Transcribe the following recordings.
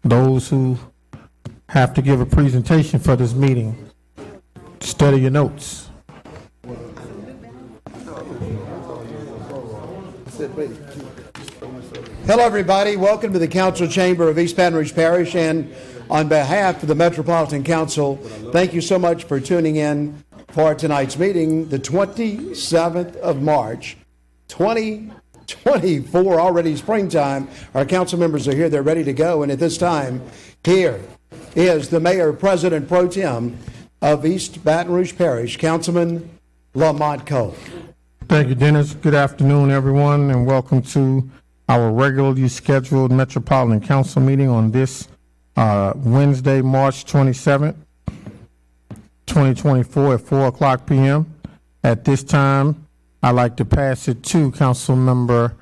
Those who have to give a presentation for this meeting, study your notes. Hello, everybody. Welcome to the Council Chamber of East Baton Rouge Parish. And on behalf of the Metropolitan Council, thank you so much for tuning in for tonight's meeting, the 27th of March, 2024, already springtime. Our council members are here. They're ready to go. And at this time, here is the Mayor President Pro Tem of East Baton Rouge Parish, Councilman Lamont Cole. Thank you, Dennis. Good afternoon, everyone, and welcome to our regularly scheduled Metropolitan Council meeting on this Wednesday, March 27th, 2024 at 4 o'clock p.m. At this time, I'd like to pass it to Councilmember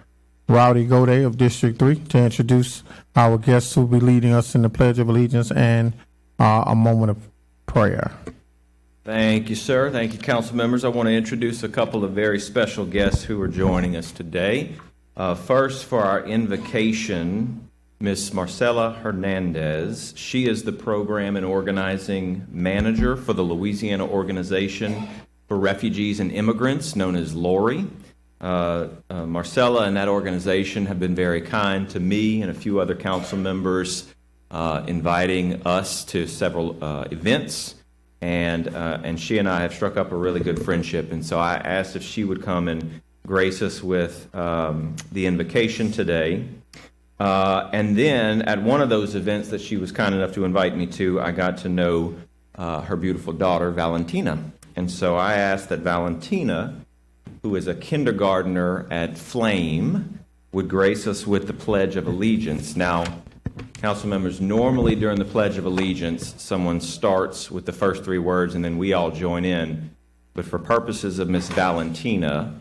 Rowdy Gode of District 3 to introduce our guests who will be leading us in the Pledge of Allegiance and a moment of prayer. Thank you, sir. Thank you, council members. I want to introduce a couple of very special guests who are joining us today. First, for our invocation, Miss Marcela Hernandez. She is the Program and Organizing Manager for the Louisiana Organization for Refugees and Immigrants, known as LORI. Marcela and that organization have been very kind to me and a few other council members, inviting us to several events. And she and I have struck up a really good friendship. And so I asked if she would come and grace us with the invocation today. And then at one of those events that she was kind enough to invite me to, I got to know her beautiful daughter, Valentina. And so I asked that Valentina, who is a kindergartner at Flame, would grace us with the Pledge of Allegiance. Now, council members, normally during the Pledge of Allegiance, someone starts with the first three words and then we all join in. But for purposes of Miss Valentina,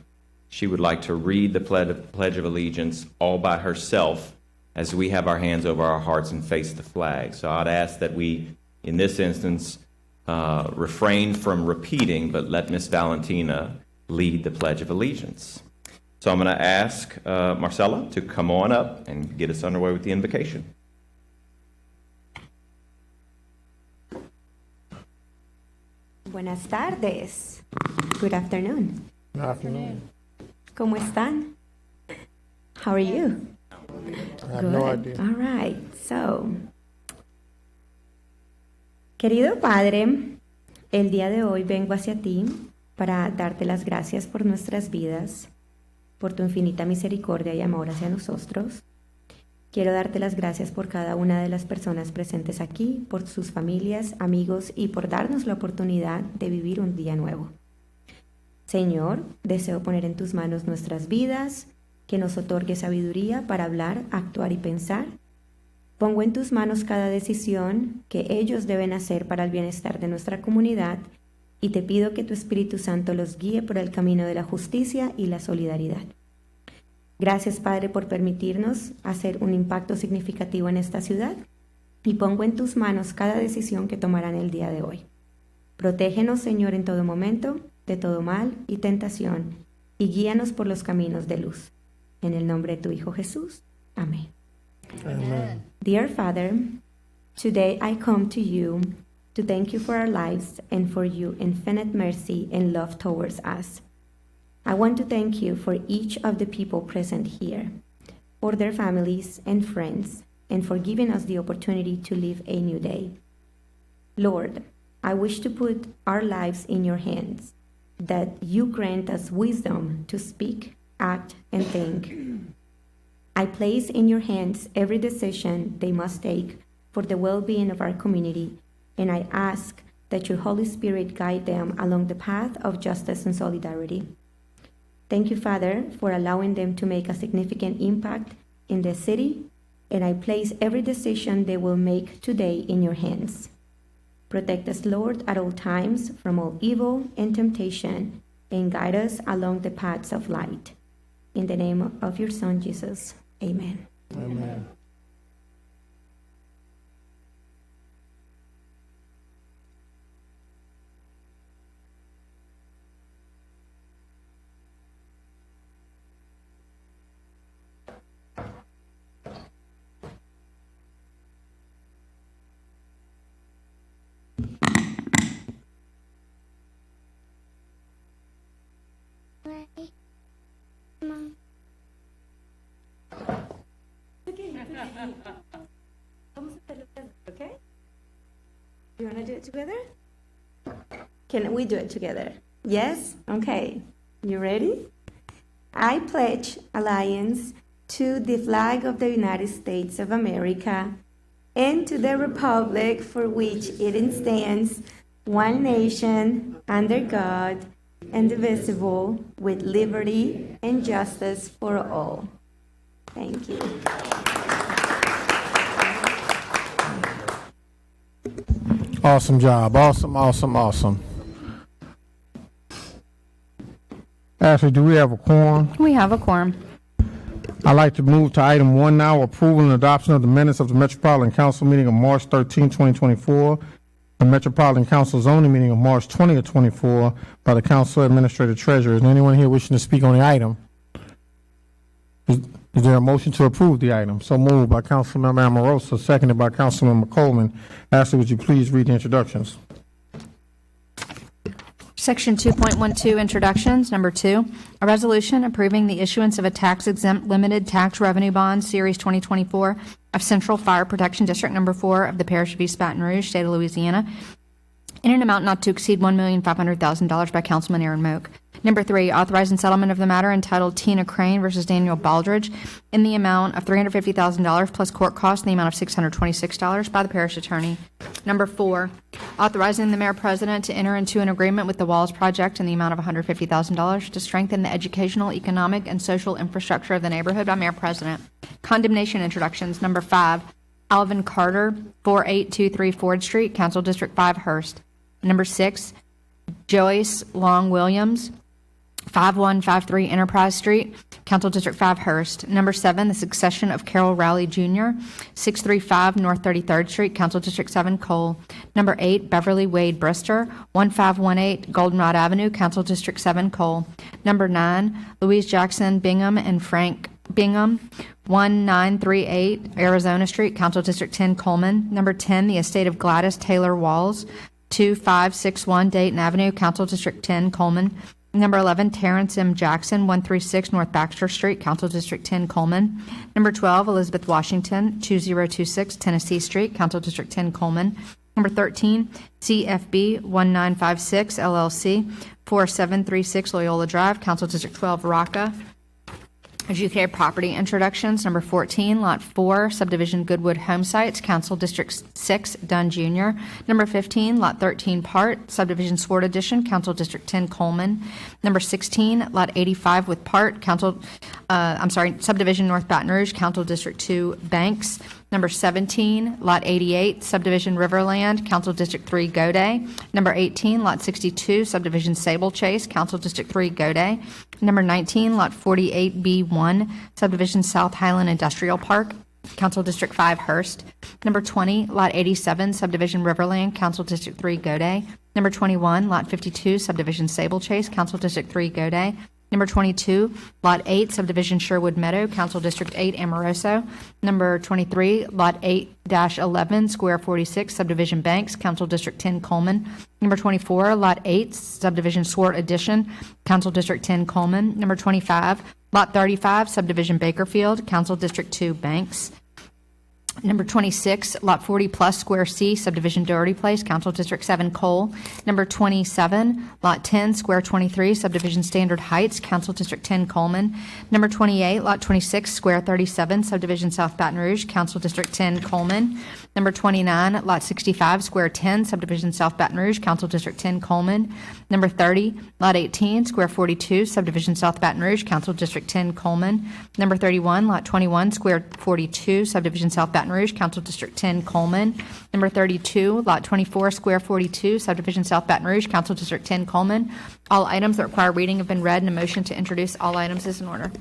she would like to read the Pledge of Allegiance all by herself as we have our hands over our hearts and face the flag. So I'd ask that we, in this instance, refrain from repeating, but let Miss Valentina lead the Pledge of Allegiance. So I'm going to ask Marcela to come on up and get us underway with the invocation. Buenas tardes. Good afternoon. Good afternoon. ¿Cómo están? How are you? I have no idea. All right. So, querido Padre, el día de hoy vengo hacia ti para darte las gracias por nuestras vidas, por tu infinita misericordia y amor hacia nosotros. Quiero darte las gracias por cada una de las personas presentes aquí, por sus familias, amigos y por darnos la oportunidad de vivir un día nuevo. Señor, deseo poner en tus manos nuestras vidas, que nos otorgue sabiduría para hablar, actuar y pensar. Pongo en tus manos cada decisión que ellos deben hacer para el bienestar de nuestra comunidad y te pido que tu Espíritu Santo los guíe por el camino de la justicia y la solidaridad. Gracias, Padre, por permitirnos hacer un impacto significativo en esta ciudad y pongo en tus manos cada decisión que tomarán el día de hoy. Protégenos, Señor, en todo momento, de todo mal y tentación, y guíanos por los caminos de luz. En el nombre de tu Hijo Jesús. Amén. Amen. Dear Father, today I come to you to thank you for our lives and for your infinite mercy and love towards us. I want to thank you for each of the people present here, for their families and friends, and for giving us the opportunity to live a new day. Lord, I wish to put our lives in your hands, that you grant us wisdom to speak, act, and think. I place in your hands every decision they must take for the well-being of our community, and I ask that your Holy Spirit guide them along the path of justice and solidarity. Thank you, Father, for allowing them to make a significant impact in the city, and I place every decision they will make today in your hands. Protect us, Lord, at all times from all evil and temptation, and guide us along the paths of light. In the name of your Son, Jesus. Amen. Amen. Okay? You want to do it together? Can we do it together? Yes? Okay. You ready? I pledge allegiance to the flag of the United States of America and to the republic for which it stands, one nation, under God, indivisible, with liberty and justice for all. Thank you. Awesome job. Awesome. Ashley, do we have a quorum? We have a quorum. I'd like to move to item 1 now, approval and adoption of the minutes of the Metropolitan Council meeting of March 13, 2024, the Metropolitan Council zoning meeting of March 20, 24, by the Council Administrative Treasurer. Is there anyone here wishing to speak on the item? Is there a motion to approve the item? So moved by Councilmember Amoroso, seconded by Councilmember Coleman. Ashley, would you please read the introductions? Section 2.12, Introductions. Number 2, a resolution approving the issuance of a tax-exempt limited tax revenue bond, Series 2024, of Central Fire Protection District Number 4 of the Parish of East Baton Rouge, State of Louisiana, in an amount not to exceed $1,500,000 by Councilman Aaron Moak. Number 3, authorizing settlement of the matter entitled Tina Crane versus Daniel Baldridge in the amount of $350,000 plus court costs in the amount of $626 by the parish attorney. Number 4, authorizing the mayor president to enter into an agreement with the Walls Project in the amount of $150,000 to strengthen the educational, economic, and social infrastructure of the neighborhood by mayor president. Condemnation introductions. Number 5, Alvin Carter, 4823 Ford Street, Council District 5, Hearst. Number 6, Joyce Long Williams, 5153 Enterprise Street, Council District 5, Hearst. Number 7, the succession of Carol Rowley Jr., 635 North 33rd Street, Council District 7, Cole. Number 8, Beverly Wade Brister, 1518 Goldenrod Avenue, Council District 7, Cole. Number 9, Louise Jackson Bingham and Frank Bingham, 1938 Arizona Street, Council District 10, Coleman. Number 10, the estate of Gladys Taylor Walls, 2561 Dayton Avenue, Council District 10, Coleman. Number 11, Terrence M. Jackson, 136 North Baxter Street, Council District 10, Coleman. Number 12, Elizabeth Washington, 2026 Tennessee Street, Council District 10, Coleman. Number 13, CFB 1956 LLC, 4736 Loyola Drive, Council District 12, Raqqa. UK property introductions. Number 14, Lot 4, Subdivision Goodwood Homesites, Council District 6, Dunn Jr. Number 15, Lot 13 Part, Subdivision Sword Edition, Council District 10, Coleman. Number 16, Lot 85 with Part, Subdivision North Baton Rouge, Council District 2, Banks. Number 17, Lot 88, Subdivision Riverland, Council District 3, Goday. Number 18, Lot 62, Subdivision Sable Chase, Council District 3, Goday. Number 19, Lot 48B1, Subdivision South Highland Industrial Park, Council District 5, Hearst. Number 20, Lot 87, Subdivision Riverland, Council District 3, Goday. Number 21, Lot 52, Subdivision Sable Chase, Council District 3, Goday. Number 22, Lot 8, Subdivision Sherwood Meadow, Council District 8, Amoroso. Number 23, Lot 8-11, Square 46, Subdivision Banks, Council District 10, Coleman. Number 24, Lot 8, Subdivision Swart Addition, Council District 10, Coleman. Number 25, Lot 35, Subdivision Bakerfield, Council District 2, Banks. Number 26, Lot 40 plus Square C, Subdivision Doherty Place, Council District 7, Cole. Number 27, Lot 10, Square 23, Subdivision Standard Heights, Council District 10, Coleman. Number 28, Lot 26, Square 37, Subdivision South Baton Rouge, Council District 10, Coleman. Number 29, Lot 65, Square 10, Subdivision South Baton Rouge, Council District 10, Coleman. Number 30, Lot 18, Square 42, Subdivision South Baton Rouge, Council District 10, Coleman. Number 31, Lot 21, Square 42, Subdivision South Baton Rouge, Council District 10, Coleman. Number 32, Lot 24, Square 42, Subdivision South Baton Rouge, Council District 10, Coleman. All items that require reading have been read, and a motion to introduce all items is in order.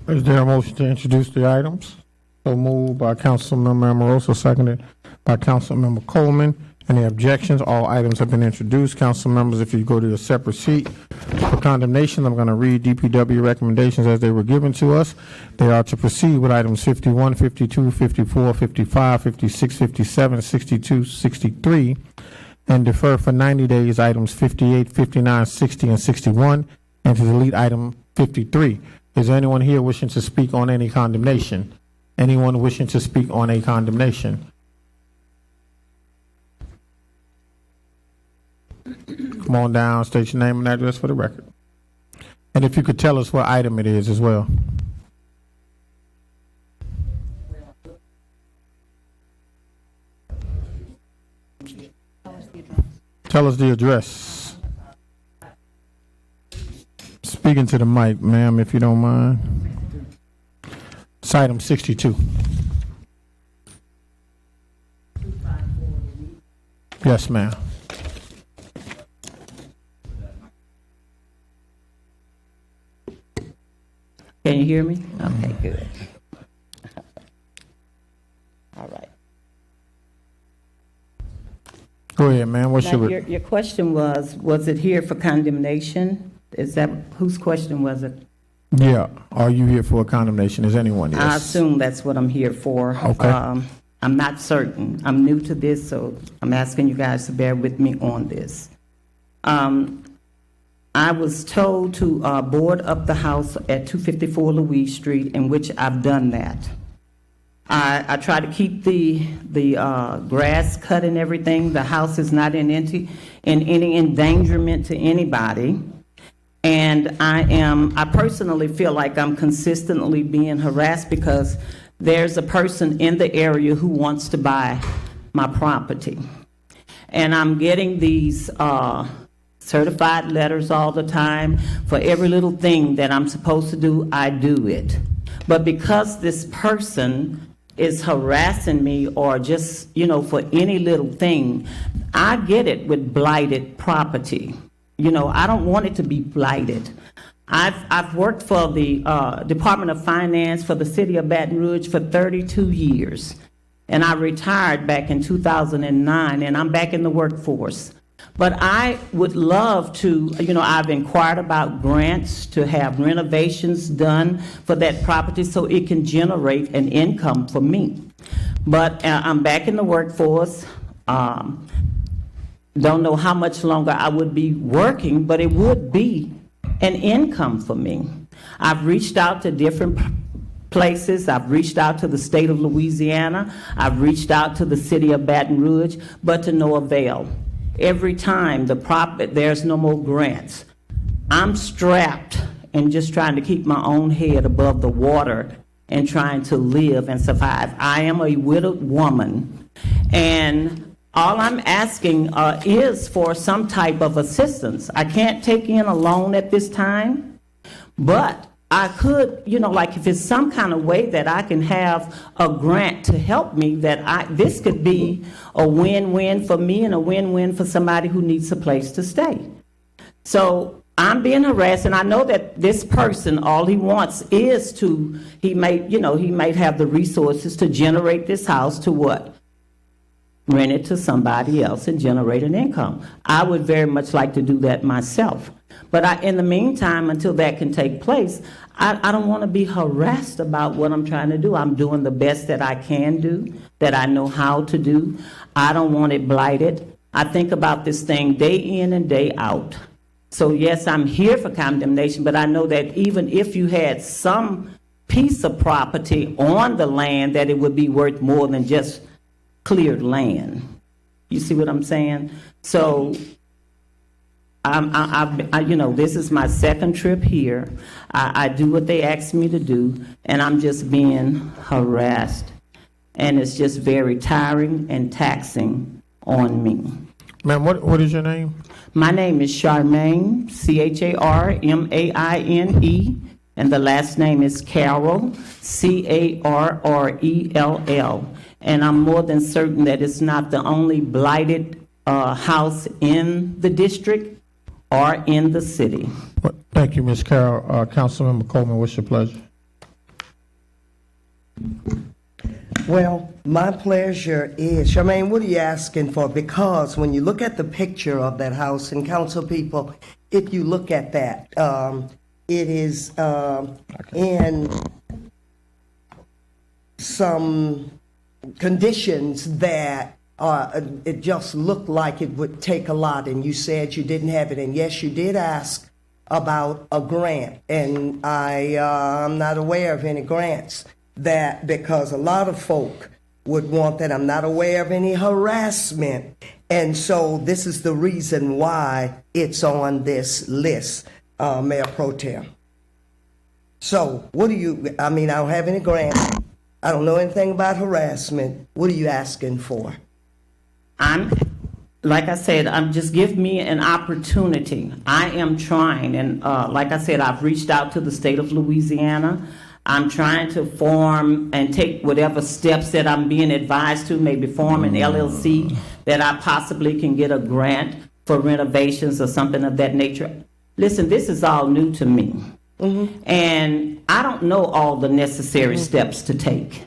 Is there a motion to introduce the items? So moved by Councilmember Amoroso, seconded by Councilmember Coleman. Any objections? All items have been introduced. Council members, if you go to a separate seat for condemnation, I'm going to read DPW recommendations as they were given to us. They are to proceed with items 51, 52, 54, 55, 56, 57, 62, 63, and defer for 90 days items 58, 59, 60, and 61, and to delete item 53. Is there anyone here wishing to speak on any condemnation? Anyone wishing to speak on a condemnation? Come on down, state your name and address for the record. And if you could tell us what item it is as well. Tell us the address. Speaking to the mic, ma'am, if you don't mind. It's item 62. Yes, ma'am. Can you hear me? Okay, good. All right. Go ahead, ma'am. What's Now, your... your question was it here for condemnation? Is that, whose question was it? Yeah. Are you here for a condemnation? Is anyone? Yes. I assume that's what I'm here for. Okay. I'm not certain. I'm new to this, so I'm asking you guys to bear with me on this. I was told to board up the house at 254 Louise Street, in which I've done that. I try to keep the grass cut and everything. The house is not in any endangerment to anybody. And I personally feel like I'm consistently being harassed because there's a person in the area who wants to buy my property. And I'm getting these certified letters all the time. For every little thing that I'm supposed to do, I do it. But because this person is harassing me or just, for any little thing, I get it with blighted property. I don't want it to be blighted. I've worked for the Department of Finance for the city of Baton Rouge for 32 years. And I retired back in 2009, and I'm back in the workforce. But I would love to, I've inquired about grants to have renovations done for that property so it can generate an income for me. But I'm back in the workforce. Don't know how much longer I would be working, but it would be an income for me. I've reached out to different places. I've reached out to the state of Louisiana. I've reached out to the city of Baton Rouge, but to no avail. Every time there's no more grants. I'm strapped and just trying to keep my own head above the water and trying to live and survive. I am a widowed woman, and all I'm asking is for some type of assistance. I can't take in a loan at this time, but I could, like if it's some kind of way that I can have a grant to help me, this could be a win-win for me and a win-win for somebody who needs a place to stay. So I'm being harassed, and I know that this person, all he wants is he might have the resources to generate this house to what? Rent it to somebody else and generate an income. I would very much like to do that myself. But in the meantime, until that can take place, I don't want to be harassed about what I'm trying to do. I'm doing the best that I can do, that I know how to do. I don't want it blighted. I think about this thing day in and day out. So yes, I'm here for condemnation, but I know that even if you had some piece of property on the land, that it would be worth more than just cleared land. You see what I'm saying? So this is my second trip here. I do what they ask me to do, and I'm just being harassed. And it's just very tiring and taxing on me. Ma'am, what is your name? My name is Charmaine, Charmaine, and the last name is Carroll, Carrell. And I'm more than certain that it's not the only blighted house in the district or in the city. Thank you, Ms. Carroll. Councilmember Coleman, what's your pleasure? Well, my pleasure is, Charmaine, what are you asking for? Because when you look at the picture of that house, and council people, if you look at that, it is in some conditions that it just looked like it would take a lot, and you said you didn't have it, and yes, you did ask about a grant, and I'm not aware of any grants that because a lot of folk would want that. I'm not aware of any harassment. And so this is the reason why it's on this list, Mayor Pro Tem. So what do you, I mean, I don't have any grants. I don't know anything about harassment. What are you asking for? Like I said, just give me an opportunity. I am trying, and like I said, I've reached out to the state of Louisiana. I'm trying to form and take whatever steps that I'm being advised to, maybe form an LLC that I possibly can get a grant for renovations or something of that nature. Listen, this is all new to me. And I don't know all the necessary steps to take.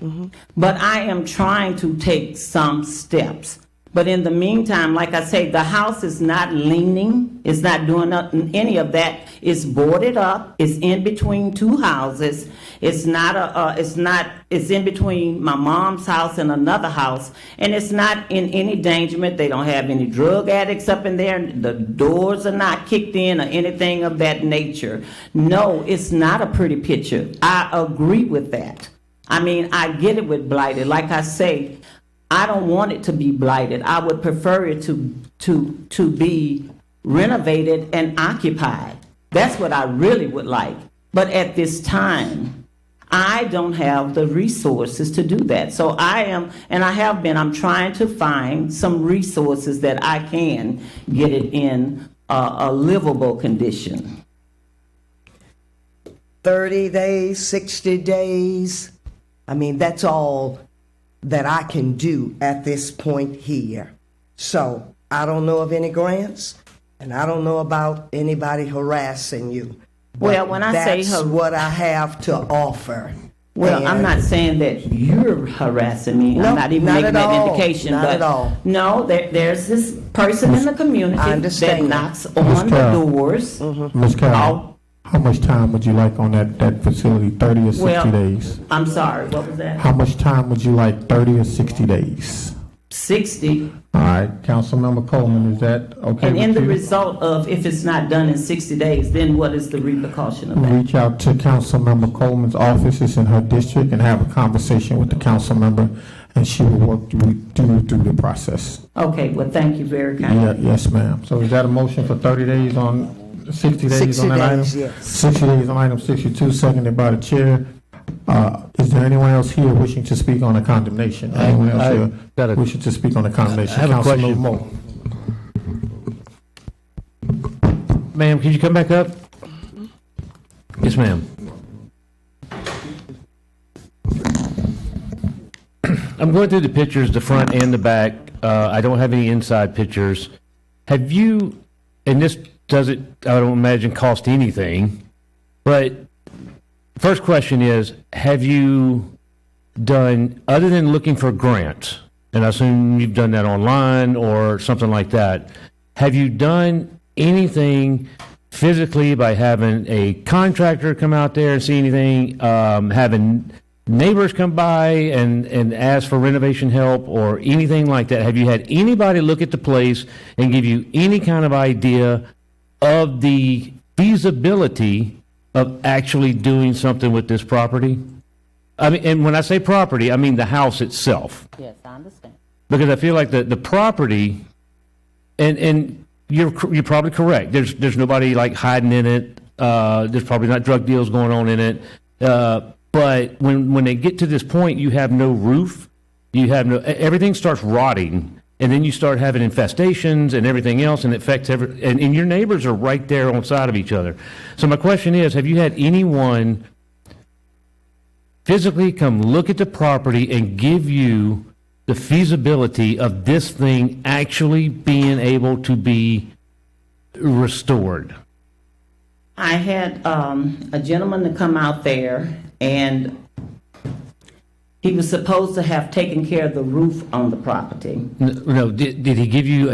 But I am trying to take some steps. But in the meantime, like I say, the house is not leaning. It's not doing any of that. It's boarded up. It's in between two houses. It's in between my mom's house and another house. And it's not in any endangerment. They don't have any drug addicts up in there. The doors are not kicked in or anything of that nature. No, it's not a pretty picture. I agree with that. I mean, I get it with blighted. Like I say, I don't want it to be blighted. I would prefer it to be renovated and occupied. That's what I really would like. But at this time, I don't have the resources to do that. So I'm trying to find some resources that I can get it in a livable condition. 30 days, 60 days. I mean, that's all that I can do at this point here. So I don't know of any grants, and I don't know about anybody harassing you. Well, when I say that's what I have to offer. Well, And I'm not saying that you're harassing me. No, I'm not even not making at that all. indication. Not but at all. No, there's this person in the community I that understand. knocks on the Carroll. doors. Ms. Carroll, how much time would you like on that facility, 30 or 60 Well, days? I'm sorry, what was that? How much time would you like, 30 or 60 days? 60. All right, Councilmember Coleman, is that okay And with in the you? result of, if it's not done in 60 days, then what is the repercussion of that? Reach out to Councilmember Coleman's office, it's in her district, and have a conversation with the council member, and she will work you through the process. Okay, well, thank you very kindly. Yes, ma'am. So is that a motion for 30 days on, 60 days 60 on that item? days, yes. 60 days on item 62, seconded by the chair. Is there anyone else here wishing to speak on the condemnation? Anyone else here wishing to speak on the condemnation? I have a question. Councilmember Moe. Ma'am, could you come back up? Yes, ma'am. I'm going through the pictures, the front and the back. I don't have any inside pictures. Have you, and this doesn't, I don't imagine, cost anything, but first question is, have you done, other than looking for grants, and I assume you've done that online or something like that, have you done anything physically by having a contractor come out there and see anything, having neighbors come by and ask for renovation help or anything like that? Have you had anybody look at the place and give you any kind of idea of the feasibility of actually doing something with this property? I mean, and when I say property, I mean the house itself. Yes, I understand. Because I feel like the property, and you're probably correct. There's nobody like hiding in it. There's probably not drug deals going on in it. But when they get to this point, you have no roof. You have no, everything starts rotting. And then you start having infestations and everything else, and it affects and your neighbors are right there on side of each other. So my question is, have you had anyone physically come look at the property and give you the feasibility of this thing actually being able to be restored? I had a gentleman to come out there, and he was supposed to have taken care of the roof on the property. No, did he give you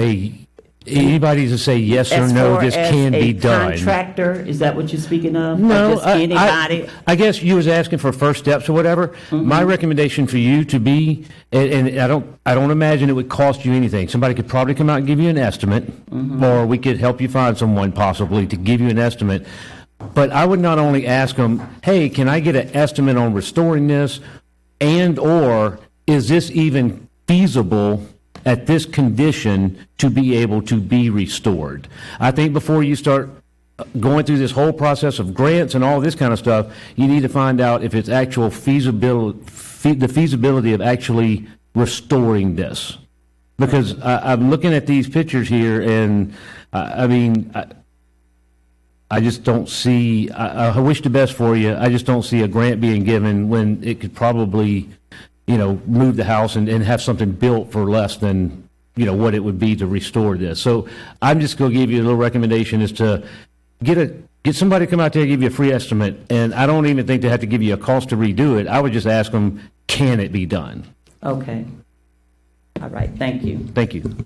anybody to say yes or no, this can be done? As far as a contractor, is that what you're speaking of? No, Or just anybody? I guess you was asking for first steps or whatever. Mm-hmm. My recommendation for you to be, and I don't imagine it would cost you anything. Somebody could probably come out and give you an estimate, Mm-hmm. or we could help you find someone possibly to give you an estimate. But I would not only ask them, hey, can I get an estimate on restoring this, and/or is this even feasible at this condition to be able to be restored? I think before you start going through this whole process of grants and all this kind of stuff, you need to find out if it's actual the feasibility of actually restoring this. Because I'm looking at these pictures here, and I just don't see, I wish the best for you. I just don't see a grant being given when it could probably, move the house and have something built for less than, what it would be to restore this. So I'm just going to give you a little recommendation is to get somebody to come out there and give you a free estimate. And I don't even think they have to give you a cost to redo it. I would just ask them, can it be done? Okay. All right, thank you. Thank you.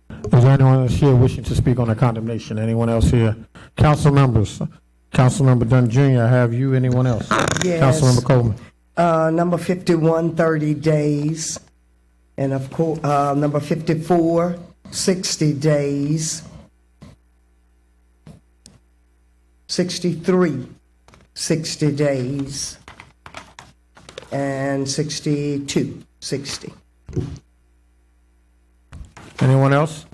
Is there anyone else here wishing to speak on the condemnation? Anyone else here? Council members. Councilmember Dunn Jr., have you? Anyone else? Yes. Councilmember Coleman. Number 51, 30 days. And of course, number 54, 60 days. 63, 60 days. And 62, 60. Anyone else?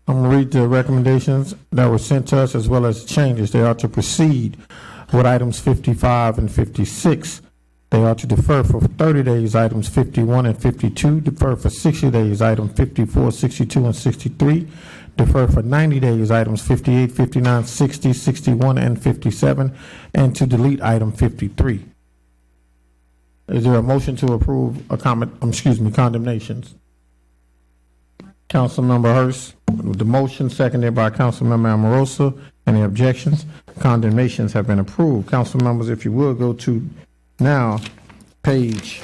I'm going to read the recommendations that were sent to us as well as changes. They are to proceed with items 55 and 56. They are to defer for 30 days items 51 and 52, defer for 60 days items 54, 62, and 63, defer for 90 days items 58, 59, 60, 61, and 57, and to delete item 53. Is there a motion to approve condemnations? Councilmember Hurst, with the motion seconded by Councilmember Amoroso. Any objections? Condemnations have been approved. Council members, if you will, go to now page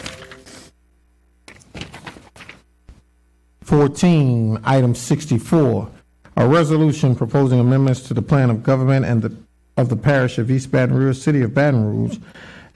14, item 64, a resolution proposing amendments to the plan of government and of the parish of East Baton Rouge, city of Baton Rouge,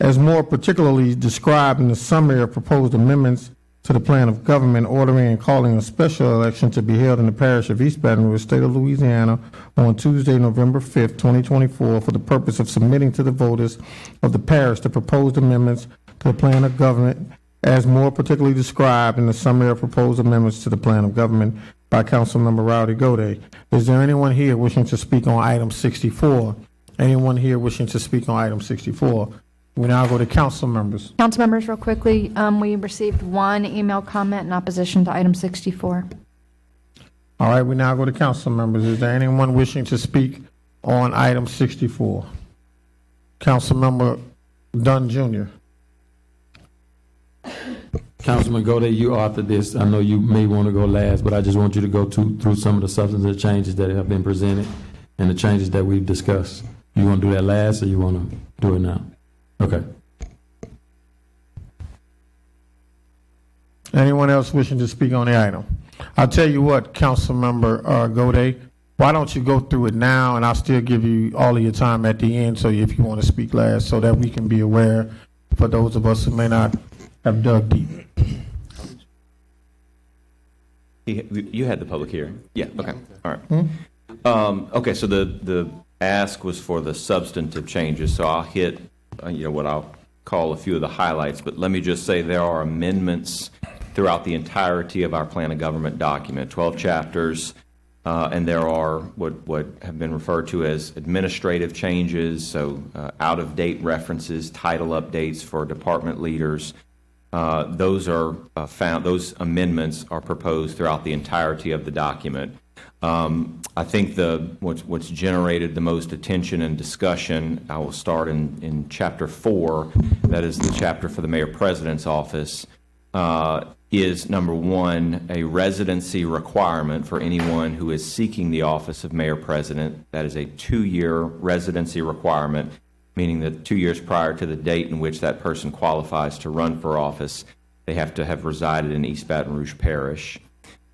as more particularly described in the summary of proposed amendments to the plan of government, ordering and calling a special election to be held in the parish of East Baton Rouge, state of Louisiana, on Tuesday, November 5th, 2024, for the purpose of submitting to the voters of the parish the proposed amendments to the plan of government as more particularly described in the summary of proposed amendments to the plan of government by Councilmember Rowdy Gode. Is there anyone here wishing to speak on item 64? Anyone here wishing to speak on item 64? We now go to council members. Council members, real quickly, we received one email comment in opposition to item 64. All right, we now go to council members. Is there anyone wishing to speak on item 64? Councilmember Dunn Jr. Councilman Gode, you authored this. I know you may want to go last, but I just want you to go through some of the substantive changes that have been presented and the changes that we've discussed. You want to do that last, or you want to do it now? Okay. Anyone else wishing to speak on the item? I'll tell you what, Councilmember Gode, why don't you go through it now, and I'll still give you all of your time at the end, so if you want to speak last, so that we can be aware for those of us who may not have dug deep. You had the public hearing? Yeah, okay, all right. Okay, so the ask was for the substantive changes, so I'll hit what I'll call a few of the highlights, but let me just say there are amendments throughout the entirety of our plan of government document, 12 chapters, and there are what have been referred to as administrative changes, so out-of-date references, title updates for department leaders. Those are those amendments are proposed throughout the entirety of the document. I think what's generated the most attention and discussion, I will start in Chapter 4, that is the chapter for the Mayor President's office, is, number one, a residency requirement for anyone who is seeking the office of Mayor President. That is a 2-year residency requirement, meaning that 2 years prior to the date in which that person qualifies to run for office, they have to have resided in East Baton Rouge Parish.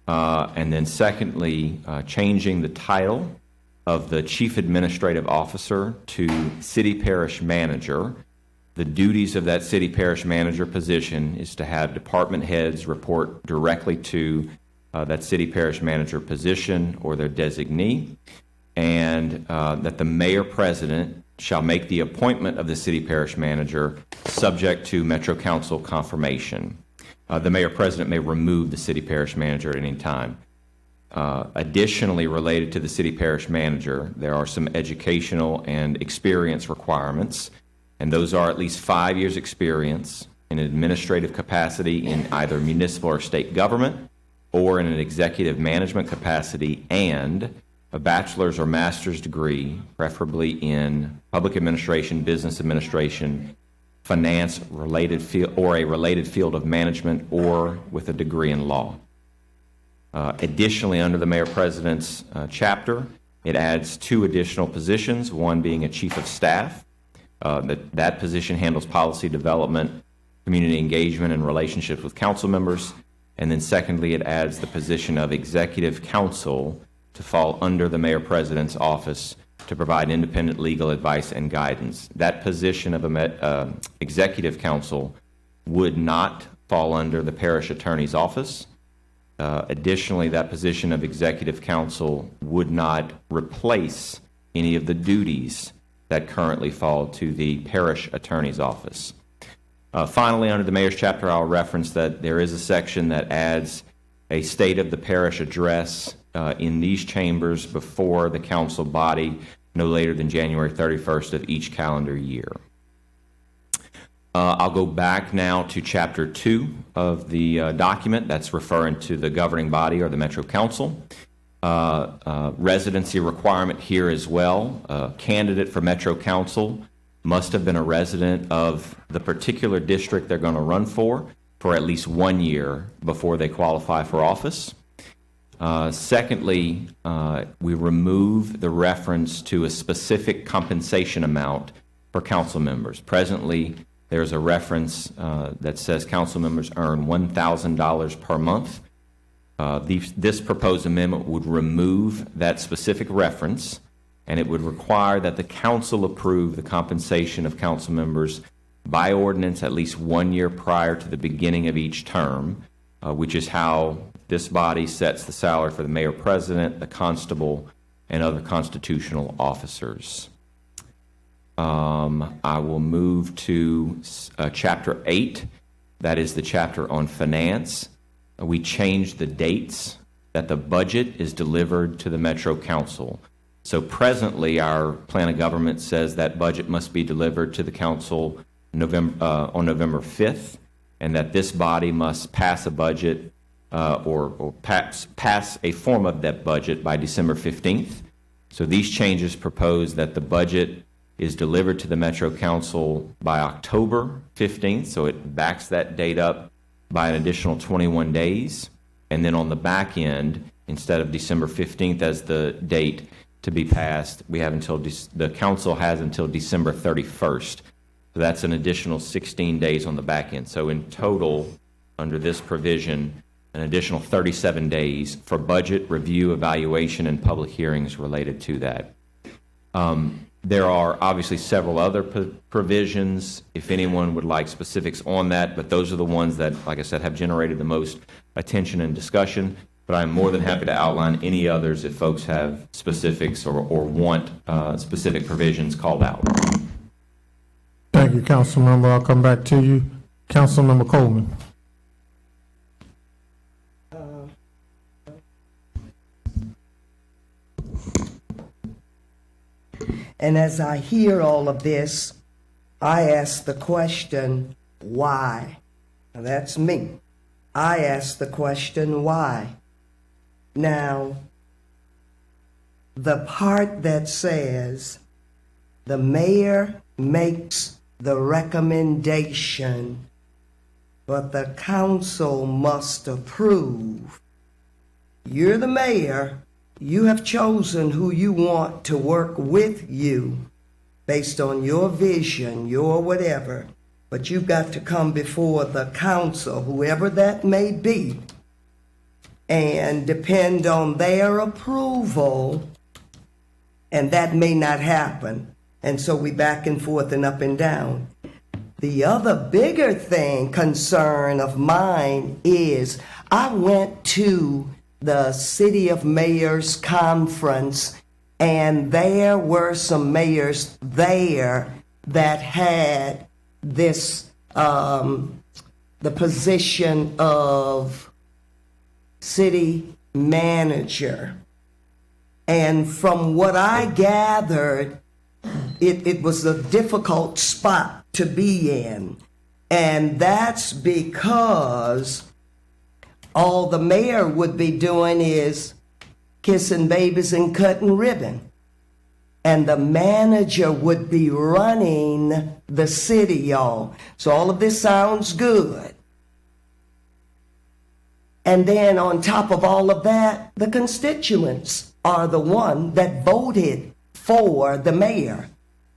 And then secondly, changing the title of the Chief Administrative Officer to City Parish Manager. The duties of that City Parish Manager position is to have department heads report directly to that City Parish Manager position or their designee, and that the Mayor President shall make the appointment of the city parish manager subject to Metro Council confirmation. The mayor president may remove the city parish manager at any time. Additionally, related to the city parish manager, there are some educational and experience requirements, and those are at least 5 years' experience in an administrative capacity in either municipal or state government, or in an executive management capacity, and a bachelor's or master's degree, preferably in public administration, business administration, finance, related field, or a related field of management, or with a degree in law. Additionally, under the Mayor President's chapter, it adds 2 additional positions, one being a Chief of Staff. That position handles policy development, community engagement, and relationships with council members. And then secondly, it adds the position of Executive Counsel to fall under the Mayor President's office to provide independent legal advice and guidance. That position of Executive Counsel would not fall under the Parish Attorney's office. Additionally, that position of Executive Counsel would not replace any of the duties that currently fall to the Parish Attorney's office. Finally, under the Mayor's chapter, I'll reference that there is a section that adds a State of the Parish address in these chambers before the council body no later than January 31st of each calendar year. I'll go back now to Chapter 2 of the document. That's referring to the governing body or the Metro Council. Residency requirement here as well. A candidate for Metro Council must have been a resident of the particular district they're going to run for at least 1 year before they qualify for office. Secondly, we remove the reference to a specific compensation amount for council members. Presently, there's a reference that says council members earn $1,000 per month. This proposed amendment would remove that specific reference, and it would require that the council approve the compensation of council members by ordinance at least 1 year prior to the beginning of each term, which is how this body sets the salary for the mayor president, the constable, and other constitutional officers. I will move to Chapter 8. That is the chapter on finance. We changed the dates that the budget is delivered to the Metro Council. So presently, our plan of government says that budget must be delivered to the council on November 5th, and that this body must pass a budget or pass a form of that budget by December 15th. So these changes propose that the budget is delivered to the Metro Council by October 15th, so it backs that date up by an additional 21 days. And then on the back end, instead of December 15th as the date to be passed, we have until the council has until December 31st. So that's an additional 16 days on the back end. So in total, under this provision, an additional 37 days for budget review, evaluation, and public hearings related to that. There are obviously several other provisions, if anyone would like specifics on that, but those are the ones that, like I said, have generated the most attention and discussion. But I'm more than happy to outline any others if folks have specifics or want specific provisions called out. Thank you, Councilmember. I'll come back to you. Councilmember Coleman. And as I hear all of this, I ask the question, why? Now, that's me. I ask the question, why? Now, the part that says the mayor makes the recommendation, but the council must approve. You're the mayor. You have chosen who you want to work with you based on your vision, your whatever. But you've got to come before the council, whoever that may be, and depend on their approval, and that may not happen. And so we back and forth and up and down. The other bigger concern of mine is I went to the City of Mayors Conference, And there were some mayors there that had this, the position of city manager. And from what I gathered, it was a difficult spot to be in. And that's because all the mayor would be doing is kissing babies and cutting ribbon. And the manager would be running the city, y'all. So all of this sounds good. And then on top of all of that, the constituents are the one that voted for the mayor.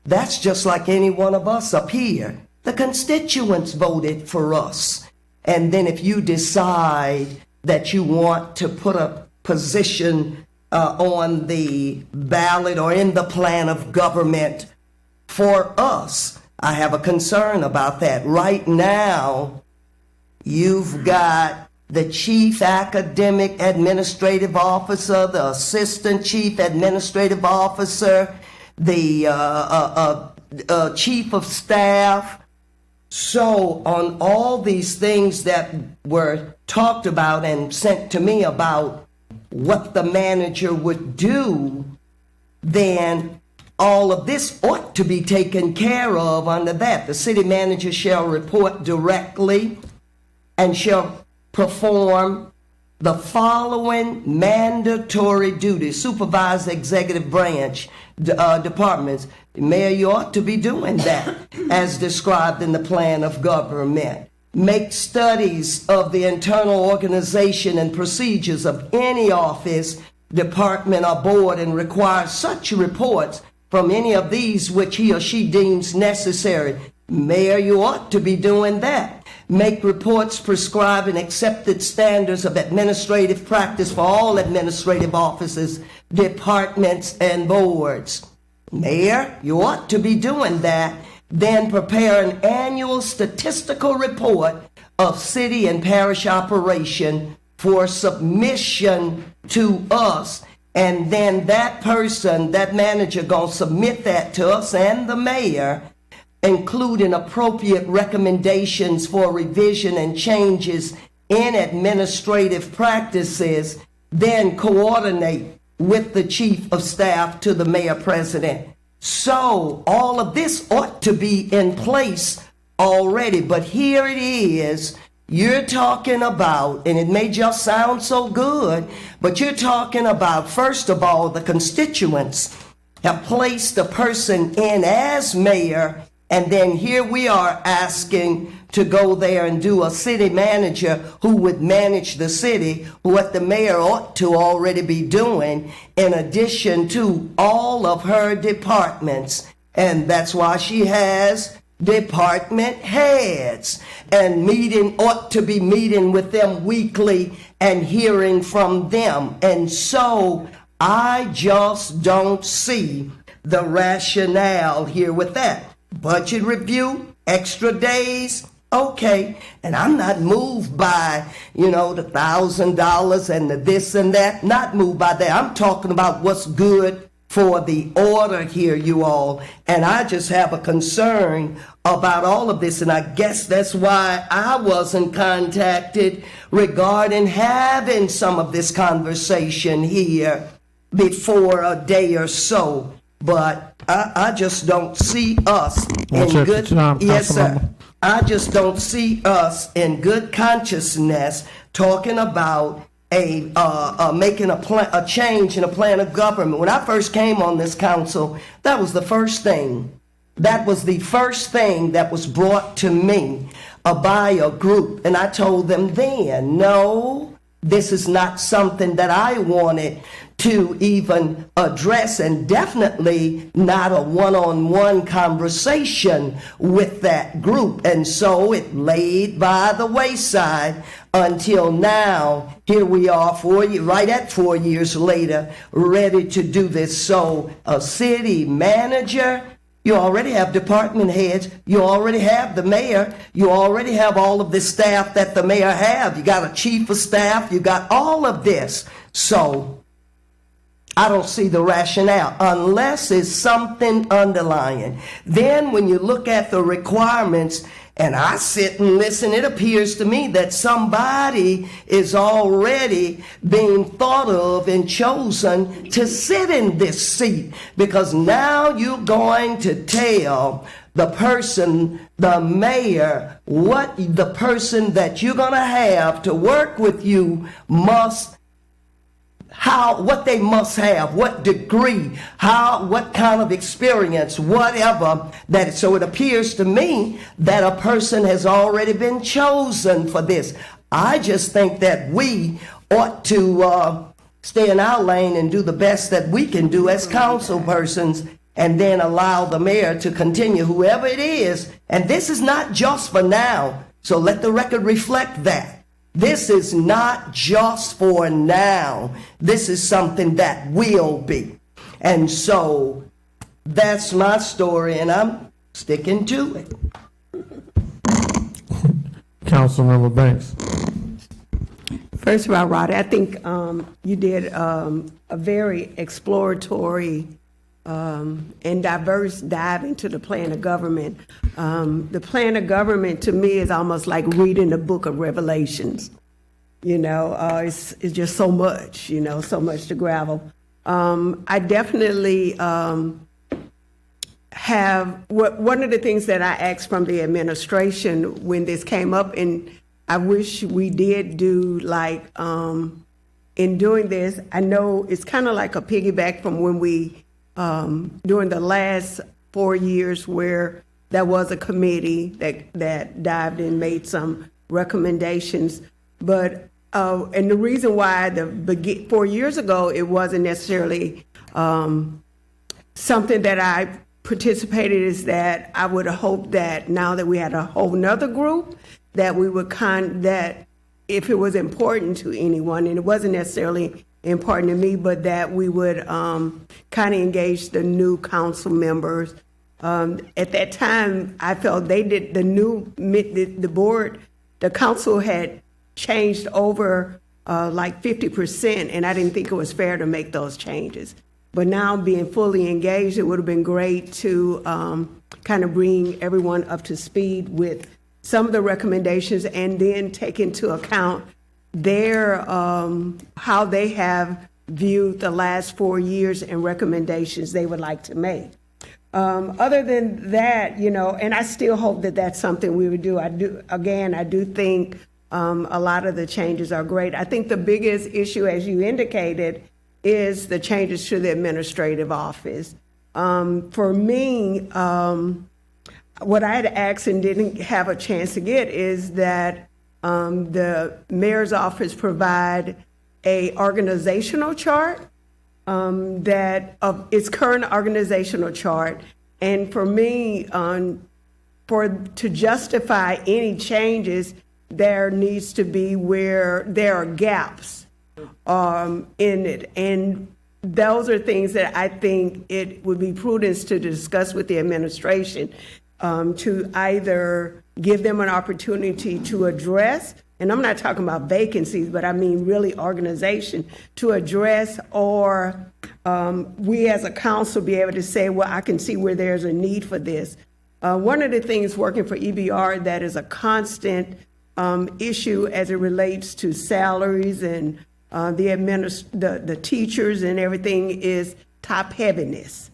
That's just like any one of us up here. The constituents voted for us. And then if you decide that you want to put a position on the ballot or in the plan of government for us, I have a concern about that. Right now, you've got the chief academic administrative officer, the assistant chief administrative officer, the chief of staff. So on all these things that were talked about and sent to me about what the manager would do, then all of this ought to be taken care of under that. The city manager shall report directly and shall perform the following mandatory duties: supervise the executive branch departments. Mayor, you ought to be doing that as described in the plan of government. Make studies of the internal organization and procedures of any office, department, or board, and require such reports from any of these which he or she deems necessary. Mayor, you ought to be doing that. Make reports prescribing accepted standards of administrative practice for all administrative offices, departments, and boards. Mayor, you ought to be doing that. Then prepare an annual statistical report of city and parish operation for submission to us. And then that person, that manager, gonna submit that to us and the mayor, including appropriate recommendations for revision and changes in administrative practices, then coordinate with the chief of staff to the mayor president. So all of this ought to be in place already, but here it is. You're talking about, and it may just sound so good, but you're talking about, first of all, the constituents have placed a person in as mayor, and then here we are asking to go there and do a city manager who would manage the city, what the mayor ought to already be doing, in addition to all of her departments. And that's why she has department heads, and ought to be meeting with them weekly and hearing from them. And so I just don't see the rationale here with that. Budget review, extra days, okay. And I'm not moved by, the $1,000 and the this and that, not moved by that. I'm talking about what's good for the order here, you all. And I just have a concern about all of this, and I guess that's why I wasn't contacted regarding having some of this conversation here before a day or so. But I just don't see us in good, yes, sir. I just don't see us in good consciousness talking about making a change in a plan of government. When I first came on this council, that was the first thing. That was the first thing that was brought to me by a group. And I told them then, no, this is not something that I wanted to even address, and definitely not a one-on-one conversation with that group. And so it laid by the wayside until now. Here we are, right at 4 years later, ready to do this. So a city manager, you already have department heads, you already have the mayor, you already have all of this staff that the mayor have. You got a chief of staff, you got all of this. So I don't see the rationale unless it's something underlying. Then when you look at the requirements, and I sit and listen, it appears to me that somebody is already being thought of and chosen to sit in this seat, because now you're going to tell the person, the mayor, what the person that you're going to have to work with you must, what they must have, what degree, what kind of experience, whatever. So it appears to me that a person has already been chosen for this. I just think that we ought to stay in our lane and do the best that we can do as council persons, and then allow the mayor to continue, whoever it is. And this is not just for now, so let the record reflect that. This is not just for now. This is something that will be. And so that's my story, and I'm sticking to it. Councilmember Banks. First of all, Roddy, I think you did a very exploratory and diverse dive into the plan of government. The plan of government, to me, is almost like reading the book of Revelations. It's just so much, so much to gravel. I definitely have, one of the things that I asked from the administration when this came up, and I wish we did do like, in doing this, I know it's kind of like a piggyback from when we, during the last 4 years where there was a committee that dived and made some recommendations. But, and the reason why 4 years ago, it wasn't necessarily something that I participated is that I would have hoped that now that we had a whole nother group, that we would that if it was important to anyone, and it wasn't necessarily important to me, but that we would kind of engage the new council members. At that time, I felt the board, the council had changed over like 50%, and I didn't think it was fair to make those changes. But now being fully engaged, it would have been great to kind of bring everyone up to speed with some of the recommendations, and then take into account their how they have viewed the last 4 years and recommendations they would like to make. Other than that, and I still hope that that's something we would do. I do think a lot of the changes are great. I think the biggest issue, as you indicated, is the changes to the administrative office. For me, what I had asked and didn't have a chance to get is that the mayor's office provide a organizational chart that of its current organizational chart. And for me, to justify any changes, there needs to be where there are gaps in it. And those are things that I think it would be prudent to discuss with the administration, to either give them an opportunity to address, and I'm not talking about vacancies, but I mean really organization, to address, or we as a council be able to say, well, I can see where there's a need for this. One of the things working for EBR that is a constant issue as it relates to salaries and the teachers and everything is top heaviness.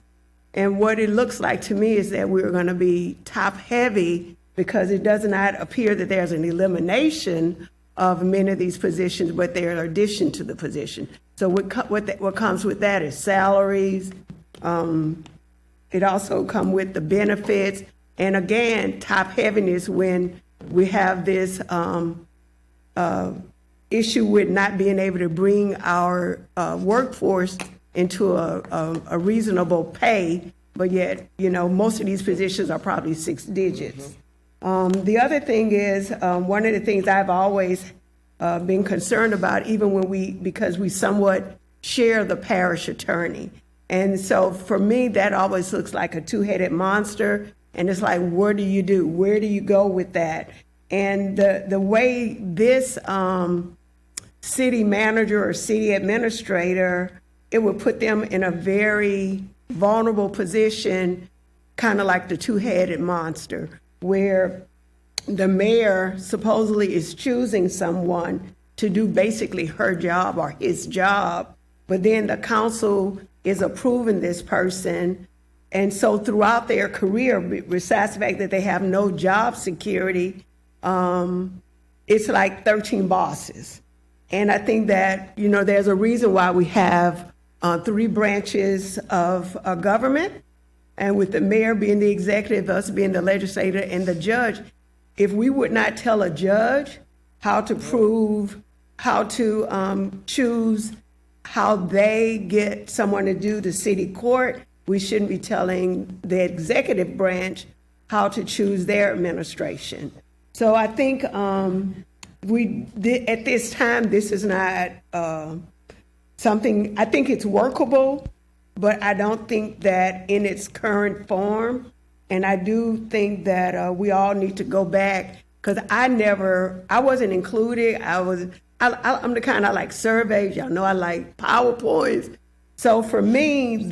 And what it looks like to me is that we're going to be top heavy, because it does not appear that there's an elimination of many of these positions, but there are addition to the position. So what comes with that is salaries. It also comes with the benefits. And again, top heaviness when we have this issue with not being able to bring our workforce into a reasonable pay, but yet, most of these positions are probably 6 digits. The other thing is, one of the things I've always been concerned about, even because we somewhat share the parish attorney. And so for me, that always looks like a two-headed monster. And it's like, what do you do? Where do you go with that? And the way this city manager or city administrator it would put them in a very vulnerable position, kind of like the two-headed monster, where the mayor supposedly is choosing someone to do basically her job or his job, but then the council is approving this person. And so throughout their career, besides the fact that they have no job security, it's like 13 bosses. And I think that, there's a reason why we have 3 branches of government, and with the mayor being the executive, us being the legislator and the judge. If we would not tell a judge how to choose how they get someone to do the city court, we shouldn't be telling the executive branch how to choose their administration. So I think at this time, this is not something, I think it's workable, but I don't think that in its current form. And I do think that we all need to go back, because I wasn't included. I'm the kind I like surveys. Y'all know I like PowerPoints. So for me,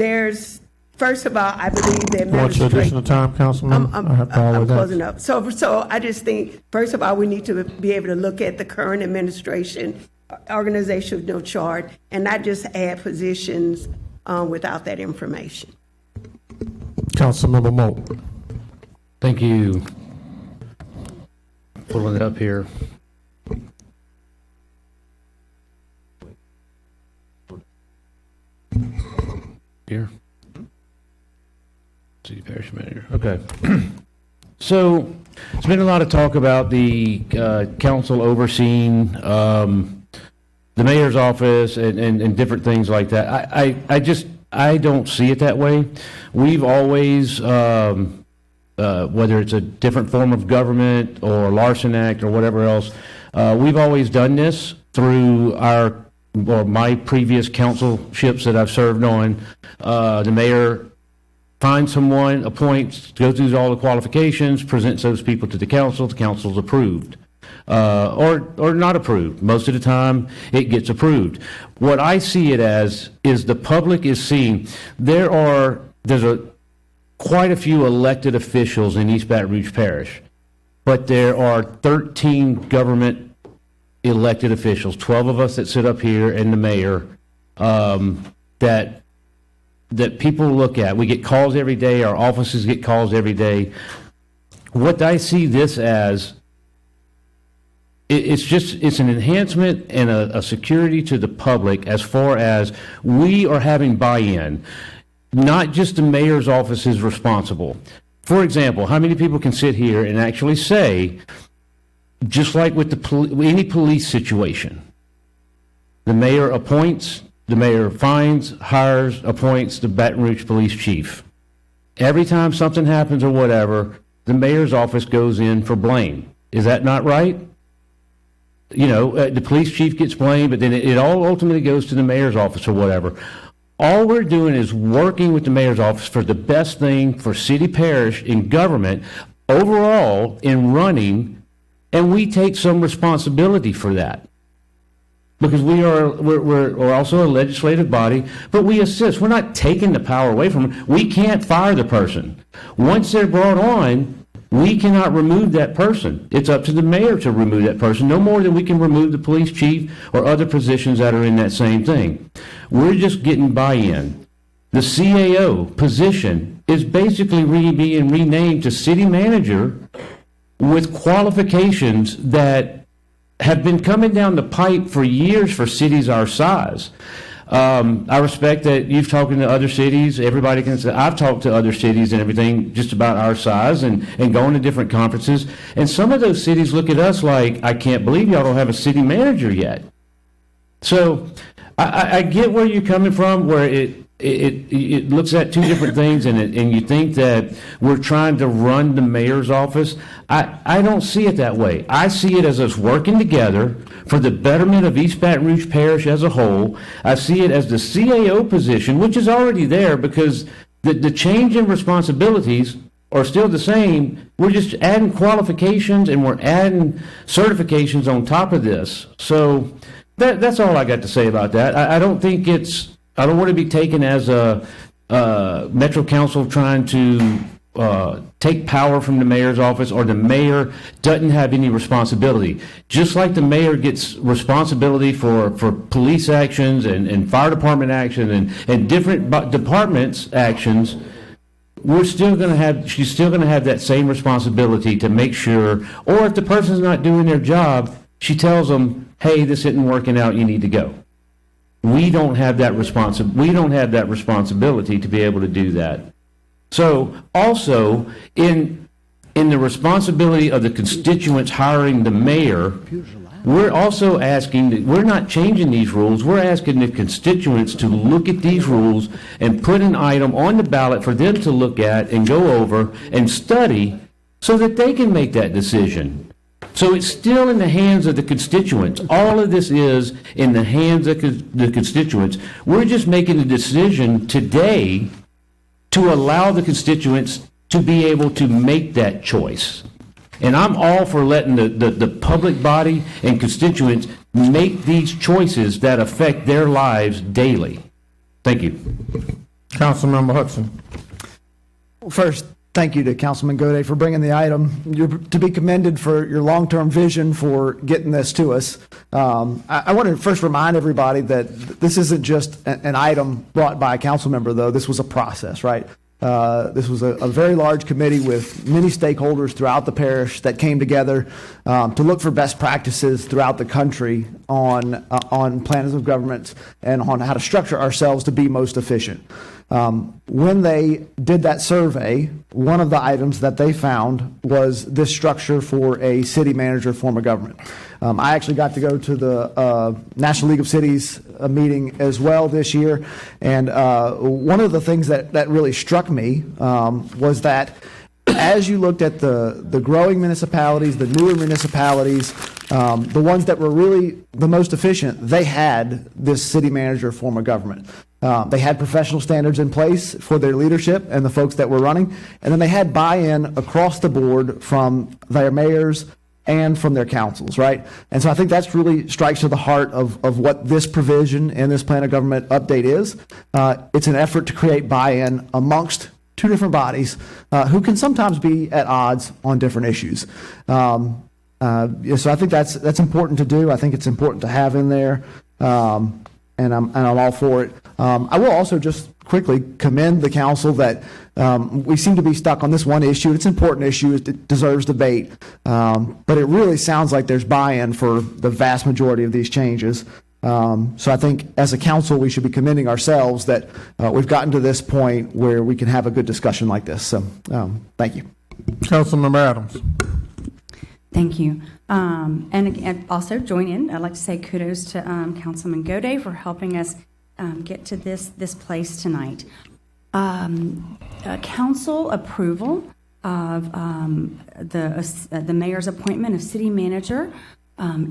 first of all, I believe the Want your administration. additional time, Councilman? I'm closing up. So I just think, first of all, we need to be able to look at the current administration, organizational chart, and not just add positions without that information. Councilmember Moe. Thank you. Pulling it up here. Here. City Parish Manager. Okay. So, there's been a lot of talk about the council overseeing the mayor's office and different things like that. I don't see it that way. We've always, whether it's a different form of government or Larson Act or whatever else, we've always done this through my previous councilships that I've served on. The mayor finds someone, appoints, goes through all the qualifications, presents those people to the council's approved. Or not approved. Most of the time, it gets approved. What I see it as is the public is seeing there's quite a few elected officials in East Baton Rouge Parish, but there are 13 government elected officials, 12 of us that sit up here and the mayor, that people look at. We get calls every day. Our offices get calls every day. What I see this as, it's an enhancement and a security to the public as far as we are having buy-in. Not just the mayor's office is responsible. For example, how many people can sit here and actually say, just like with any police situation, the mayor appoints, the mayor finds, hires, appoints the Baton Rouge police chief. Every time something happens or whatever, the mayor's office goes in for blame. Is that not right? The police chief gets blamed, but then it all ultimately goes to the mayor's office or whatever. All we're doing is working with the mayor's office for the best thing for city, parish, and government overall in running, and we take some responsibility for that. Because we're also a legislative body, but we assist. We're not taking the power away from them. We can't fire the person. Once they're brought on, we cannot remove that person. It's up to the mayor to remove that person, no more than we can remove the police chief or other positions that are in that same thing. We're just getting buy-in. The CAO position is basically being renamed to city manager with qualifications that have been coming down the pipe for years for cities our size. I respect that you've talked to other cities. Everybody can say, I've talked to other cities and everything just about our size and going to different conferences. And some of those cities look at us like, I can't believe y'all don't have a city manager yet. So I get where you're coming from, where it looks at two different things and you think that we're trying to run the mayor's office. I don't see it that way. I see it as us working together for the betterment of East Baton Rouge Parish as a whole. I see it as the CAO position, which is already there because the change in responsibilities are still the same. We're just adding qualifications and we're adding certifications on top of this. So that's all I got to say about that. I don't think it's I don't want to be taken as a Metro Council trying to take power from the mayor's office, or the mayor doesn't have any responsibility. Just like the mayor gets responsibility for police actions and fire department action and different departments' actions, she's still going to have that same responsibility to make sure, or if the person's not doing their job, she tells them, hey, this isn't working out, you need to go. We don't have that responsibility to be able to do that. So also in the responsibility of the constituents hiring the mayor, we're also asking that we're not changing these rules. We're asking the constituents to look at these rules and put an item on the ballot for them to look at and go over and study so that they can make that decision. So it's still in the hands of the constituents. All of this is in the hands of the constituents. We're just making a decision today to allow the constituents to be able to make that choice. And I'm all for letting the public body and constituents make these choices that affect their lives daily. Thank you. Councilmember Hudson. First, thank you to Councilman Gode for bringing the item. You're to be commended for your long-term vision for getting this to us. I want to first remind everybody that this isn't just an item brought by a council member, though. This was a process, right? This was a very large committee with many stakeholders throughout the parish that came together to look for best practices throughout the country on plans of government and on how to structure ourselves to be most efficient. When they did that survey, one of the items that they found was this structure for a city manager form of government. I actually got to go to the National League of Cities meeting as well this year, and one of the things that really struck me was that as you looked at the growing municipalities, the newer municipalities, the ones that were really the most efficient, they had this city manager form of government. They had professional standards in place for their leadership and the folks that were running, and then they had buy-in across the board from their mayors and from their councils, right? And so I think that's really strikes to the heart of what this provision in this plan of government update is. It's an effort to create buy-in amongst two different bodies who can sometimes be at odds on different issues. So I think that's important to do. I think it's important to have in there, and I'm all for it. I will also just quickly commend the council that we seem to be stuck on this one issue. It's an important issue. It deserves debate. But it really sounds like there's buy-in for the vast majority of these changes. So I think as a council, we should be commending ourselves that we've gotten to this point where we can have a good discussion like this. So thank you. Councilmember Adams. Thank you. And also join in. I'd like to say kudos to Councilman Gode for helping us get to this place tonight. Council approval of the mayor's appointment of city manager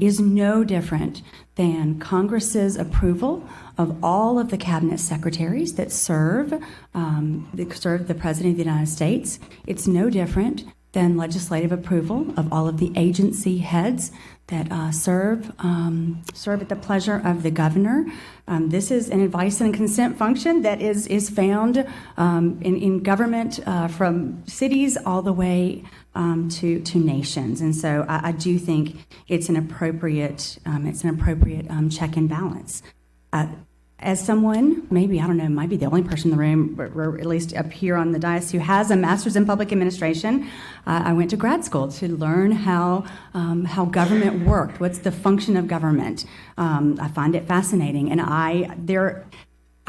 is no different than Congress's approval of all of the cabinet secretaries that serve the President of the United States. It's no different than legislative approval of all of the agency heads that serve at the pleasure of the governor. This is an advice and consent function that is found in government from cities all the way to nations, and so I do think it's an appropriate check and balance. As someone, maybe, I don't know, might be the only person in the room, or at least up here on the dais, who has a master's in public administration, I went to grad school to learn how government worked. What's the function of government? I find it fascinating, and I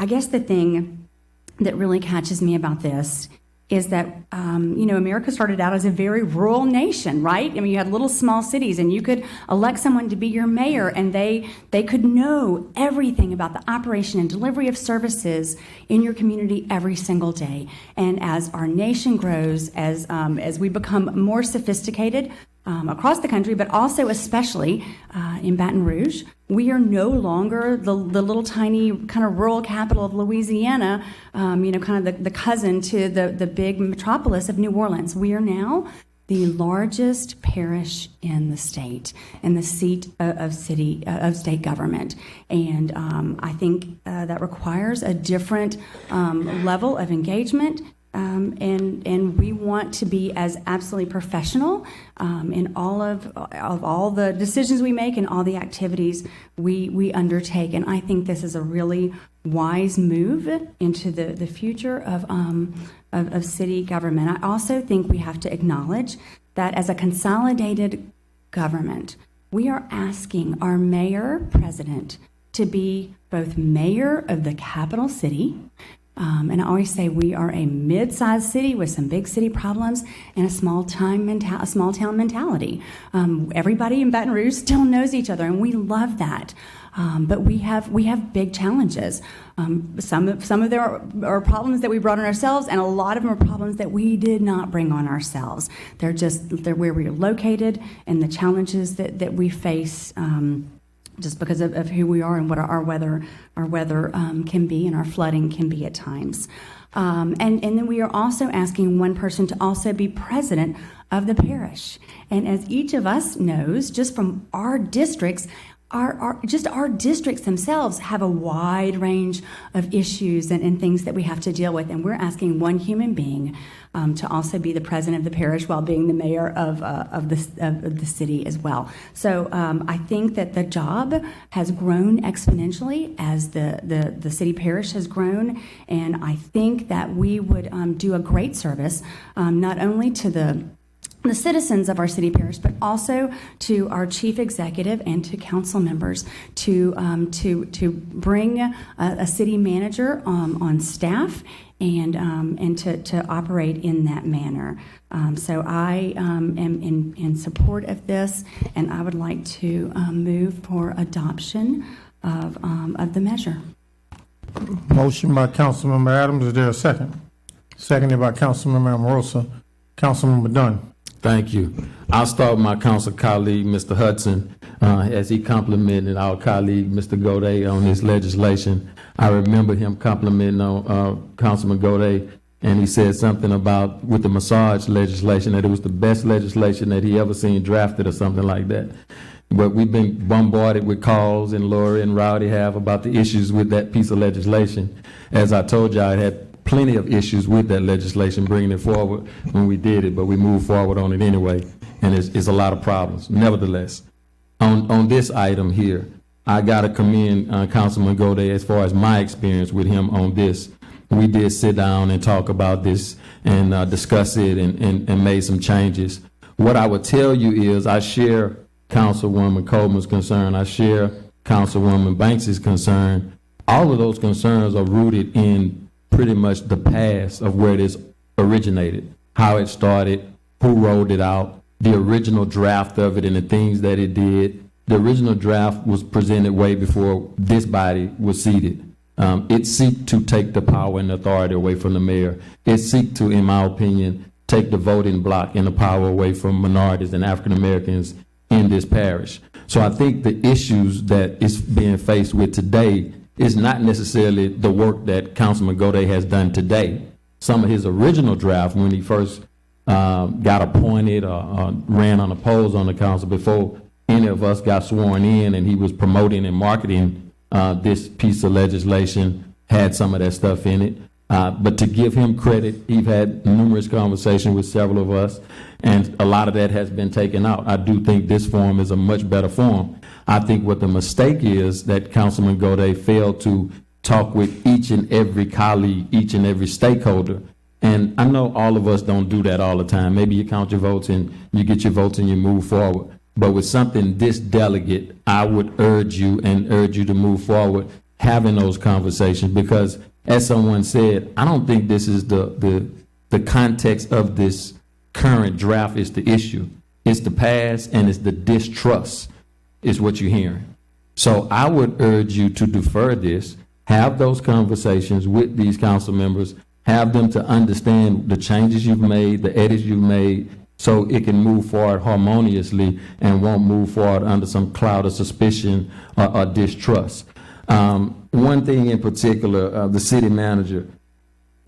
guess the thing that really catches me about this is that, America started out as a very rural nation, right? I mean, you had little small cities, and you could elect someone to be your mayor, and they could know everything about the operation and delivery of services in your community every single day. And as our nation grows, as we become more sophisticated across the country, but also especially in Baton Rouge, we are no longer the little tiny kind of rural capital of Louisiana, kind of the cousin to the big metropolis of New Orleans. We are now the largest parish in the state and the seat of state government. And I think that requires a different level of engagement. And we want to be as absolutely professional in all of all the decisions we make and all the activities we undertake. And I think this is a really wise move into the future of city government. I also think we have to acknowledge that as a consolidated government, we are asking our mayor president to be both mayor of the capital city. And I always say we are a mid-sized city with some big city problems and a small town mentality. Everybody in Baton Rouge still knows each other, and we love that. But we have big challenges. Some of them are problems that we brought on ourselves, and a lot of them are problems that we did not bring on ourselves. They're where we're located and the challenges that we face. Just because of who we are and what our weather can be and our flooding can be at times. And then we are also asking one person to also be president of the parish. And as each of us knows, just from our districts, our districts themselves have a wide range of issues and things that we have to deal with. And we're asking one human being to also be the president of the parish while being the mayor of the city as well. So I think that the job has grown exponentially as the city parish has grown. And I think that we would do a great service not only to the citizens of our city parish, but also to our chief executive and to council members to bring a city manager on staff and to operate in that manner. So I am in support of this, and I would like to move for adoption of the measure. Motion by Councilmember Adams. Is there a second? Seconded by Councilmember Amorosa. Councilmember Dunn. Thank you. I'll start with my council colleague, Mr. Hudson, as he complimented our colleague, Mr. Gaudet, on this legislation. I remember him complimenting on Councilman Gaudet, and he said something about, with the massage legislation, that it was the best legislation that he ever seen drafted or something like that. But we've been bombarded with calls, and Lori and Rowdy have, about the issues with that piece of legislation. As I told you, I had plenty of issues with that legislation, bringing it forward when we did it, but we moved forward on it anyway, and it's a lot of problems. Nevertheless, on this item here, I got to commend Councilman Gaudet as far as my experience with him on this. We did sit down and talk about this and discuss it and made some changes. What I would tell you is I share Councilwoman Coleman's concern. I share Councilwoman Banks' concern. All of those concerns are rooted in pretty much the past of where this originated, how it started, who rolled it out, the original draft of it and the things that it did. The original draft was presented way before this body was seated. It seeked to take the power and authority away from the mayor. It seeked to, in my opinion, take the voting block and the power away from minorities and African Americans in this parish. So I think the issues that is being faced with today is not necessarily the work that Councilman Gaudet has done today. Some of his original draft, when he first got appointed or ran on a polls on the council before any of us got sworn in, and he was promoting and marketing this piece of legislation, had some of that stuff in it. But to give him credit, he's had numerous conversations with several of us, and a lot of that has been taken out. I do think this form is a much better form. I think what the mistake is that Councilman Gaudet failed to talk with each and every colleague, each and every stakeholder. And I know all of us don't do that all the time. Maybe you count your votes and you get your votes and you move forward. But with something this delicate, I would urge you to move forward having those conversations, because as someone said, I don't think this is the context of this current draft is the issue. It's the past, and it's the distrust is what you're hearing. So I would urge you to defer this, have those conversations with these council members, have them to understand the changes you've made, the edits you've made, so it can move forward harmoniously and won't move forward under some cloud of suspicion or distrust. One thing in particular, the city manager,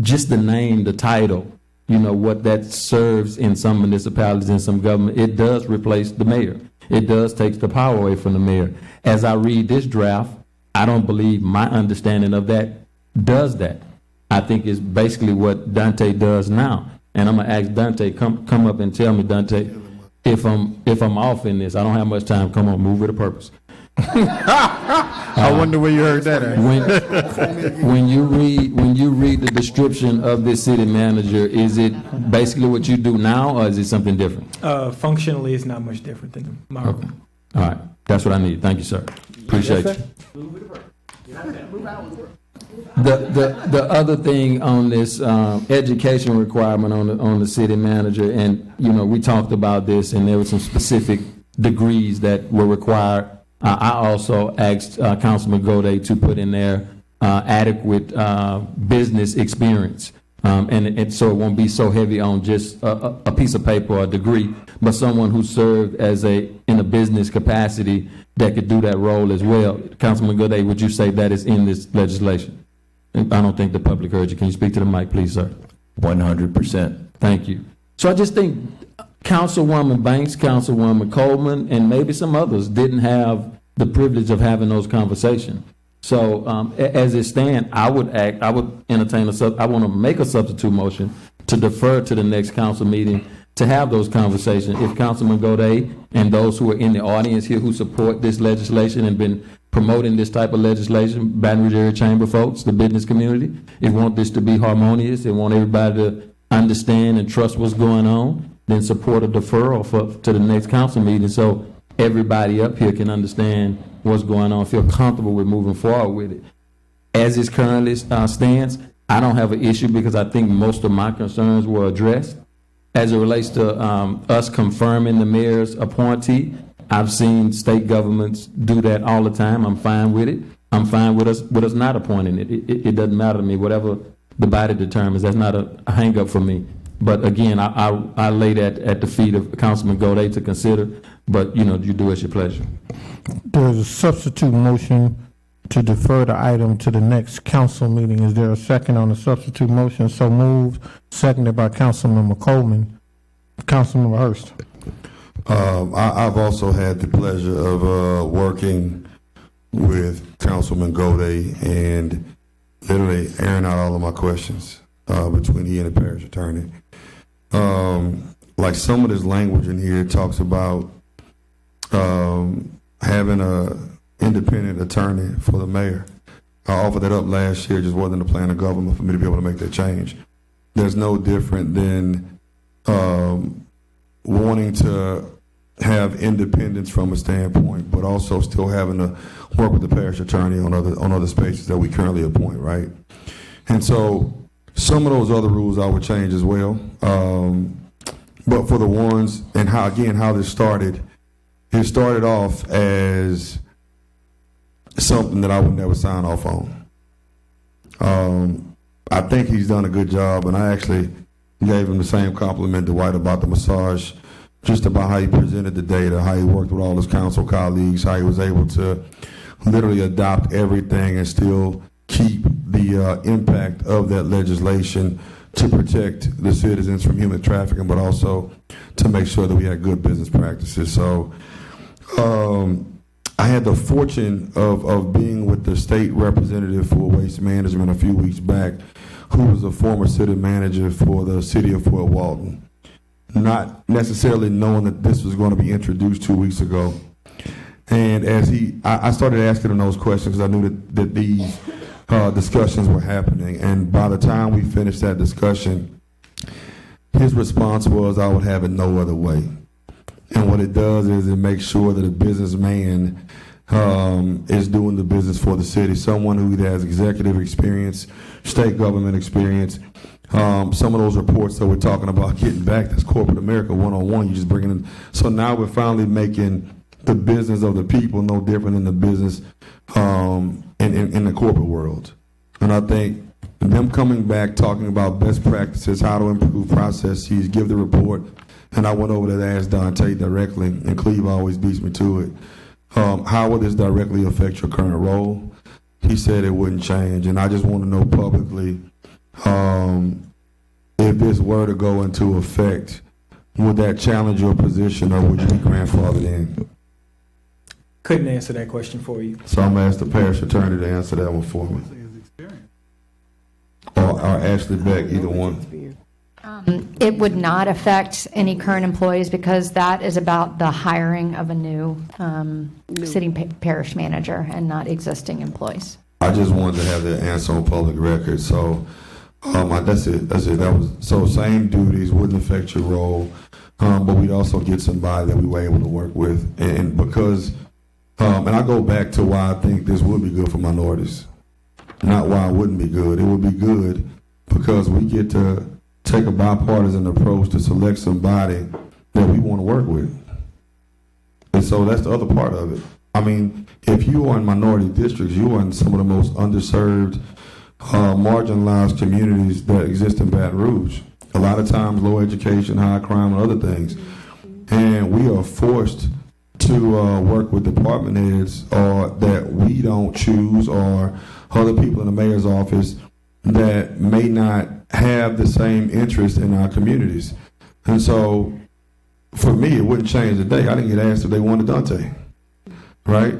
just the name, the title, what that serves in some municipalities and some government. It does replace the mayor. It does take the power away from the mayor. As I read this draft, I don't believe my understanding of that does that. I think it's basically what Dante does now. And I'm gonna ask Dante, come up and tell me, Dante, if I'm off in this. I don't have much time. Come on, move with a purpose. I wonder where you heard that at. When you read the description of this city manager, is it basically what you do now, or is it something different? Functionally, it's not much different than my role. Okay. All right. That's what I need. Thank you, sir. Appreciate you. The other thing on this education requirement on the city manager, and we talked about this, and there were some specific degrees that were required. I also asked Councilman Gode to put in there adequate business experience, and so it won't be so heavy on just a piece of paper or a degree, but someone who served in a business capacity that could do that role as well. Councilman Gode, would you say that is in this legislation? I don't think the public heard you. Can you speak to the mic, please, sir? 100%. Thank you. So I just think Councilwoman Banks, Councilwoman Coleman, and maybe some others didn't have the privilege of having those conversations. So as it stands, I would entertain I want to make a substitute motion to defer to the next council meeting to have those conversations. If Councilman Gode and those who are in the audience here who support this legislation and been promoting this type of legislation, Baton Rouge Area Chamber folks, the business community, they want this to be harmonious. They want everybody to understand and trust what's going on, then support a deferral to the next council meeting so everybody up here can understand what's going on, feel comfortable with moving forward with it. As it currently stands, I don't have an issue because I think most of my concerns were addressed. As it relates to us confirming the mayor's appointee, I've seen state governments do that all the time. I'm fine with it. I'm fine with us not appointing it. It doesn't matter to me. Whatever the body determines, that's not a hang up for me. But again, I lay that at the feet of Councilman Gode to consider. But you do as your pleasure. There's a substitute motion to defer the item to the next council meeting. Is there a second on the substitute motion? So moved, seconded by Councilmember Coleman. Councilmember Hurst. I've also had the pleasure of working with Councilman Gode and literally airing out all of my questions between he and the parish attorney. Like some of this language in here talks about having a independent attorney for the mayor. I offered that up last year, just wasn't a plan of government for me to be able to make that change. There's no different than wanting to have independence from a standpoint, but also still having to work with the parish attorney on other spaces that we currently appoint, right? And so some of those other rules I would change as well. But for the ones, and how this started, it started off as something that I would never sign off on. I think he's done a good job, and I actually gave him the same compliment to White about the massage, just about how he presented the data, how he worked with all his council colleagues, how he was able to literally adopt everything and still keep the impact of that legislation to protect the citizens from human trafficking, but also to make sure that we had good business practices. So I had the fortune of being with the state representative for waste management a few weeks back, who was a former city manager for the city of Fort Walton. Not necessarily knowing that this was going to be introduced 2 weeks ago. And I started asking him those questions because I knew that these discussions were happening. And by the time we finished that discussion, his response was, I would have it no other way. And what it does is it makes sure that a businessman is doing the business for the city, someone who has executive experience, state government experience. Some of those reports that we're talking about getting back, that's corporate America one-on-one, you just bringing in. So now we're finally making the business of the people no different than the business in the corporate world. And I think them coming back, talking about best practices, how to improve processes, give the report, and I went over there to ask Dante directly, and Cleve always beats me to it. How will this directly affect your current role? He said it wouldn't change, and I just want to know publicly if this were to go into effect, would that challenge your position or would you be grandfathered in? Couldn't answer that question for you. So I'm going to ask the parish attorney to answer that one for me. Or Ashley Beck, either one. It would not affect any current employees because that is about the hiring of a new sitting parish manager and not existing employees. I just wanted to have that answer on public record. So that's it. That was so same duties wouldn't affect your role, but we'd also get somebody that we were able to work with, and because and I go back to why I think this would be good for minorities, not why it wouldn't be good. It would be good because we get to take a bipartisan approach to select somebody that we want to work with, and so that's the other part of it. I mean, if you are in minority districts, you are in some of the most underserved, marginalized communities that exist in Baton Rouge. A lot of times, low education, high crime, and other things. And we are forced to work with department heads that we don't choose or other people in the mayor's office that may not have the same interest in our communities. And so, for me, it wouldn't change the day. I didn't get asked if they wanted Dante. Right?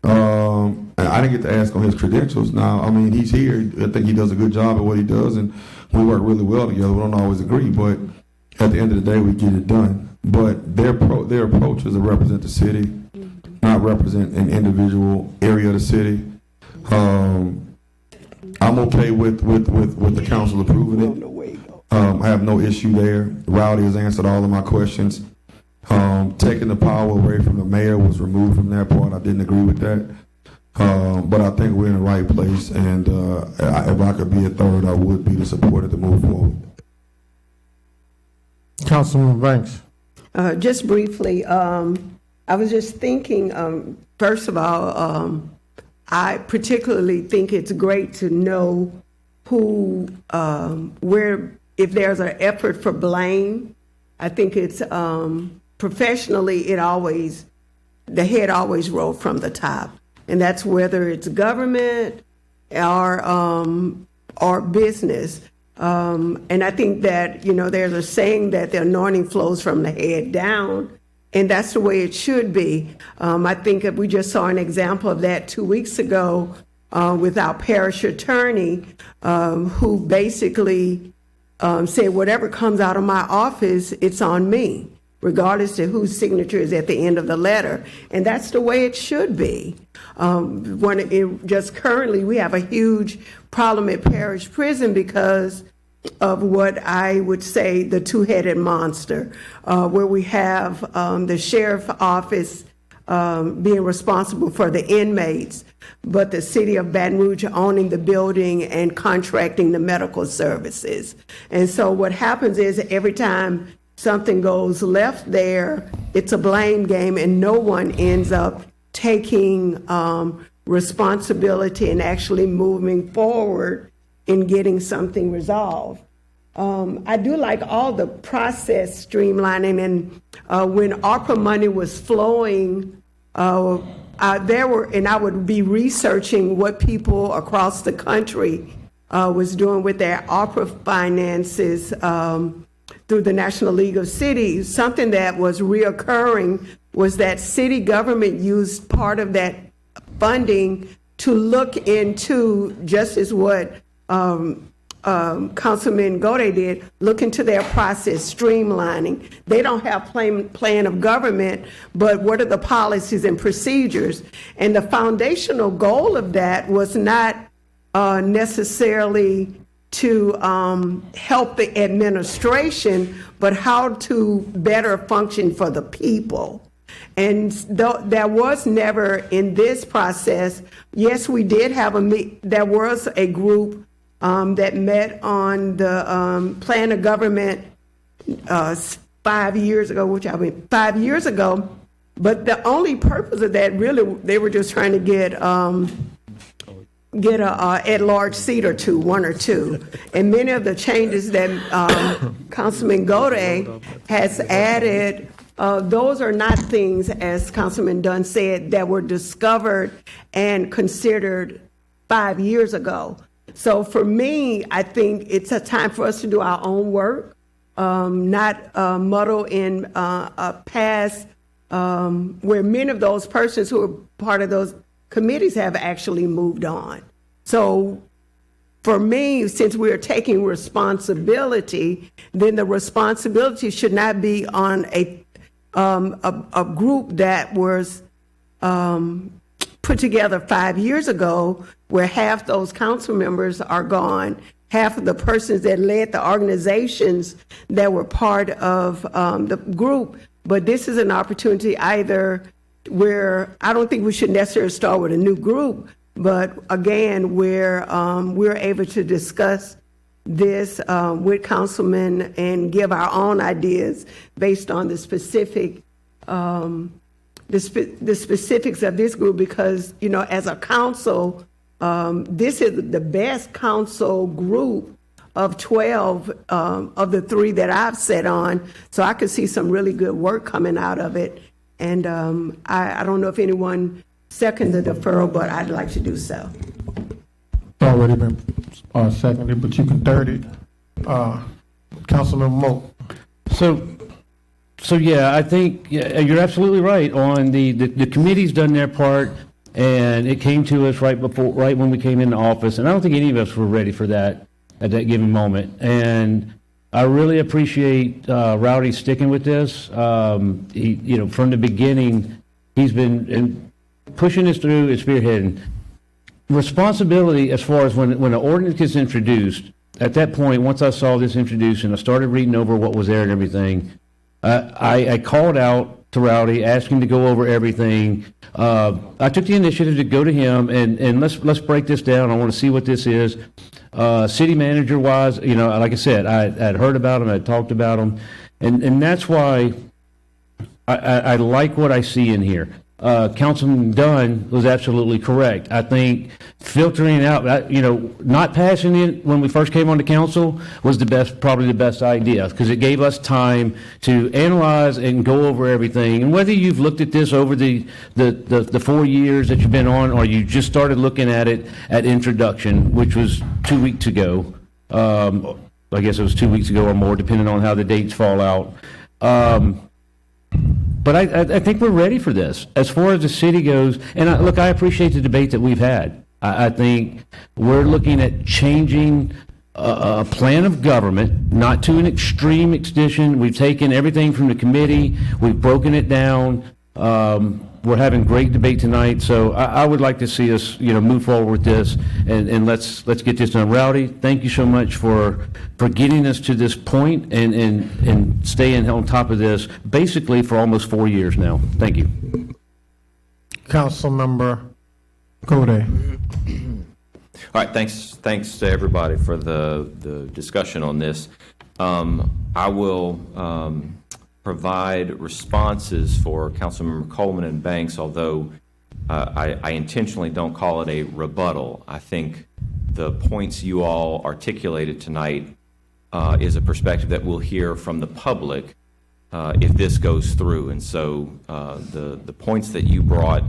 And I didn't get to ask on his credentials. Now, I mean, he's here. I think he does a good job at what he does, and we work really well together. We don't always agree, but at the end of the day, we get it done. But their approach is to represent the city, not represent an individual area of the city. I'm okay with the council approving it. I have no issue there. Rowdy has answered all of my questions. Taking the power away from the mayor was removed from that part. I didn't agree with that. But I think we're in the right place, and if I could be a third, I would be to support it to move forward. Councilman Banks. Just briefly, I was just thinking, first of all, I particularly think it's great to know who, where, if there's an effort for blame. I think it's professionally, the head always rolled from the top, and that's whether it's government or business. And I think that, there's a saying that the anointing flows from the head down, and that's the way it should be. I think that we just saw an example of that 2 weeks ago with our parish attorney, who basically said, whatever comes out of my office, it's on me, regardless of whose signature is at the end of the letter. And that's the way it should be. Just currently, we have a huge problem at Parish Prison because of what I would say the two-headed monster, where we have the sheriff's office being responsible for the inmates, but the city of Baton Rouge owning the building and contracting the medical services. And so what happens is every time something goes left there, it's a blame game, and no one ends up taking responsibility and actually moving forward in getting something resolved. I do like all the process streamlining, and when ARPA money was flowing, and I would be researching what people across the country was doing with their ARPA finances through the National League of Cities. Something that was reoccurring was that city government used part of that funding to look into, just as what Councilman Gode did, look into their process, streamlining. They don't have plan of government, but what are the policies and procedures? And the foundational goal of that was not necessarily to help the administration, but how to better function for the people. And there was never in this process, yes, we did have there was a group that met on the plan of government 5 years ago, 5 years ago, but the only purpose of that, really, they were just trying to get a at-large seat or two, one or two. And many of the changes that Councilman Gode has added, those are not things, as Councilman Dunn said, that were discovered and considered 5 years ago. So for me, I think it's a time for us to do our own work, not muddle in past, where many of those persons who are part of those committees have actually moved on. So for me, since we are taking responsibility, then the responsibility should not be on a group that was put together 5 years ago, where half those council members are gone, half of the persons that led the organizations that were part of the group. But this is an opportunity either where I don't think we should necessarily start with a new group, but again, where we're able to discuss this with councilmen and give our own ideas based on the specific the specifics of this group, because, you know, as a council, this is the best council group of 12 of the 3 that I've sat on. So I could see some really good work coming out of it. And I don't know if anyone seconded the deferral, but I'd like to do so. Already been seconded, but you can third it. Councilman Moak. So yeah, I think you're absolutely right on the committee's done their part, and it came to us right when we came into office, and I don't think any of us were ready for that at that given moment. And I really appreciate Rowdy sticking with this. He, you know, from the beginning, he's been pushing this through and spearheading. Responsibility as far as when an ordinance gets introduced, at that point, once I saw this introduced and I started reading over what was there and everything, I called out to Rowdy, asked him to go over everything. I took the initiative to go to him and let's break this down. I want to see what this is. City manager wise, you know, like I said, I'd heard about him, I'd talked about him, and that's why I like what I see in here. Councilman Dunn was absolutely correct. I think filtering out, you know, not passing it when we first came on the council was probably the best idea, because it gave us time to analyze and go over everything. And whether you've looked at this over the 4 years that you've been on, or you just started looking at it at introduction, which was 2 weeks ago, I guess it was 2 weeks ago or more, depending on how the dates fall out. But I think we're ready for this. As far as the city goes, and look, I appreciate the debate that we've had. I think we're looking at changing a plan of government, not to an extreme extension. We've taken everything from the committee, we've broken it down. We're having great debate tonight, so I would like to see us, you know, move forward with this, and let's get this done. Rowdy, thank you so much for getting us to this point and staying on top of this basically for almost 4 years now. Thank you. Councilmember Gode. All right, thanks to everybody for the discussion on this. I will provide responses for Councilmember Coleman and Banks, although I intentionally don't call it a rebuttal. I think the points you all articulated tonight is a perspective that we'll hear from the public if this goes through. And so the points that you brought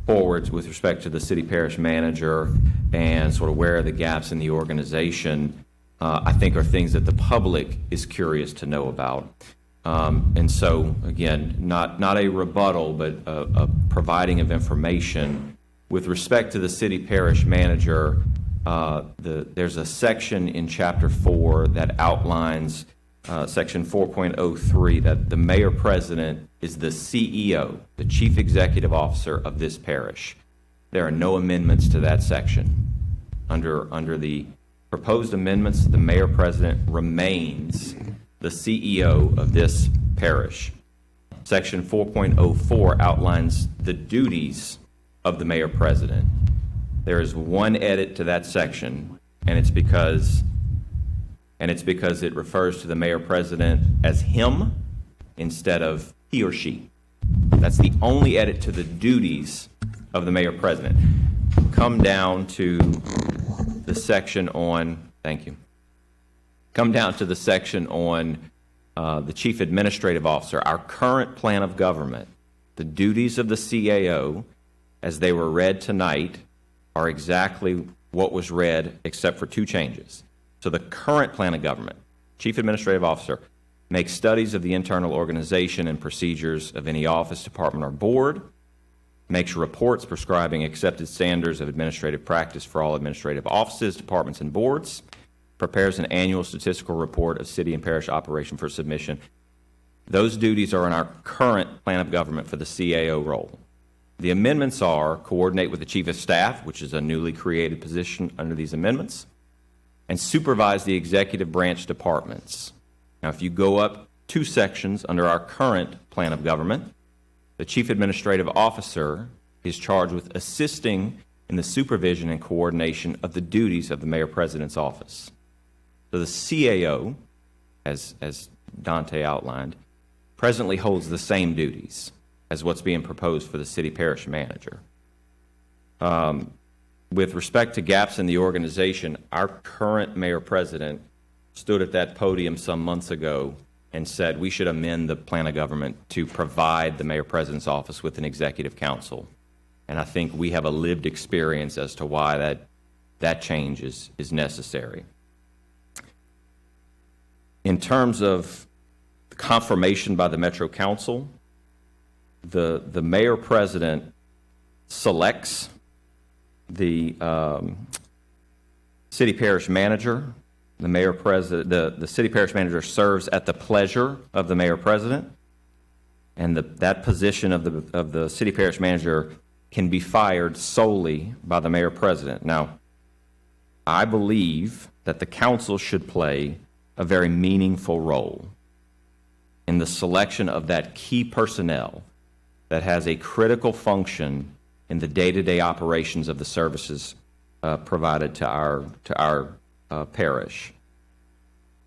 forward with respect to the city parish manager and sort of where are the gaps in the organization, I think are things that the public is curious to know about. And so, again, not a rebuttal, but a providing of information. With respect to the city parish manager, there's a section in Chapter 4 that outlines, Section 4.03, that the mayor-president is the CEO, the chief executive officer of this parish. There are no amendments to that section. Under the proposed amendments, the mayor-president remains the CEO of this parish. Section 4.04 outlines the duties of the mayor-president. There is one edit to that section, and it's because it refers to the mayor-president as him instead of he or she. That's the only edit to the duties of the mayor-president. Come down to the section on, thank you. Come down to the section on the chief administrative officer. Our current plan of government, the duties of the CAO, as they were read tonight, are exactly what was read except for two changes. So the current plan of government, Chief Administrative Officer, makes studies of the internal organization and procedures of any office, department, or board, makes reports prescribing accepted standards of administrative practice for all administrative offices, departments, and boards, prepares an annual statistical report of city and parish operation for submission. Those duties are in our current plan of government for the CAO role. The amendments are coordinate with the Chief of Staff, which is a newly created position under these amendments, and supervise the executive branch departments. Now, if you go up 2 sections under our current plan of government, the Chief Administrative Officer is charged with assisting in the supervision and coordination of the duties of the Mayor President's office. So the CAO, as Dante outlined, presently holds the same duties as what's being proposed for the City Parish Manager. With respect to gaps in the organization, our current Mayor President stood at that podium some months ago and said we should amend the plan of government to provide the Mayor President's office with an executive council. And I think we have a lived experience as to why that change is necessary. In terms of confirmation by the Metro Council, the Mayor President selects the City Parish Manager. The City Parish Manager serves at the pleasure of the Mayor President, and that position of the City Parish Manager can be fired solely by the Mayor President. Now, I believe that the Council should play a very meaningful role in the selection of that key personnel that has a critical function in the day-to-day operations of the services provided to our parish.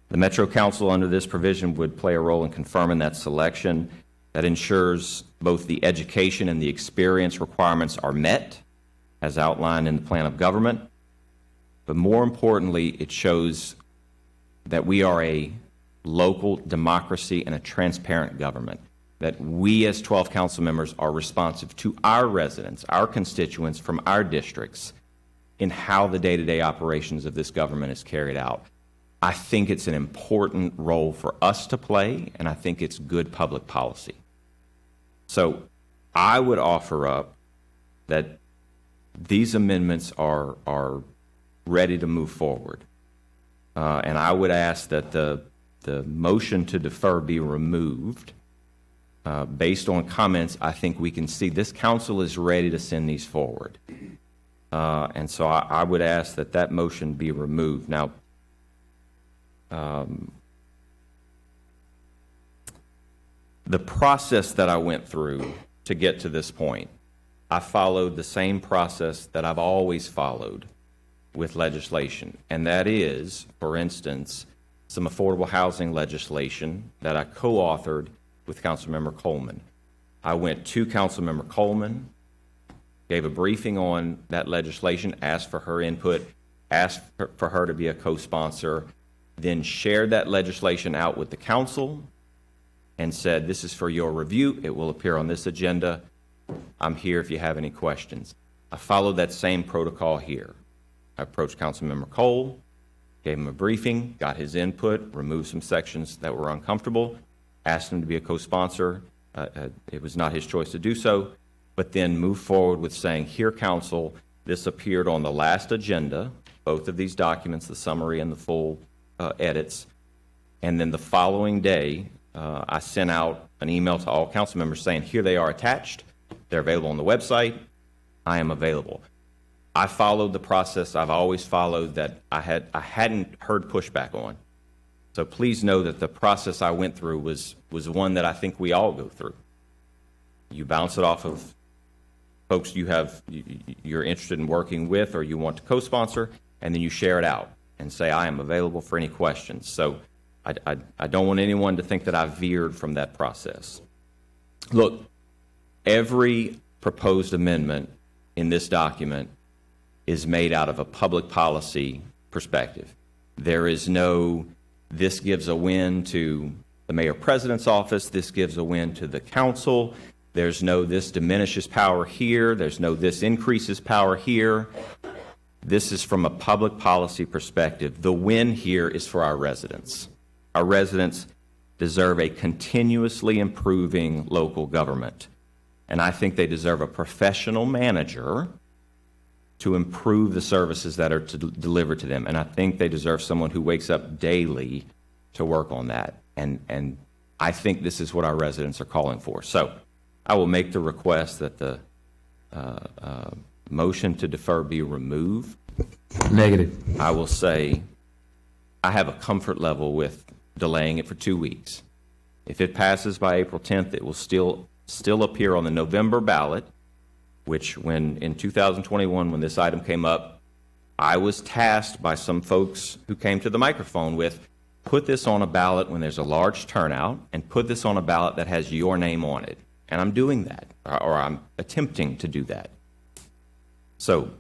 The Metro Council under this provision would play a role in confirming that selection that ensures both the education and the experience requirements are met as outlined in the plan of government, but more importantly, it shows that we are a local democracy and a transparent government, that we as 12 council members are responsive to our residents, our constituents from our districts in how the day-to-day operations of this government is carried out. I think it's an important role for us to play, and I think it's good public policy. So I would offer up that these amendments are ready to move forward. And I would ask that the motion to defer be removed. Based on comments, I think we can see this council is ready to send these forward. And so I would ask that that motion be removed. Now, the process that I went through to get to this point, I followed the same process that I've always followed with legislation. And that is, for instance, some affordable housing legislation that I co-authored with Councilmember Coleman. I went to Councilmember Coleman, gave a briefing on that legislation, asked for her input, asked for her to be a co-sponsor, then shared that legislation out with the council and said, this is for your review. It will appear on this agenda. I'm here if you have any questions. I followed that same protocol here. I approached Councilmember Cole, gave him a briefing, got his input, removed some sections that were uncomfortable, asked him to be a co-sponsor. It was not his choice to do so, but then moved forward with saying, here, council, this appeared on the last agenda, both of these documents, the summary and the full edits. And then the following day, I sent out an email to all council members saying, here they are attached. They're available on the website. I am available. I followed the process I've always followed that I hadn't heard pushback on. So please know that the process I went through was one that I think we all go through. You bounce it off of folks you're interested in working with or you want to co-sponsor, and then you share it out and say, I am available for any questions. So I don't want anyone to think that I veered from that process. Look, every proposed amendment in this document is made out of a public policy perspective. There is no, this gives a win to the Mayor President's office, this gives a win to the council, there's no this diminishes power here, there's no this increases power here. This is from a public policy perspective. The win here is for our residents. Our residents deserve a continuously improving local government. And I think they deserve a professional manager to improve the services that are delivered to them. And I think they deserve someone who wakes up daily to work on that. And I think this is what our residents are calling for. So I will make the request that the motion to defer be removed. Negative. I will say I have a comfort level with delaying it for 2 weeks. If it passes by April 10th, it will still appear on the November ballot, which when in 2021, when this item came up, I was tasked by some folks who came to the microphone with, put this on a ballot when there's a large turnout and put this on a ballot that has your name on it. And I'm doing that, or I'm attempting to do that. So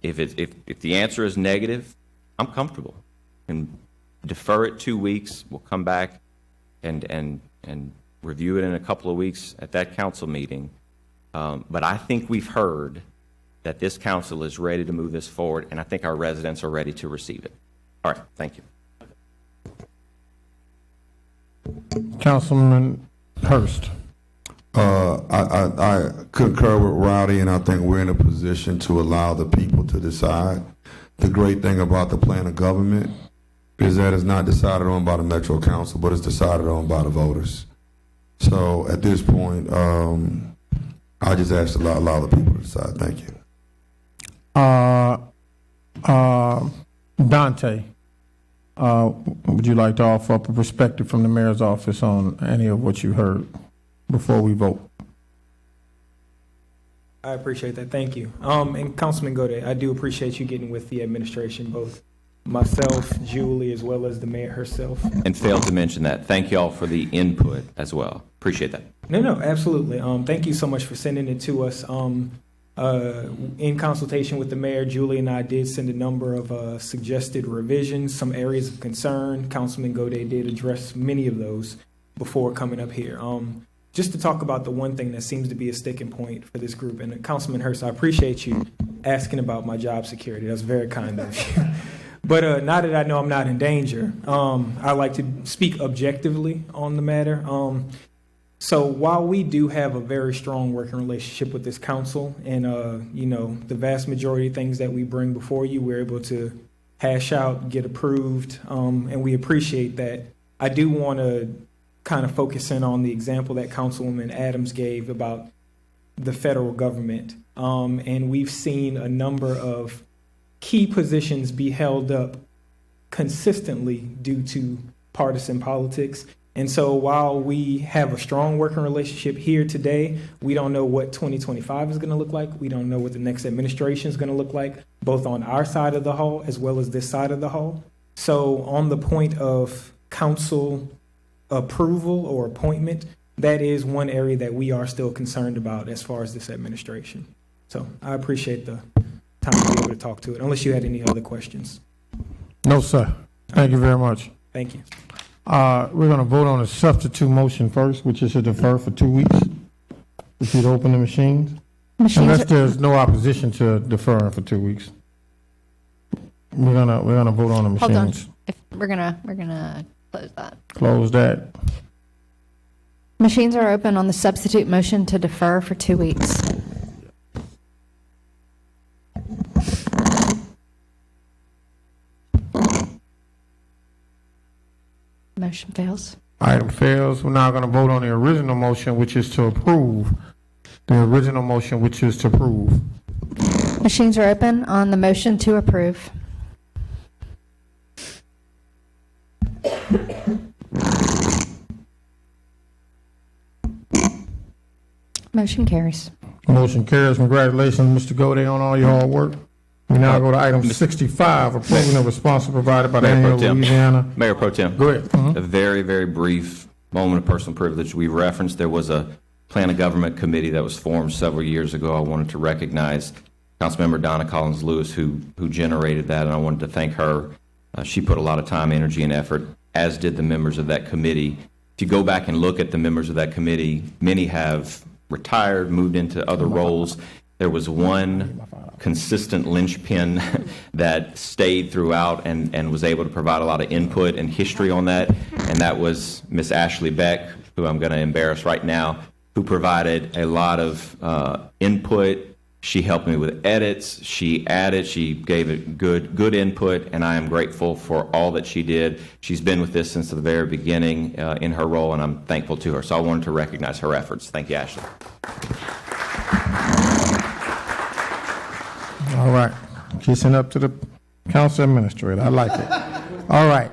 if the answer is negative, I'm comfortable. And defer it 2 weeks. We'll come back and review it in a couple of weeks at that council meeting. But I think we've heard that this council is ready to move this forward, and I think our residents are ready to receive it. All right, thank you. Councilman Hurst. I concur with Rowdy, and I think we're in a position to allow the people to decide. The great thing about the plan of government is that it's not decided on by the Metro Council, but it's decided on by the voters. So at this point, I just ask to allow the people to decide. Thank you. Dante, would you like to offer up a perspective from the mayor's office on any of what you heard before we vote? I appreciate that. Thank you. And Councilman Gode, I do appreciate you getting with the administration, both myself, Julie, as well as the mayor herself. And failed to mention that. Thank you all for the input as well. Appreciate that. No, absolutely. Thank you so much for sending it to us. In consultation with the mayor, Julie and I did send a number of suggested revisions, some areas of concern. Councilman Gode did address many of those before coming up here. Just to talk about the one thing that seems to be a sticking point for this group, and Councilman Hurst, I appreciate you asking about my job security. That's very kind of you. But now that I know I'm not in danger, I like to speak objectively on the matter. So while we do have a very strong working relationship with this council, and the vast majority of things that we bring before you, we're able to hash out, get approved, and we appreciate that. I do want to kind of focus in on the example that Councilwoman Adams gave about the federal government, and we've seen a number of key positions be held up consistently due to partisan politics. And so while we have a strong working relationship here today, we don't know what 2025 is going to look like. We don't know what the next administration is going to look like, both on our side of the hall as well as this side of the hall. So on the point of council approval or appointment, that is one area that we are still concerned about as far as this administration. So I appreciate the time to be able to talk to it, unless you had any other questions. No, sir. Thank you very much. Thank you. We're going to vote on a substitute motion first, which is to defer for 2 weeks. If you'd open the machines. Unless there's no opposition to deferring for 2 weeks. We're gonna vote on the machines. Hold on. We're gonna close that. Close that. Machines are open on the substitute motion to defer for 2 weeks. Motion fails. Item fails. We're now going to vote on the original motion, which is to approve. The original motion, which is to approve. Machines are open on the motion to approve. Motion carries. Motion carries. Congratulations, Mr. Gode, on all your hard work. We now go to item 65, approving the response provided by the Annual Louisiana. Mayor Pro Tem. Go ahead. A very, very brief moment of personal privilege. We referenced there was a plan of government committee that was formed several years ago. I wanted to recognize Councilmember Donna Collins Lewis, who generated that, and I wanted to thank her. She put a lot of time, energy, and effort, as did the members of that committee. If you go back and look at the members of that committee, many have retired, moved into other roles, there was one consistent linchpin that stayed throughout and was able to provide a lot of input and history on that, and that was Miss Ashley Beck, who I'm going to embarrass right now, who provided a lot of input. She helped me with edits. She added. She gave it good input, and I am grateful for all that she did. She's been with this since the very beginning in her role, and I'm thankful to her. So I wanted to recognize her efforts. Thank you, Ashley. All right. Kissing up to the council administrator. I like it. All right.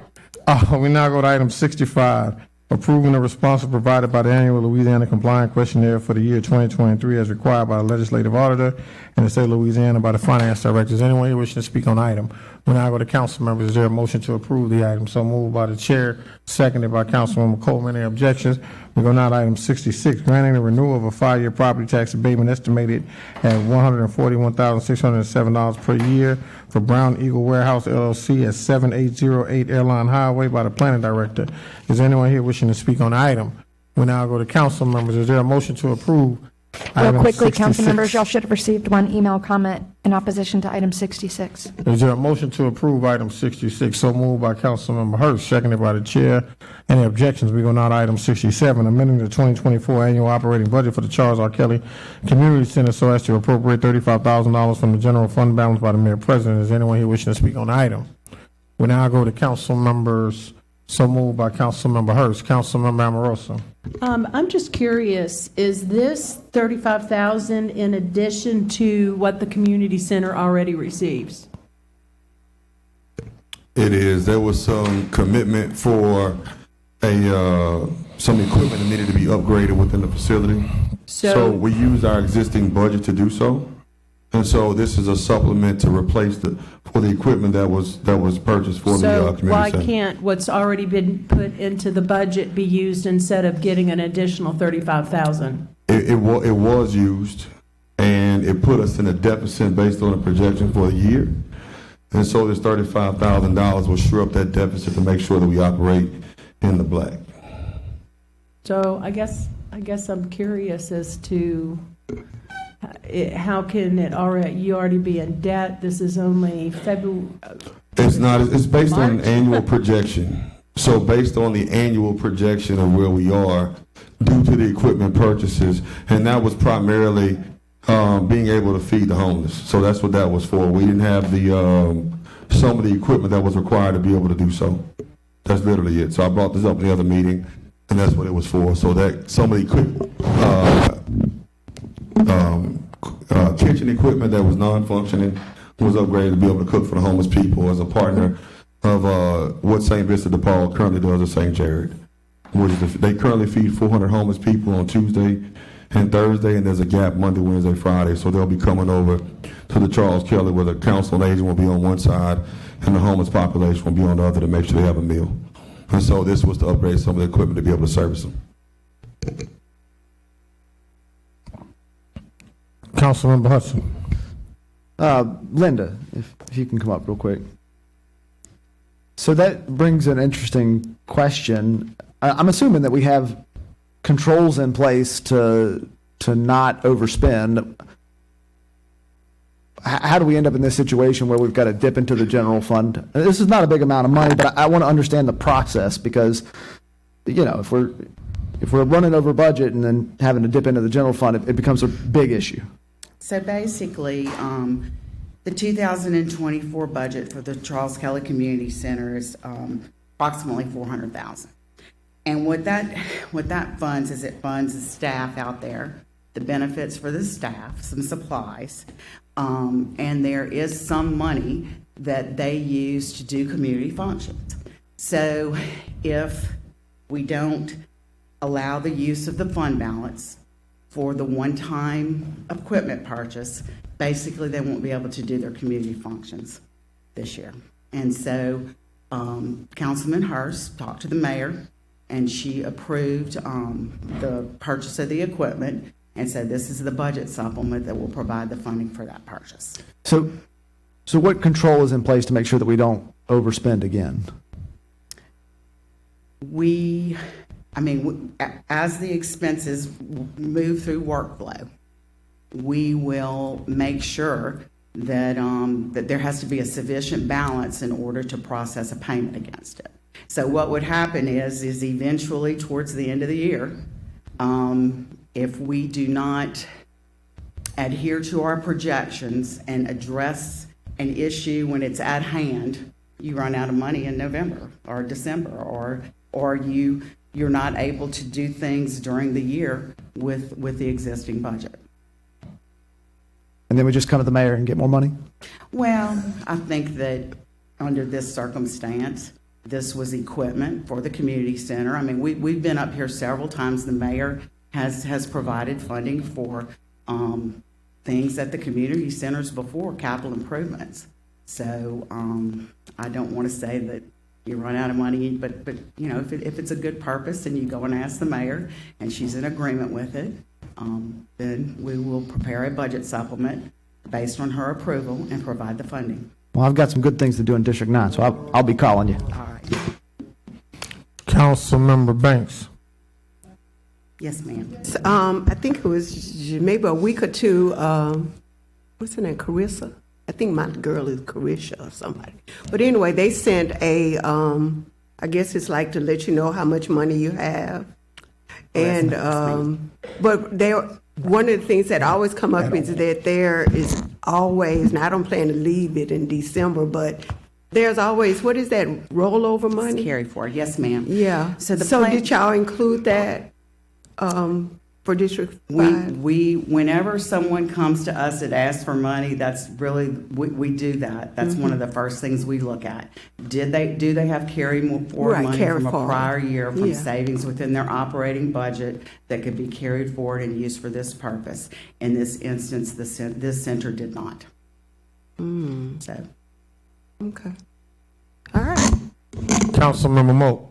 We now go to item 65, approving the responses provided by the annual Louisiana compliant questionnaire for the year 2023 as required by the legislative auditor in the state of Louisiana by the finance director. Is anyone here wishing to speak on the item? We now go to council members. Is there a motion to approve the item? So moved by the chair, seconded by Councilwoman Coleman. Any objections? We go now to item 66, granting the renewal of a 5-year property tax abatement estimated at $141,607 per year for Brown Eagle Warehouse LLC at 7808 Airline Highway by the planning director. Is anyone here wishing to speak on the item? We now go to council members. Is there a motion to approve Real item quickly, 66? council members, y'all should have received one email comment in opposition to item 66. Is there a motion to approve item 66? So moved by Councilmember Hurst, seconded by the chair. Any objections? We go now to item 67, amending the 2024 annual operating budget for the Charles R. Kelly Community Center so as to appropriate $35,000 from the general fund balance by the mayor president. Is anyone here wishing to speak on the item? We now go to council members. So moved by Councilmember Hurst. Councilmember Amoroso. I'm just curious, is this $35,000 in addition to what the community center already receives? It is. There was some commitment for some equipment that needed to be upgraded within the facility. So we used our existing budget to do so. And so this is a supplement to replace for the equipment that was purchased for the community why center. can't what's already been put into the budget be used instead of getting an additional $35,000? It was used, and it put us in a deficit based on the projection for the year. And so this $35,000 will shore up that deficit to make sure that we operate in the black. So I guess I'm curious as to how can you already be in debt? This is only February. It's not. It's based on an March? annual projection. So based on the annual projection of where we are due to the equipment purchases, and that was primarily being able to feed the homeless. So that's what that was for. We didn't have some of the equipment that was required to be able to do so. That's literally it. So I brought this up in the other meeting, and that's what it was for. So that some of the kitchen equipment that was non-functioning was upgraded to be able to cook for the homeless people as a partner of what St. Vincent de Paul currently does at St. Jared. They currently feed 400 homeless people on Tuesday and Thursday, and there's a gap Monday, Wednesday, Friday. So they'll be coming over to the Charles Kelly where the council agent will be on one side and the homeless population will be on the other to make sure they have a meal. And so this was to upgrade some of the equipment to be able to service them. Councilmember Hudson. Linda, if you can come up real quick. So that brings an interesting question. I'm assuming that we have controls in place to not overspend. How do we end up in this situation where we've got to dip into the general fund? This is not a big amount of money, but I want to understand the process because, you know, if we're running over budget and then having to dip into the general fund, it becomes a big issue. So basically, the 2024 budget for the Charles Kelly Community Center is approximately $400,000. And what that funds is it funds the staff out there, the benefits for the staff, some supplies, and there is some money that they use to do community functions. So if we don't allow the use of the fund balance for the one-time equipment purchase, basically they won't be able to do their community functions this year. And so Councilman Hurst talked to the mayor, and she approved the purchase of the equipment and said this is the budget supplement that will provide the funding for that purchase. So what control is in place to make sure that we don't overspend again? As the expenses move through workflow, we will make sure that, that there has to be a sufficient balance in order to process a payment against it. So what would happen is eventually towards the end of the year, if we do not adhere to our projections and address an issue when it's at hand, you run out of money in November or December, or you're not able to do things during the year with the existing budget. And then we just come to the mayor and get more money? Well, I think that under this circumstance, this was equipment for the community center. I mean, we've been up here several times. The mayor has provided funding for things at the community centers before, capital improvements. So I don't want to say that you run out of money, but you know, if it's a good purpose and you go and ask the mayor and she's in agreement with it, then we will prepare a budget supplement based on her approval and provide the funding. Well, I've got some good things to do in District 9, so I'll be calling you. All right. Councilmember Banks. Yes, ma'am. I think it was maybe a week or two, what's her name, Carissa? I think my girl is Carisha or somebody. But anyway, they sent a, I guess it's like to let you know how much money you have. And, but one of the things that always come up is that there is always, and I don't plan to leave it in December, but there's always, what is that, rollover money? Carry forward, yes, ma'am. Yeah. So So did y'all include that for District 5? We whenever someone comes to us and asks for money, that's really, we do that. That's one of the first things we look at. Do they have carry forward money from a prior year from savings within their operating budget that could be carried forward and used for this purpose? In this instance, this center did not. So. Okay. All right. Councilmember Moak.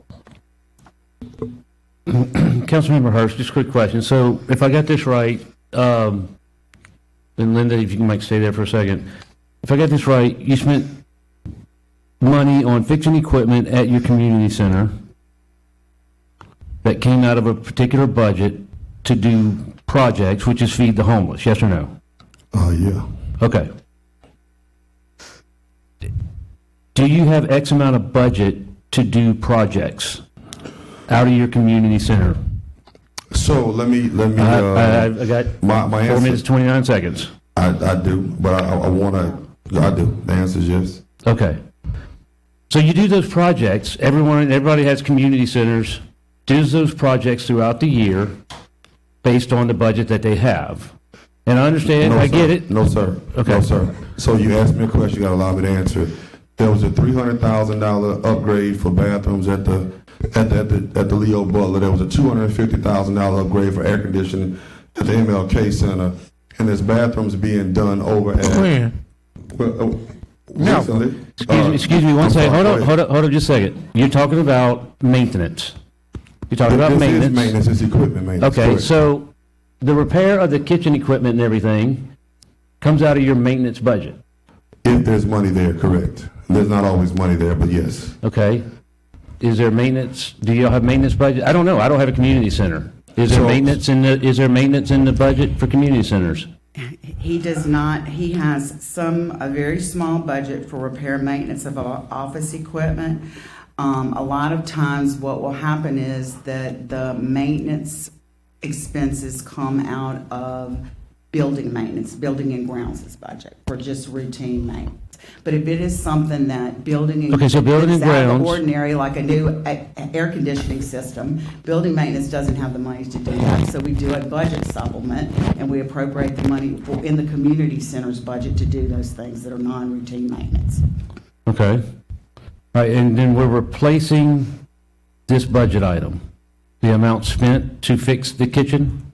Councilmember Hurst, just a quick question. So if I got this right, and Linda, if you can stay there for a second. If I got this right, you spent money on fixing equipment at your community center that came out of a particular budget to do projects, which is feed the homeless, yes or no? Yeah. Okay. Do you have X amount of budget to do projects out of your community center? So let me. I got my 4 answer. minutes, 29 seconds. I do, but I want to. I do. The answer is yes. Okay. So you do those projects. Everybody has community centers, does those projects throughout the year based on the budget that they have. And I understand, I get it. No, sir. Okay. No, sir. So you asked me a question, you got to allow me to answer it. There was a $300,000 upgrade for bathrooms at the Leo Butler. There was a $250,000 upgrade for air conditioning at the MLK Center. And there's bathrooms being done over at. When? Recently. Excuse me one second. Hold on just a second. You're talking about maintenance. You're talking about maintenance. This is maintenance, it's equipment maintenance. Okay, correct. so the repair of the kitchen equipment and everything comes out of your maintenance budget. If there's money there, correct. There's not always money there, but yes. Okay. Is there maintenance? Do you have maintenance budget? I don't know. I don't have a community center. Is there maintenance in the budget for community centers? He does not. He has a very small budget for repair and maintenance of office equipment. A lot of times what will happen is that the maintenance expenses come out of building maintenance, building and grounds' budget for just routine maintenance. But if it is something that building and so building and out of the grounds, ordinary, like a new air conditioning system, building maintenance doesn't have the money to do that. So we do a budget supplement and we appropriate the money in the community center's budget to do those things that are non-routine maintenance. okay. All right, and then we're replacing this budget item, the amount spent to fix the kitchen?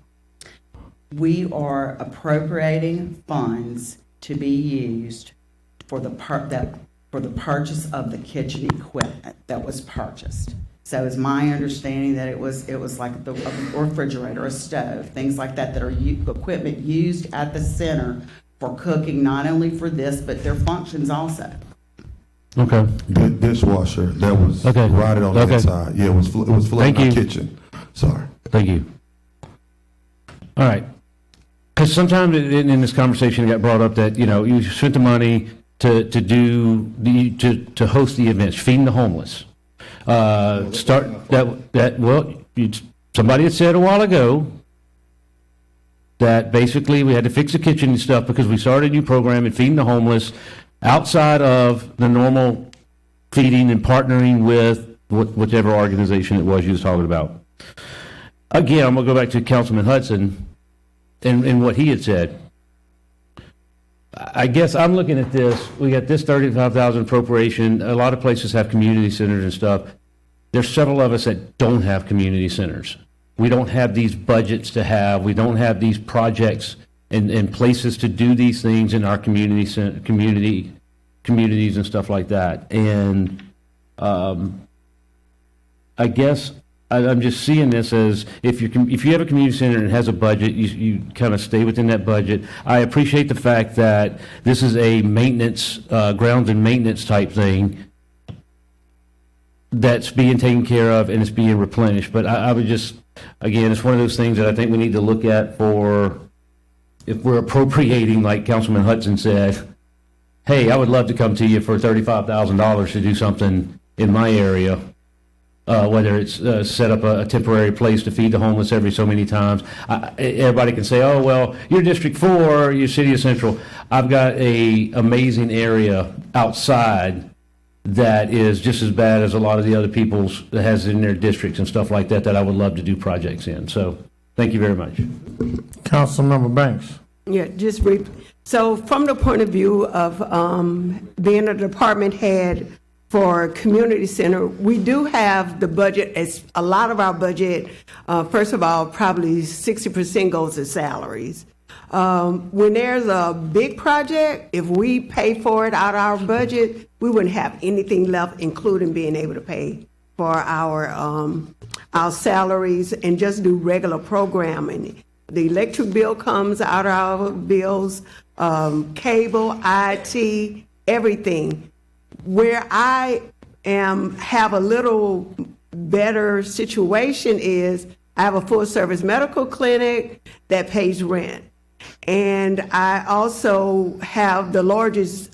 We are appropriating funds to be used for the purchase of the kitchen equipment that was purchased. So it's my understanding that it was like a refrigerator, a stove, things like that are equipment used at the center for cooking, not only for this, but their functions also. Okay. The dishwasher that was rotted on the inside. Yeah, it was flooding our kitchen. Sorry. Thank you. All right. because sometimes in this conversation it got brought up that, you spent the money to host the events, feeding the homeless. Somebody had said a while ago that basically we had to fix the kitchen and stuff because we started a new program in feeding the homeless outside of the normal feeding and partnering with whichever organization it was you was talking about. Again, I'm going to go back to Councilman Hudson and what he had said. I guess I'm looking at this. We got this $35,000 appropriation. A lot of places have community centers and stuff. There's several of us that don't have community centers. We don't have these budgets to have. We don't have these projects and places to do these things in our communities and stuff like that. And I guess I'm just seeing this as if you have a community center and it has a budget, you kind of stay within that budget. I appreciate the fact that this is a maintenance, grounds and maintenance type thing that's being taken care of and it's being replenished. But I would just, again, it's one of those things that I think we need to look at for if we're appropriating, like Councilman Hudson said, hey, I would love to come to you for $35,000 to do something in my area. Whether it's set up a temporary place to feed the homeless every so many times. Everybody can say, oh, well, you're District 4, you're City of Central. I've got a amazing area outside that is just as bad as a lot of the other people's that has in their districts and stuff like that I would love to do projects in. So thank you very much. Councilmember Banks. Yeah, just brief. So from the point of view of being a department head for community center, we do have the budget, as a lot of our budget, first of all, probably 60% goes to salaries. When there's a big project, if we pay for it out of our budget, we wouldn't have anything left, including being able to pay for our salaries and just do regular programming. The electric bill comes out of our bills, cable, IT, everything. Where I have a little better situation is I have a full-service medical clinic that pays rent. And I also have the largest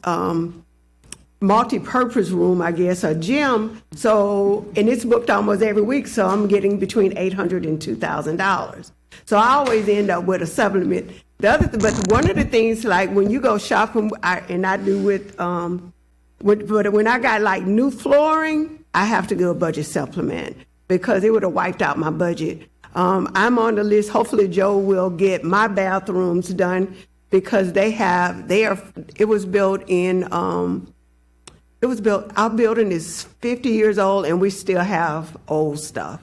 multi-purpose room, I guess, a gym. So, and it's booked almost every week, so I'm getting between $800 and $2,000. So I always end up with a supplement. But one of the things, like when you go shopping, I do with but when I got like new flooring, I have to do a budget supplement because it would have wiped out my budget. I'm on the list. Hopefully Joe will get my bathrooms done because it was built in, our building is 50 years old and we still have old stuff.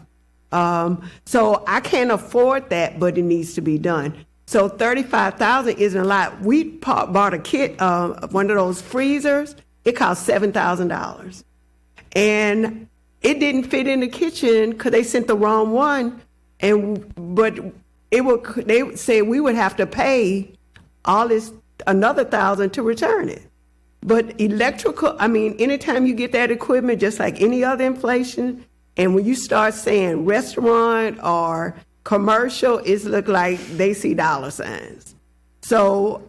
So I can't afford that, but it needs to be done. So $35,000 isn't a lot. We bought a kit, one of those freezers. It cost $7,000. And it didn't fit in the kitchen because they sent the wrong one. But they said we would have to pay another $1,000 to return it. But anytime you get that equipment, just like any other inflation, and when you start saying restaurant or commercial, it look like they see dollar signs. So,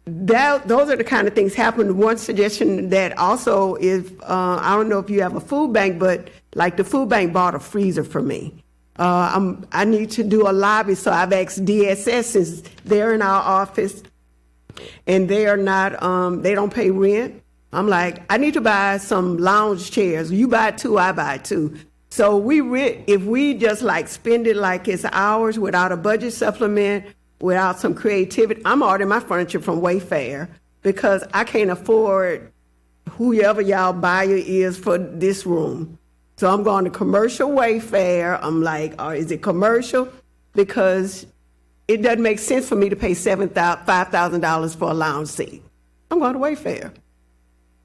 those are the kind of things happen. One suggestion that also is, I don't know if you have a food bank, but like the food bank bought a freezer for me. I need to do a lobby, so I've asked DSS, since they're in our office and they are not, they don't pay rent. I'm like, I need to buy some lounge chairs. You buy 2, I buy 2. So if we just like spend it like it's ours without a budget supplement, without some creativity. I'm ordering my furniture from Wayfair because I can't afford whoever y'all buyer is for this room. So I'm going to commercial Wayfair. I'm like, is it commercial? Because it doesn't make sense for me to pay $5,000 for a lounge seat. I'm going to Wayfair.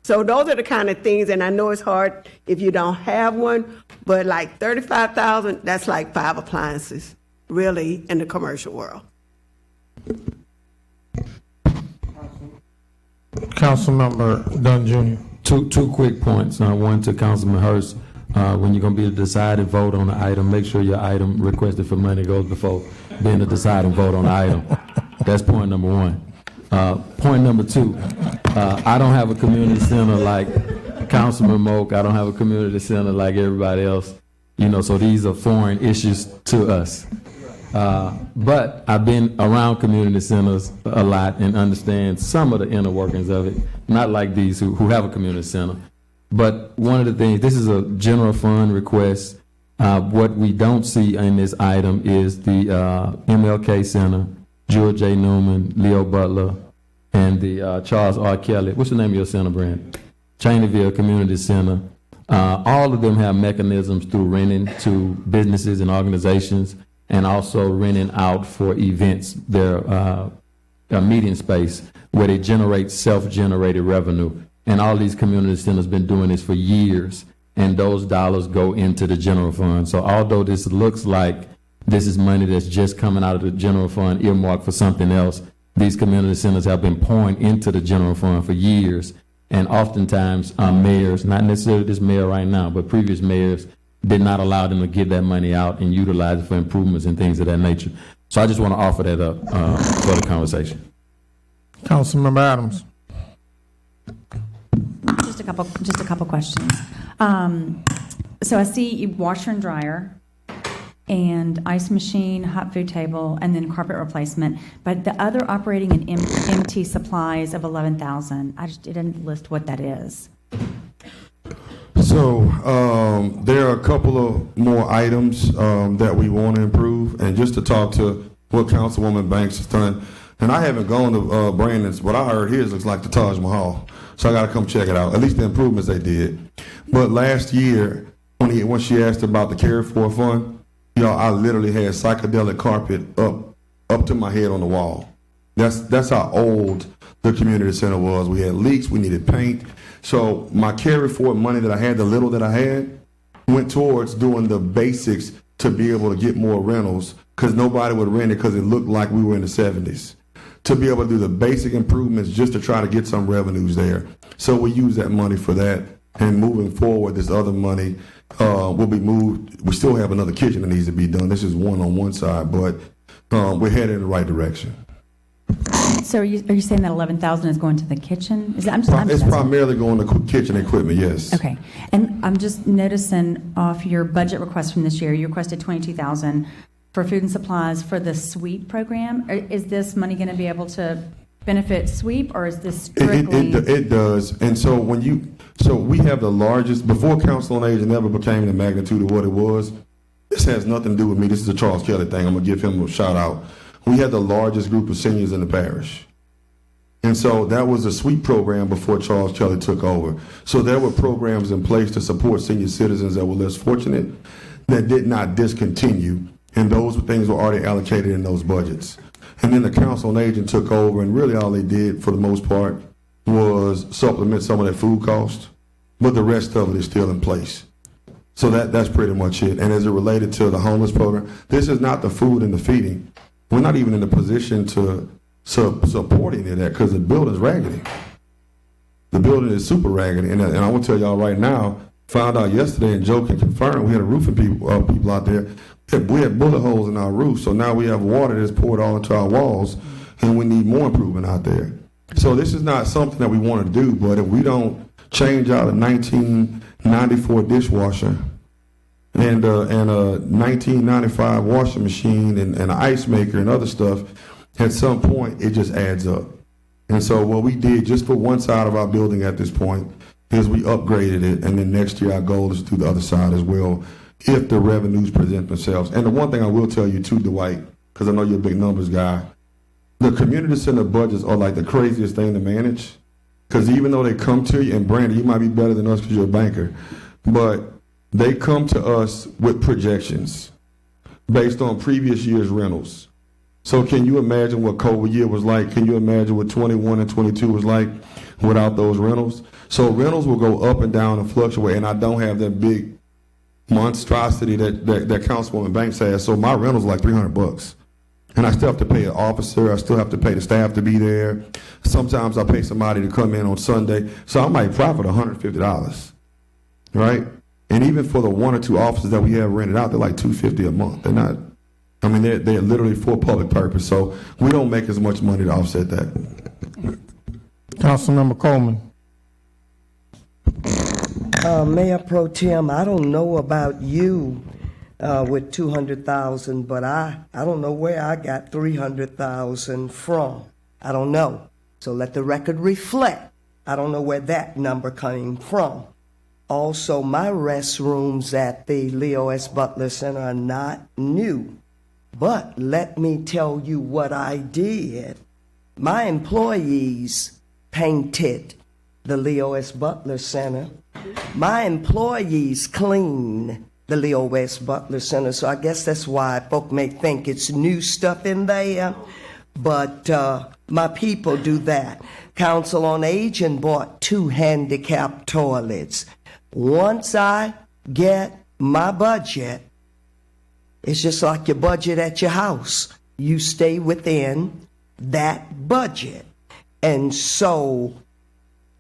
So those are the kind of things, and I know it's hard if you don't have one, but like $35,000, that's like 5 appliances, really, in the commercial world. Councilmember Dunn Jr. Two quick points. One to Councilman Hurst. When you're going to be a decided vote on an item, make sure your item requested for money goes before than to decide and vote on the item. That's point number one. Point number two, I don't have a community center like Councilman Moak. I don't have a community center like everybody else. So these are foreign issues to us. But I've been around community centers a lot and understand some of the inner workings of it, not like these who have a community center. But one of the things, this is a general fund request. What we don't see in this item is the MLK Center, George J. Newman, Leo Butler, and the Charles R. Kelly. What's the name of your center, Brand? Cheneyville Community Center. All of them have mechanisms through renting to businesses and organizations, and also renting out for events, their meeting space, where they generate self-generated revenue. And all these community centers been doing this for years, and those dollars go into the general fund. So although this looks like this is money that's just coming out of the general fund earmarked for something else, these community centers have been pouring into the general fund for years. And oftentimes mayors, not necessarily this mayor right now, but previous mayors did not allow them to get that money out and utilize it for improvements and things of that nature. So I just want to offer that up for the conversation. Councilmember Adams. Just a couple questions. So I see washer and dryer and ice machine, hot food table, and then carpet replacement. But the other operating and MT supplies of 11,000, it didn't list what that is. So there are a couple of more items that we want to improve, and just to talk to what Councilwoman Banks has done. And I haven't gone to Brandon's. What I heard here looks like the Taj Mahal, so I got to come check it out. At least the improvements they did. But last year, when she asked about the carry forward fund, I literally had psychedelic carpet up to my head on the wall. That's how old the community center was. We had leaks. We needed paint. So my carry forward money that I had, the little that I had, went towards doing the basics to be able to get more rentals, because nobody would rent it because it looked like we were in the 70s. To be able to do the basic improvements just to try to get some revenues there. So we use that money for that. And moving forward, this other money will be moved. We still have another kitchen that needs to be done. This is one on one side, but we're headed in the right direction. So are you saying that 11,000 is going to the kitchen? It's primarily going to kitchen equipment, yes. Okay. And I'm just noticing off your budget request from this year, you requested 22,000 for food and supplies for the SWEEP program. Is this money going to be able to benefit SWEEP, or is this strictly? It does. And so we have the largest, before Council on Aging ever became the magnitude of what it was, this has nothing to do with me. This is a Charles Kelly thing. I'm going to give him a shout out. We had the largest group of seniors in the parish. And so that was a SWEEP program before Charles Kelly took over. So there were programs in place to support senior citizens that were less fortunate that did not discontinue. And those things were already allocated in those budgets. And then the Council on Aging took over, and really all they did for the most part was supplement some of that food cost, but the rest of it is still in place. So that's pretty much it. And as it related to the homeless program, this is not the food and the feeding. We're not even in the position to supporting it because the building's raggedy. The building is super raggedy. And I will tell y'all right now, found out yesterday, and Joe can confirm, we had a roofing people out there. We had bullet holes in our roof, so now we have water that's poured all into our walls, and we need more improvement out there. So this is not something that we want to do, but if we don't change out a 1994 dishwasher and a 1995 washing machine and an ice maker and other stuff, at some point it just adds up. And so what we did just for one side of our building at this point is we upgraded it, and then next year our goal is to do the other side as well, if the revenues present themselves. And the one thing I will tell you too, Dwight, because I know you're a big numbers guy, the community center budgets are like the craziest thing to manage, because even though they come to you, and Brandon, you might be better than us because you're a banker, but they come to us with projections based on previous year's rentals. So can you imagine what COVID year was like? Can you imagine what 21 and 22 was like without those rentals? So rentals will go up and down and fluctuate, and I don't have that big monstrosity that Councilwoman Banks has. So my rental's like $300, and I still have to pay an officer. I still have to pay the staff to be there. Sometimes I pay somebody to come in on Sunday, so I might profit $150, right? And even for the one or two offices that we have rented out, they're like $250 a month. They're not I mean, they're literally for public purpose, so we don't make as much money to offset that. Councilmember Coleman. Mayor Pro Tem, I don't know about you with 200,000, but I don't know where I got 300,000 from. I don't know. So let the record reflect. I don't know where that number came from. Also, my restrooms at the Leo S. Butler Center are not new. But let me tell you what I did. My employees painted the Leo S. Butler Center. My employees clean the Leo S. Butler Center. So I guess that's why folk may think it's new stuff in there. But my people do that. Council on Aging bought 2 handicapped toilets. Once I get my budget, it's just like your budget at your house. You stay within that budget. And so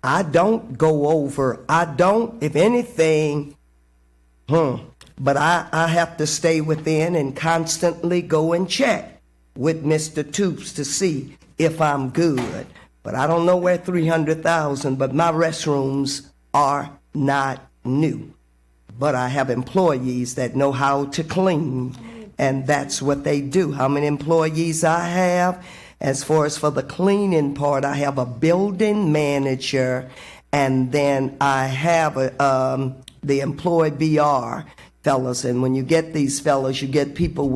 I don't go over. I don't, if anything, but I have to stay within and constantly go and check with Mr. Toops to see if I'm good. But I don't know where 300,000, but my restrooms are not new. But I have employees that know how to clean, and that's what they do. How many employees I have? As far as for the cleaning part, I have a building manager, and then I have the employee BR fellas. And when you get these fellas, you get people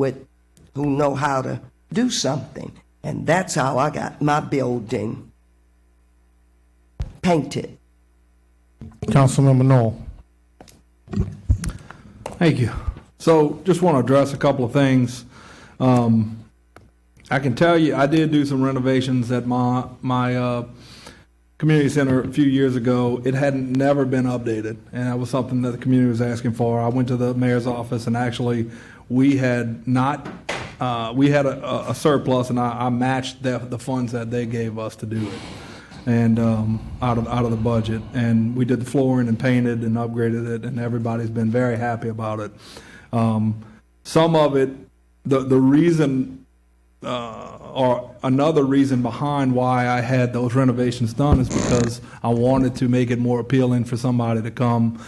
who know how to do something. And that's how I got my building painted. Councilmember Knoll. Thank you. So just want to address a couple of things. I can tell you, I did do some renovations at my community center a few years ago. It hadn't never been updated, and that was something that the community was asking for. I went to the mayor's office, and actually, we had not. We had a surplus, and I matched the funds that they gave us to do it, and out of the budget. And we did the flooring and painted and upgraded it, and everybody's been very happy about it. Some of it, the reason, or another reason behind why I had those renovations done is because I wanted to make it more appealing for somebody to come.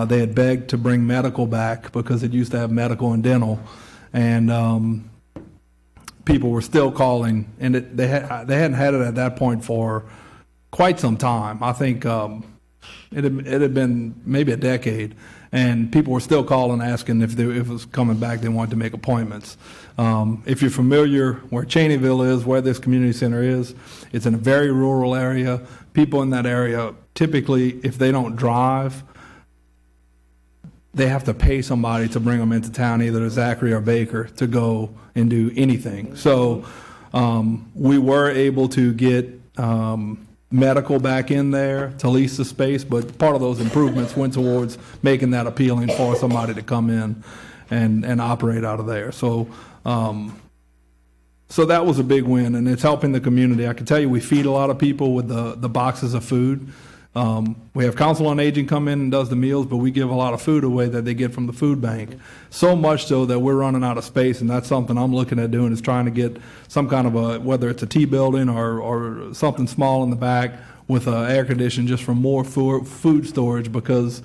They had begged to bring medical back because it used to have medical and dental, and people were still calling, and they hadn't had it at that point for quite some time. I think it had been maybe a decade, and people were still calling asking if it was coming back. They wanted to make appointments. If you're familiar where Cheneyville is, where this community center is, it's in a very rural area. People in that area, typically, if they don't drive, they have to pay somebody to bring them into town, either Zachary or Baker, to go and do anything. So we were able to get medical back in there to lease the space, but part of those improvements went towards making that appealing for somebody to come in and operate out of there. So so that was a big win, and it's helping the community. I can tell you we feed a lot of people with the boxes of food. We have Council on Aging come in and does the meals, but we give a lot of food away that they get from the food bank. So much so that we're running out of space, and that's something I'm looking at doing, is trying to get some kind of whether it's a T building or something small in the back with air conditioning, just for more food storage, because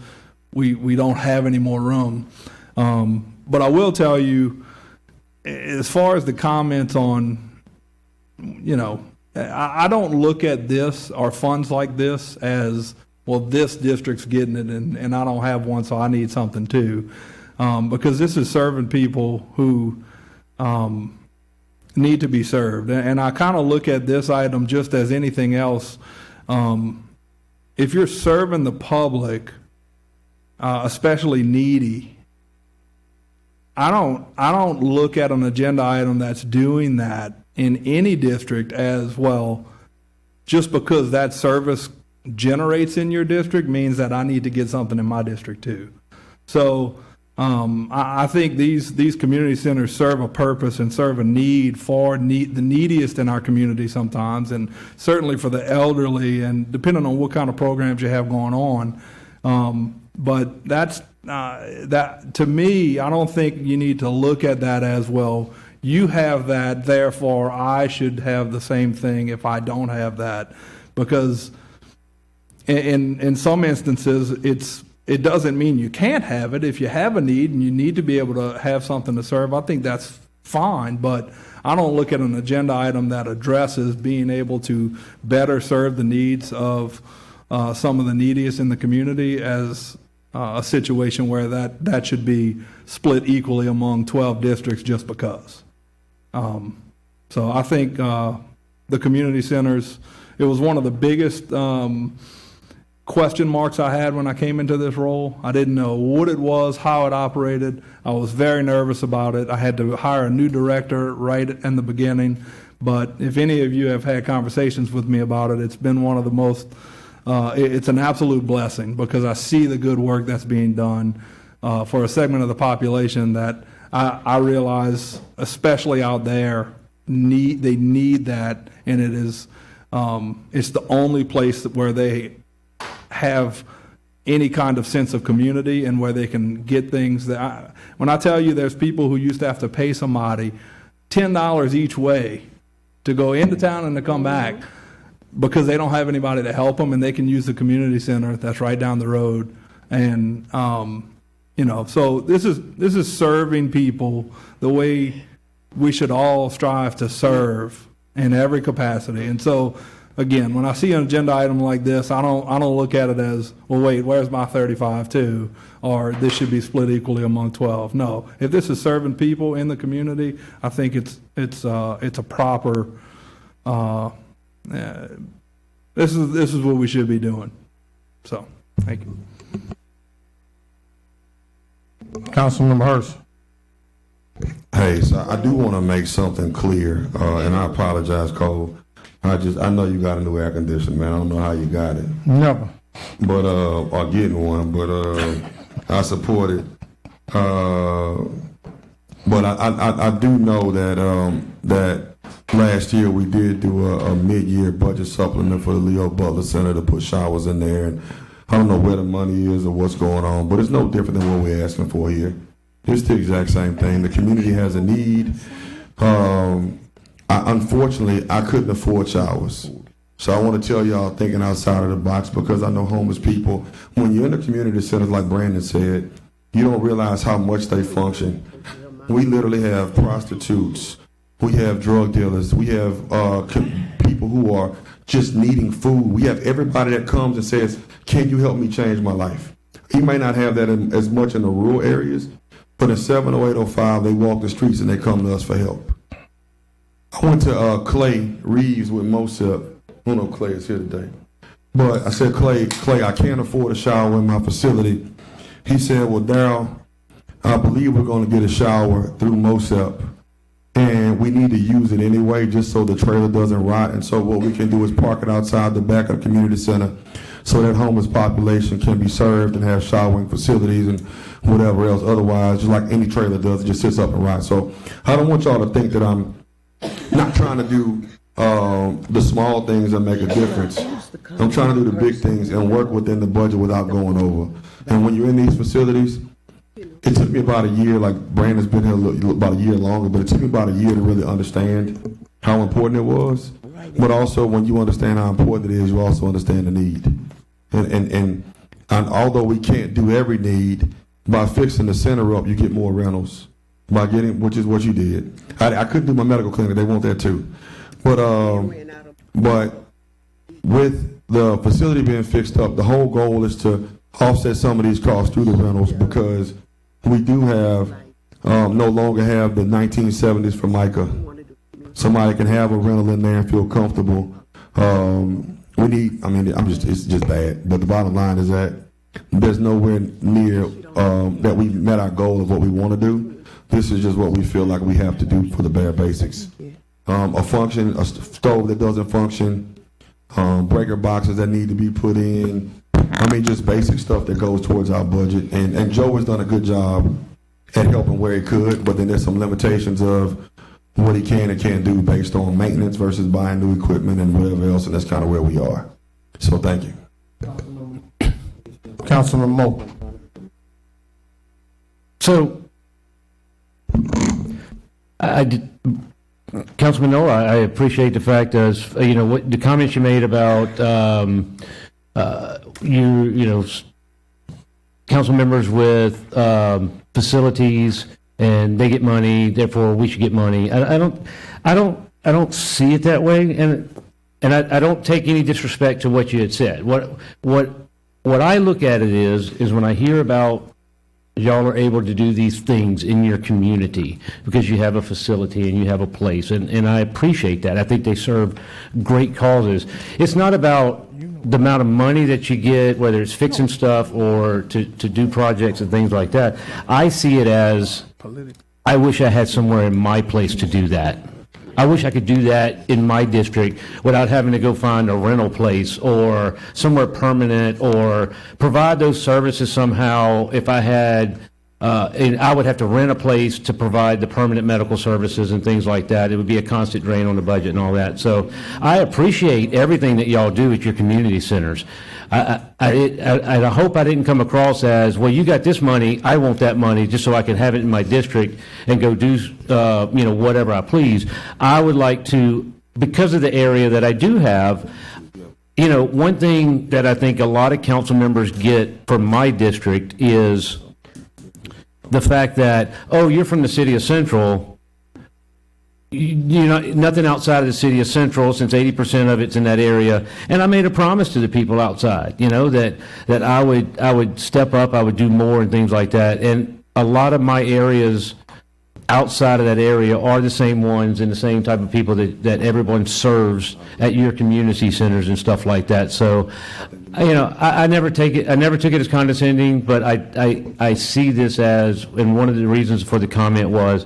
we don't have any more room. But I will tell you, as far as the comments on, I don't look at this or funds like this as, well, this district's getting it and I don't have one, so I need something too. Because this is serving people who need to be served. And I kind of look at this item just as anything else. If you're serving the public, especially needy, I don't look at an agenda item that's doing that in any district as, well, just because that service generates in your district means that I need to get something in my district too. So I think these community centers serve a purpose and serve a need for the neediest in our community sometimes, and certainly for the elderly, and depending on what kind of programs you have going on. But that's that to me, I don't think you need to look at that as, well, you have that, therefore I should have the same thing if I don't have that. Because in some instances, it doesn't mean you can't have it. If you have a need and you need to be able to have something to serve, I think that's fine, but I don't look at an agenda item that addresses being able to better serve the needs of some of the neediest in the community as a situation where that should be split equally among 12 districts just because. So I think the community centers, it was one of the biggest question marks I had when I came into this role. I didn't know what it was, how it operated. I was very nervous about it. I had to hire a new director right in the beginning. But if any of you have had conversations with me about it, it's been one of the most, it's an absolute blessing because I see the good work that's being done for a segment of the population that I realize, especially out there, they need that, and it is, it's the only place where they have any kind of sense of community and where they can get things that when I tell you there's people who used to have to pay somebody $10 each way to go into town and to come back because they don't have anybody to help them, and they can use the community center that's right down the road. And so this is serving people the way we should all strive to serve in every capacity. And so again, when I see an agenda item like this, I don't look at it as, well, wait, where's my 35 too? Or this should be split equally among 12. No, if this is serving people in the community, I think it's a proper. This is what we should be doing. So, thank you. Councilmember Hurst. Hey, so I do want to make something clear, and I apologize, Cole. I know you got a new air conditioner, man. I don't know how you got it. Never. But, or getting one, but, I support it. But I do know that last year we did do a mid-year budget supplement for the Leo Butler Center to put showers in there. And I don't know where the money is or what's going on, but it's no different than what we're asking for here. It's the exact same thing. The community has a need. Unfortunately, I couldn't afford showers. So I want to tell y'all thinking outside of the box, because I know homeless people, when you're in the community centers, like Brandon said, you don't realize how much they function. We literally have prostitutes. We have drug dealers. We have people who are just needing food. We have everybody that comes and says, can you help me change my life? You may not have that as much in the rural areas, but in 70805, they walk the streets and they come to us for help. I went to Clay Reeves with Mosep. I don't know if Clay is here today. But I said, Clay, I can't afford a shower in my facility. He said, well, Darryl, I believe we're going to get a shower through Mosep, and we need to use it anyway just so the trailer doesn't rot. And so what we can do is park it outside the back of the community center so that homeless population can be served and have showering facilities and whatever else. Otherwise, just like any trailer does, it just sits up and rots. So I don't want y'all to think that I'm not trying to do the small things that make a difference. I'm trying to do the big things and work within the budget without going over. And when you're in these facilities, it took me about a year, like Brandon's been here about a year longer, but it took me about a year to really understand how important it was. But also when you understand how important it is, you also understand the need. And although we can't do every need, by fixing the center up, you get more rentals. By getting, which is what you did. I couldn't do my medical clinic, they want that too. But with the facility being fixed up, the whole goal is to offset some of these costs through the rentals, because we do have, no longer have the 1970s Formica. Somebody can have a rental in there and feel comfortable. We need, it's just bad. But the bottom line is that there's nowhere near that we've met our goal of what we want to do. This is just what we feel like we have to do for the bare basics. A stove that doesn't function, breaker boxes that need to be put in. Just basic stuff that goes towards our budget. And Joe has done a good job at helping where he could, but then there's some limitations of what he can and can't do based on maintenance versus buying new equipment and whatever else, and that's kind of where we are. So thank you. Councilman Moe. So Councilman Noel, I appreciate the fact as, what the comments you made about, council members with facilities and they get money, therefore we should get money. I don't see it that way, and I don't take any disrespect to what you had said. What I look at it is when I hear about y'all are able to do these things in your community because you have a facility and you have a place, and I appreciate that. I think they serve great causes. It's not about the amount of money that you get, whether it's fixing stuff or to do projects and things like that. I see it as, I wish I had somewhere in my place to do that. I wish I could do that in my district without having to go find a rental place or somewhere permanent, or provide those services somehow. If I had, and I would have to rent a place to provide the permanent medical services and things like that. It would be a constant drain on the budget and all that. So I appreciate everything that y'all do at your community centers. I hope I didn't come across as, well, you got this money, I want that money just so I can have it in my district and go do, whatever I please. I would like to, because of the area that I do have, one thing that I think a lot of council members get from my district is the fact that, oh, you're from the city of Central, nothing outside of the city of Central, since 80% of it's in that area. And I made a promise to the people outside, that I would step up, I would do more and things like that. And a lot of my areas outside of that area are the same ones and the same type of people that everyone serves at your community centers and stuff like that. So, I never took it as condescending, but I see this as, and one of the reasons for the comment was,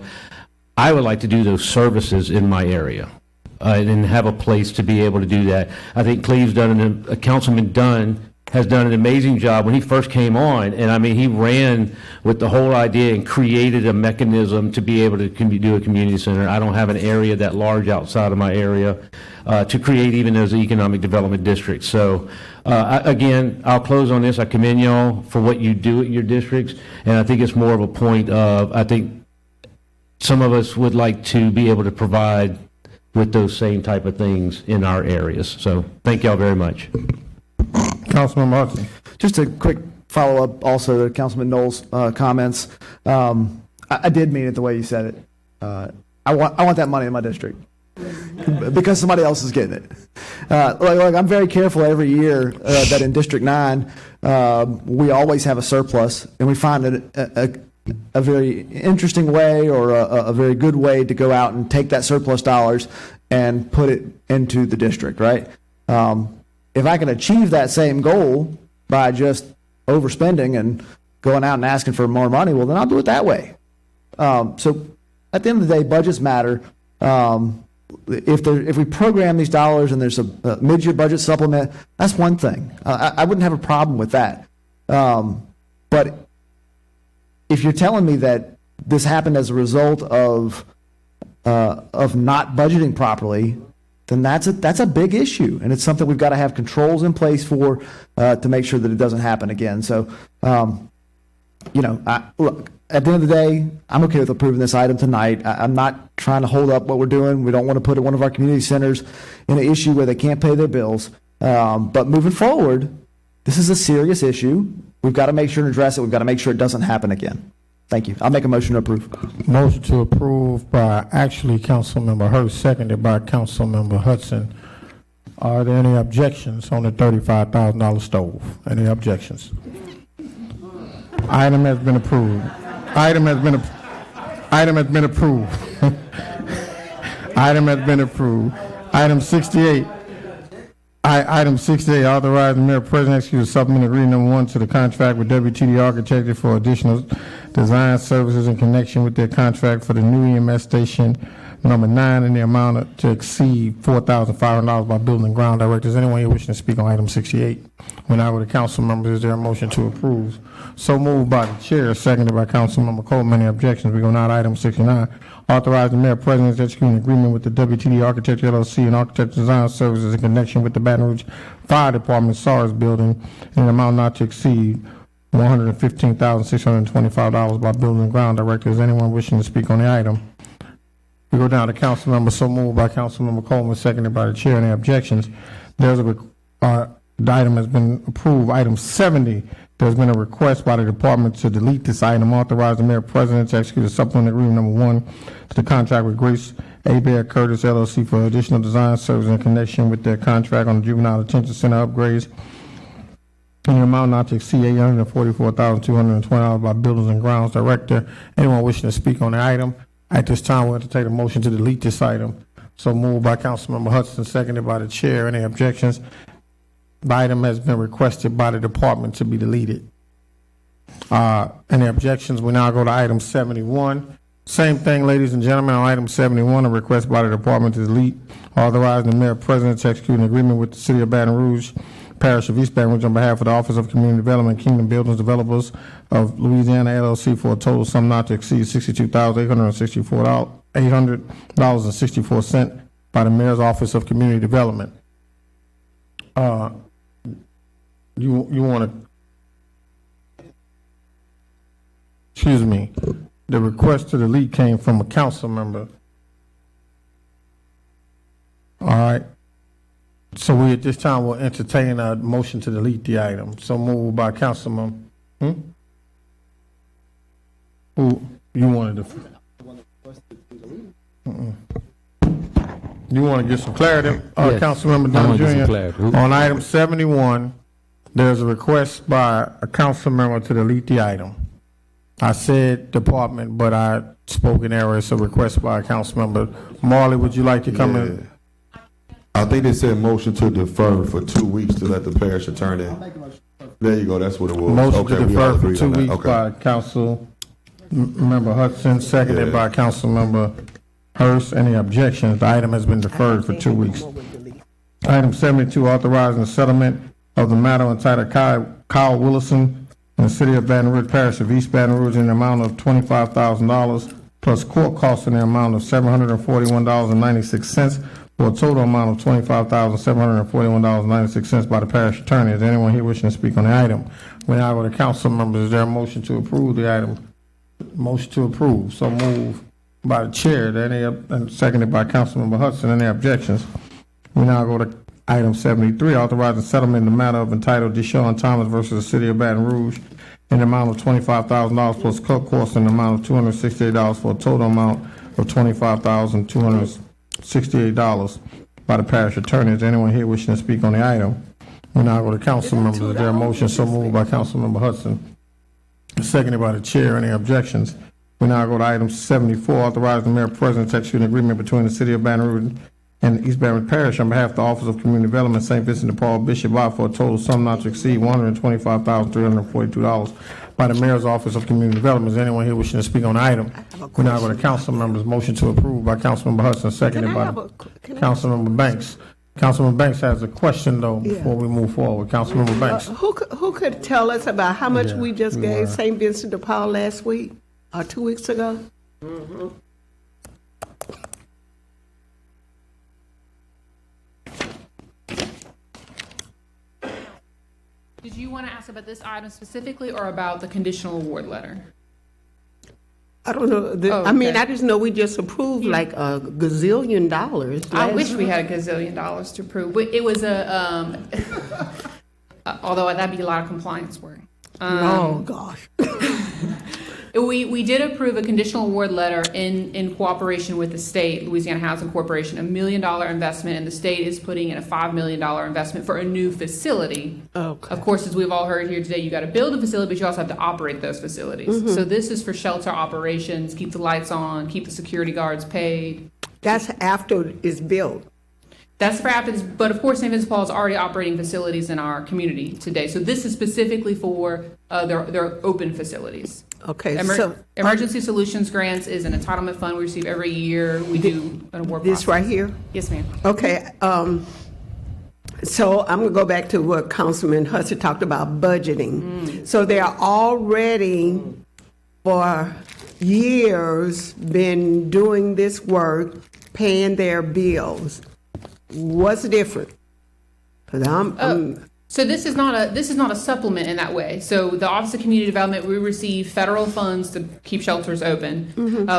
I would like to do those services in my area and have a place to be able to do that. I think Cleve's Councilman Dunn has done an amazing job when he first came on. And I mean, he ran with the whole idea and created a mechanism to be able to do a community center. I don't have an area that large outside of my area to create even those economic development districts. So again, I'll close on this. I commend y'all for what you do at your districts. And I think it's more of a point of, I think, some of us would like to be able to provide with those same type of things in our areas. So thank y'all very much. Councilman Martin. Just a quick follow-up also to Councilman Knoll's comments. I did mean it the way you said it. I want that money in my district because somebody else is getting it. I'm very careful every year that in District 9 we always have a surplus, and we find a very interesting way or a very good way to go out and take that surplus dollars and put it into the district, right? If I can achieve that same goal by just overspending and going out and asking for more money, well, then I'll do it that way. So at the end of the day, budgets matter. If we program these dollars and there's a mid-year budget supplement, that's one thing. I wouldn't have a problem with that. But if you're telling me that this happened as a result of not budgeting properly, then that's a big issue, and it's something we've got to have controls in place for to make sure that it doesn't happen again. So, look, at the end of the day, I'm okay with approving this item tonight. I'm not trying to hold up what we're doing. We don't want to put one of our community centers in an issue where they can't pay their bills. But moving forward, this is a serious issue. We've got to make sure to address it. We've got to make sure it doesn't happen again. Thank you. I'll make a motion to approve. Motion to approve by Councilmember Hurst, seconded by Councilmember Hudson. Are there any objections on the $35,000 stove? Any objections? Item has been approved. Item has been approved. Item has been approved. Item 68. Item 68, authorize the mayor president to execute a supplement agreement number 1 to the contract with WTD Architecture for additional design services in connection with their contract for the new EMS station number 9 in the amount to exceed $4,500 by building ground director. Is anyone here wishing to speak on item 68? When I go to council members, is there a motion to approve? So moved by the chair, seconded by Councilmember Coleman. Any objections? We go now to item 69. Authorize the mayor president to execute an agreement with the WTD Architecture LLC and Architecture Design Services in connection with the Baton Rouge Fire Department SARS building in an amount not to exceed $115,625 by building ground director. Is anyone wishing to speak on the item? We go down to council member, so moved by Councilmember Coleman, seconded by the chair. Any objections? The item has been approved. Item 70, there's been a request by the department to delete this item, authorize the mayor president to execute a supplemental agreement number 1 to the contract with Grace EBR Curtis LLC for additional design services in connection with their contract on the juvenile detention center upgrades in an amount not to exceed $844,220 by Buildings and Grounds Director. Anyone wishing to speak on the item? At this time, we'll entertain a motion to delete this item. So moved by Councilmember Hudson, seconded by the chair. Any objections? The item has been requested by the department to be deleted. Any objections? We now go to item 71. Same thing, ladies and gentlemen, on item 71, a request by the department to delete, authorizing the mayor president to execute an agreement with the city of Baton Rouge, Parish of East Baton Rouge, on behalf of the Office of Community Development, Kingdom Buildings Developers of Louisiana LLC, for a total sum not to exceed $62,864.64 by the mayor's Office of Community Development. You want to, excuse me, the request to delete came from a council member. All right. So we at this time will entertain a motion to delete the item. So moved by Councilman. Who you wanted to? You want to get some clarity? Yes. Councilmember I Dunn want to get some Jr. clarity. On item 71, there's a request by a council member to delete the item. I said department, but I spoke in error. It's a request by a council member. Marley, would you like to come in? I think they said motion to defer for 2 weeks to let the parish attorney. There you go, that's what it was. Motion Okay, to we all defer for agreed 2 on that. weeks Okay. by Council Member Hudson, seconded by Council Member Hurst. Any objections? The item has been deferred for 2 weeks. Item 72, authorizing the settlement of the matter entitled Kyle Willison in the city of Baton Rouge, Parish of East Baton Rouge, in the amount of $25,000 plus court costs in the amount of $741.96 for a total amount of $25,741.96 by the parish attorney. Is there anyone here wishing to speak on the item? We now go to council members. Is there a motion to approve the item? Motion to approve. So moved by the chair. And seconded by Councilmember Hudson. Any objections? We now go to item 73, authorizing settlement in the matter of entitled Deshaun Thomas versus the city of Baton Rouge in the amount of $25,000 plus court costs in the amount of $268 for a total amount of $25,268 by the parish attorney. Is there anyone here wishing to speak on the item? We now go to council members. Is there a motion? So moved by Councilmember Hudson, seconded by the chair. Any objections? We now go to item 74, authorizing the mayor president to execute an agreement between the city of Baton Rouge and East Baton Rouge Parish on behalf of the Office of Community Development, St. Vincent de Paul Bishop Lot, for a total sum not to exceed $125,342 by the Mayor's Office of Community Development. Is there anyone here wishing to speak on the item? We now go to council members. Motion to approve by Councilmember Hudson, seconded by Councilmember Banks. Councilmember Banks has a question, though, before we move forward. Councilmember Banks. Who could tell us about how much we just gave St. Vincent de Paul last week or 2 weeks ago? Did you want to ask about this item specifically or about the conditional award letter? I don't know. I mean, I just know we just approved like a gazillion dollars. I wish we had a gazillion dollars to approve. But it was a, although that'd be a lot of compliance work. Oh, gosh. We did approve a conditional award letter in cooperation with the state, Louisiana Housing Corporation, $1 million investment, and the state is putting in a $5 million investment for a new facility. Okay. Of course, as we've all heard here today, you got to build a facility, but you also have to operate those facilities. Mhm. So this is for shelter operations, keep the lights on, keep the security guards paid. That's after it's built. That's for after this, but of course, St. Vincent de Paul is already operating facilities in our community today. So this is specifically for their open facilities. Okay, Emergency Solutions Grants is an entitlement fund we receive every year. We do an award process. This right here? Yes, ma'am. Okay, so I'm going to go back to what Councilman Hudson talked about, budgeting. So they're already, for years, been doing this work, paying their bills. What's different? Because So this is not a supplement in that way. So the Office of Community Development, we receive federal funds to keep shelters open.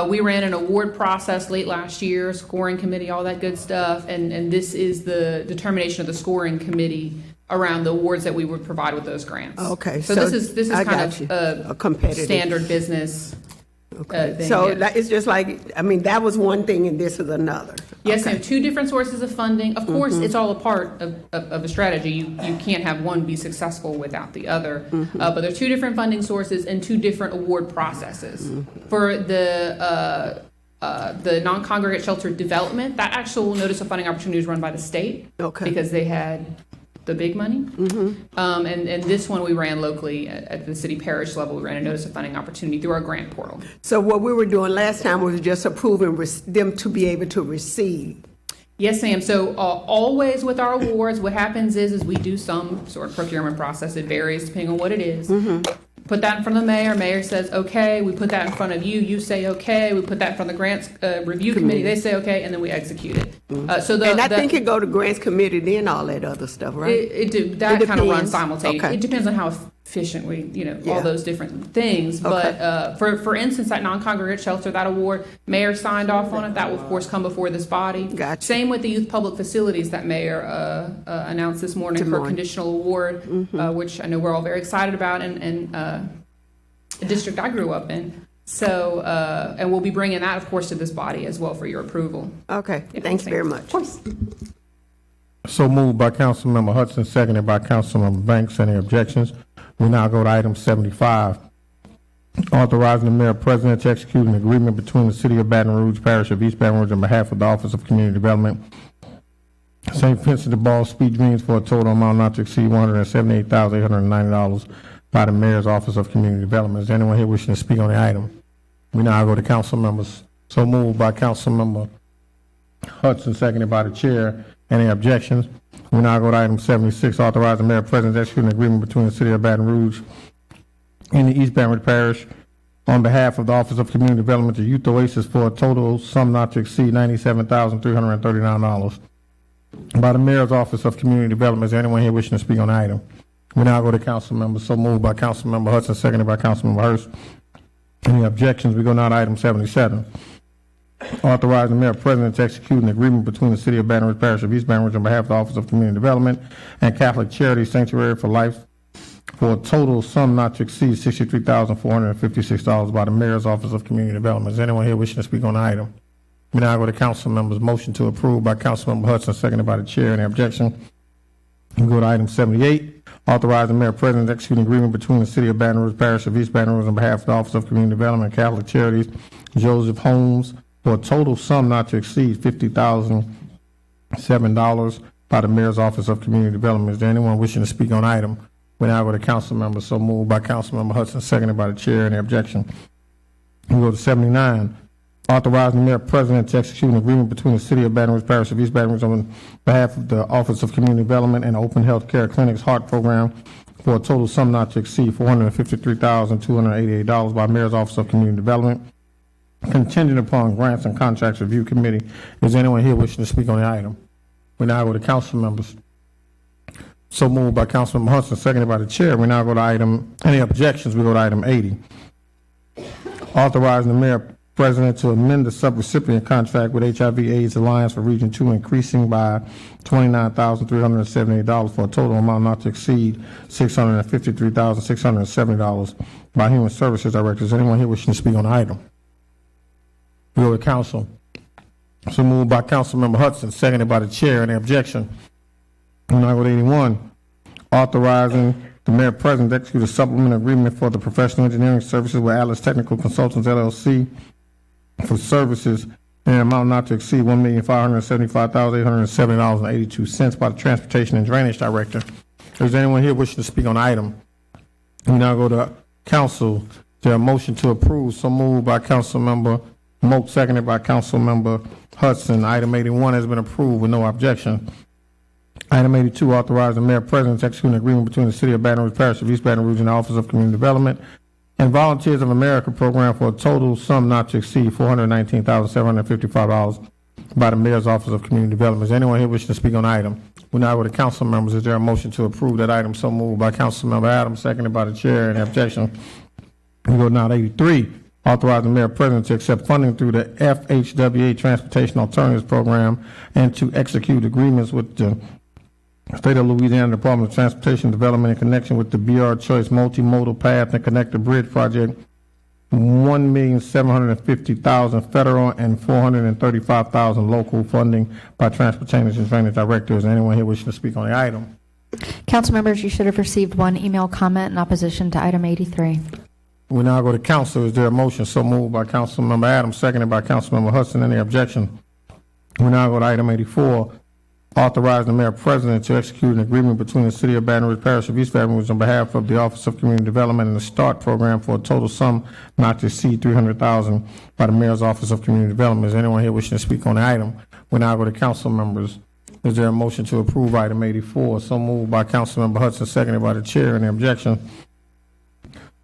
We ran an award process late last year, scoring committee, all that good stuff, and this is the determination of the scoring committee around the awards that we would provide with those grants. Okay, So this is I kind got of you. A competitive. standard business. Thing, So yeah. it's just like, I mean, that was one thing and this is another. Yes, Okay. ma'am. Two different sources of funding. Of course, it's all a part of a strategy. You can't have one be successful without the other. But there are two different funding sources and two different award processes. For the non-congregate shelter development, that actual notice of funding opportunity is run by the state. Okay. Because they had the big money. And this one we ran locally at the city parish level. We ran a notice of funding opportunity through our grant portal. So what we were doing last time was just approving them to be able to receive. Yes, ma'am. So always with our awards, what happens is we do some sort of procurement process. It varies depending on what it is. Put that in front of the mayor. Mayor says, okay. We put that in front of you. You say, okay. We put that in front of the grants review committee. They say, okay. And then we execute it. And I think it go to grants committee, then all that other stuff, right? That kind of runs depends. simultaneously. Okay. It depends on how efficient we, Yeah. all those different things. Okay. But for instance, that non-congregate shelter, that award, mayor signed off on it. That will, of course, come before this body. Gotcha. Same with the youth public facilities that mayor announced this morning for conditional award, which I know we're all very excited about, and the district I grew up in. So, and we'll be bringing that, of course, to this body as well for your approval. Okay, thanks very much. Of course. So moved by Councilmember Hudson, seconded by Councilmember Banks. Any objections? We now go to item 75. Authorizing the mayor president to execute an agreement between the city of Baton Rouge, parish of East Baton Rouge, on behalf of the Office of Community Development, St. Vincent de Paul Speed Greens, for a total amount not to exceed $178,890 by the mayor's Office of Community Development. Is there anyone here wishing to speak on the item? We now go to council members. So moved by Councilmember Hudson, seconded by the chair. Any objections? We now go to item 76, authorizing the mayor president to execute an agreement between the city of Baton Rouge and the East Baton Rouge Parish on behalf of the Office of Community Development to Youth Oasis for a total sum not to exceed $97,339 by the mayor's Office of Community Development. Is there anyone here wishing to speak on the item? We now go to council members. So moved by Councilmember Hudson, seconded by Councilmember Hurst. Any objections? We go now to item 77. Authorizing the mayor president to execute an agreement between the city of Baton Rouge Parish of East Baton Rouge on behalf of the Office of Community Development and Catholic Charity Sanctuary for Life for a total sum not to exceed $63,456 by the mayor's Office of Community Development. Is anyone here wishing to speak on the item? We now go to council members. Motion to approve by Councilmember Hudson, seconded by the chair. Any objection? We go to item 78. Authorizing the mayor president to execute an agreement between the city of Baton Rouge Parish of East Baton Rouge on behalf of the Office of Community Development and Catholic Charities Joseph Holmes for a total sum not to exceed $50,007 by the mayor's Office of Community Development. Is there anyone wishing to speak on the item? We now go to council members. So moved by Councilmember Hudson, seconded by the chair. Any objection? We go to 79. Authorizing the mayor president to execute an agreement between the city of Baton Rouge Parish of East Baton Rouge on behalf of the Office of Community Development and Open Health Care Clinics Heart Program for a total sum not to exceed $453,288 by mayor's Office of Community Development, contingent upon grants and contracts review committee. Is anyone here wishing to speak on the item? We now go to council members. So moved by Councilmember Hudson, seconded by the chair. We now go to item, any objections? We go to item 80. Authorizing the mayor president to amend the subrecipient contract with HIV/AIDS Alliance for Region 2, increasing by $29,378 for a total amount not to exceed $653,670 by Human Services Director. Is anyone here wishing to speak on the item? We go to council. So moved by Councilmember Hudson, seconded by the chair. Any objection? We now go to 81. Authorizing the mayor president to execute a supplement agreement for the professional engineering services with Atlas Technical Consultants, LLC, for services in an amount not to exceed $1,575,870.82 by the Transportation and Drainage Director. Is there anyone here wishing to speak on the item? We now go to council. Is there a motion to approve? So moved by Councilmember Moak, seconded by Councilmember Hudson. Item 81 has been approved with no objection. Item 82, authorizing the mayor president to execute an agreement between the city of Baton Rouge Parish of East Baton Rouge and the Office of Community Development and Volunteers of America program for a total sum not to exceed $419,755 by the mayor's Office of Community Development. Is anyone here wishing to speak on the item? We now go to council members. Is there a motion to approve that item? So moved by Councilmember Adams, seconded by the chair. Any objection? We go now to 83. Authorize the mayor president to accept funding through the FHWA Transportation Alternatives Program and to execute agreements with the State of Louisiana Department of Transportation Development in connection with the BR Choice Multimodal Path and Connector Bridge Project. $1,750,000 federal and $435,000 local funding by Transportation and Drainage Director. Is there anyone here wishing to speak on the item? Council members, you should have received one email comment in opposition to item 83. We now go to council. Is there a motion? So moved by Councilmember Adams, seconded by Councilmember Hudson. Any objection? We now go to item 84. Authorize the mayor president to execute an agreement between the city of Baton Rouge Parish of East Baton Rouge on behalf of the Office of Community Development and the START program for a total sum not to exceed $300,000 by the mayor's Office of Community Development. Is anyone here wishing to speak on the item? We now go to council members. Is there a motion to approve item 84? So moved by Councilmember Hudson, seconded by the chair. Any objection?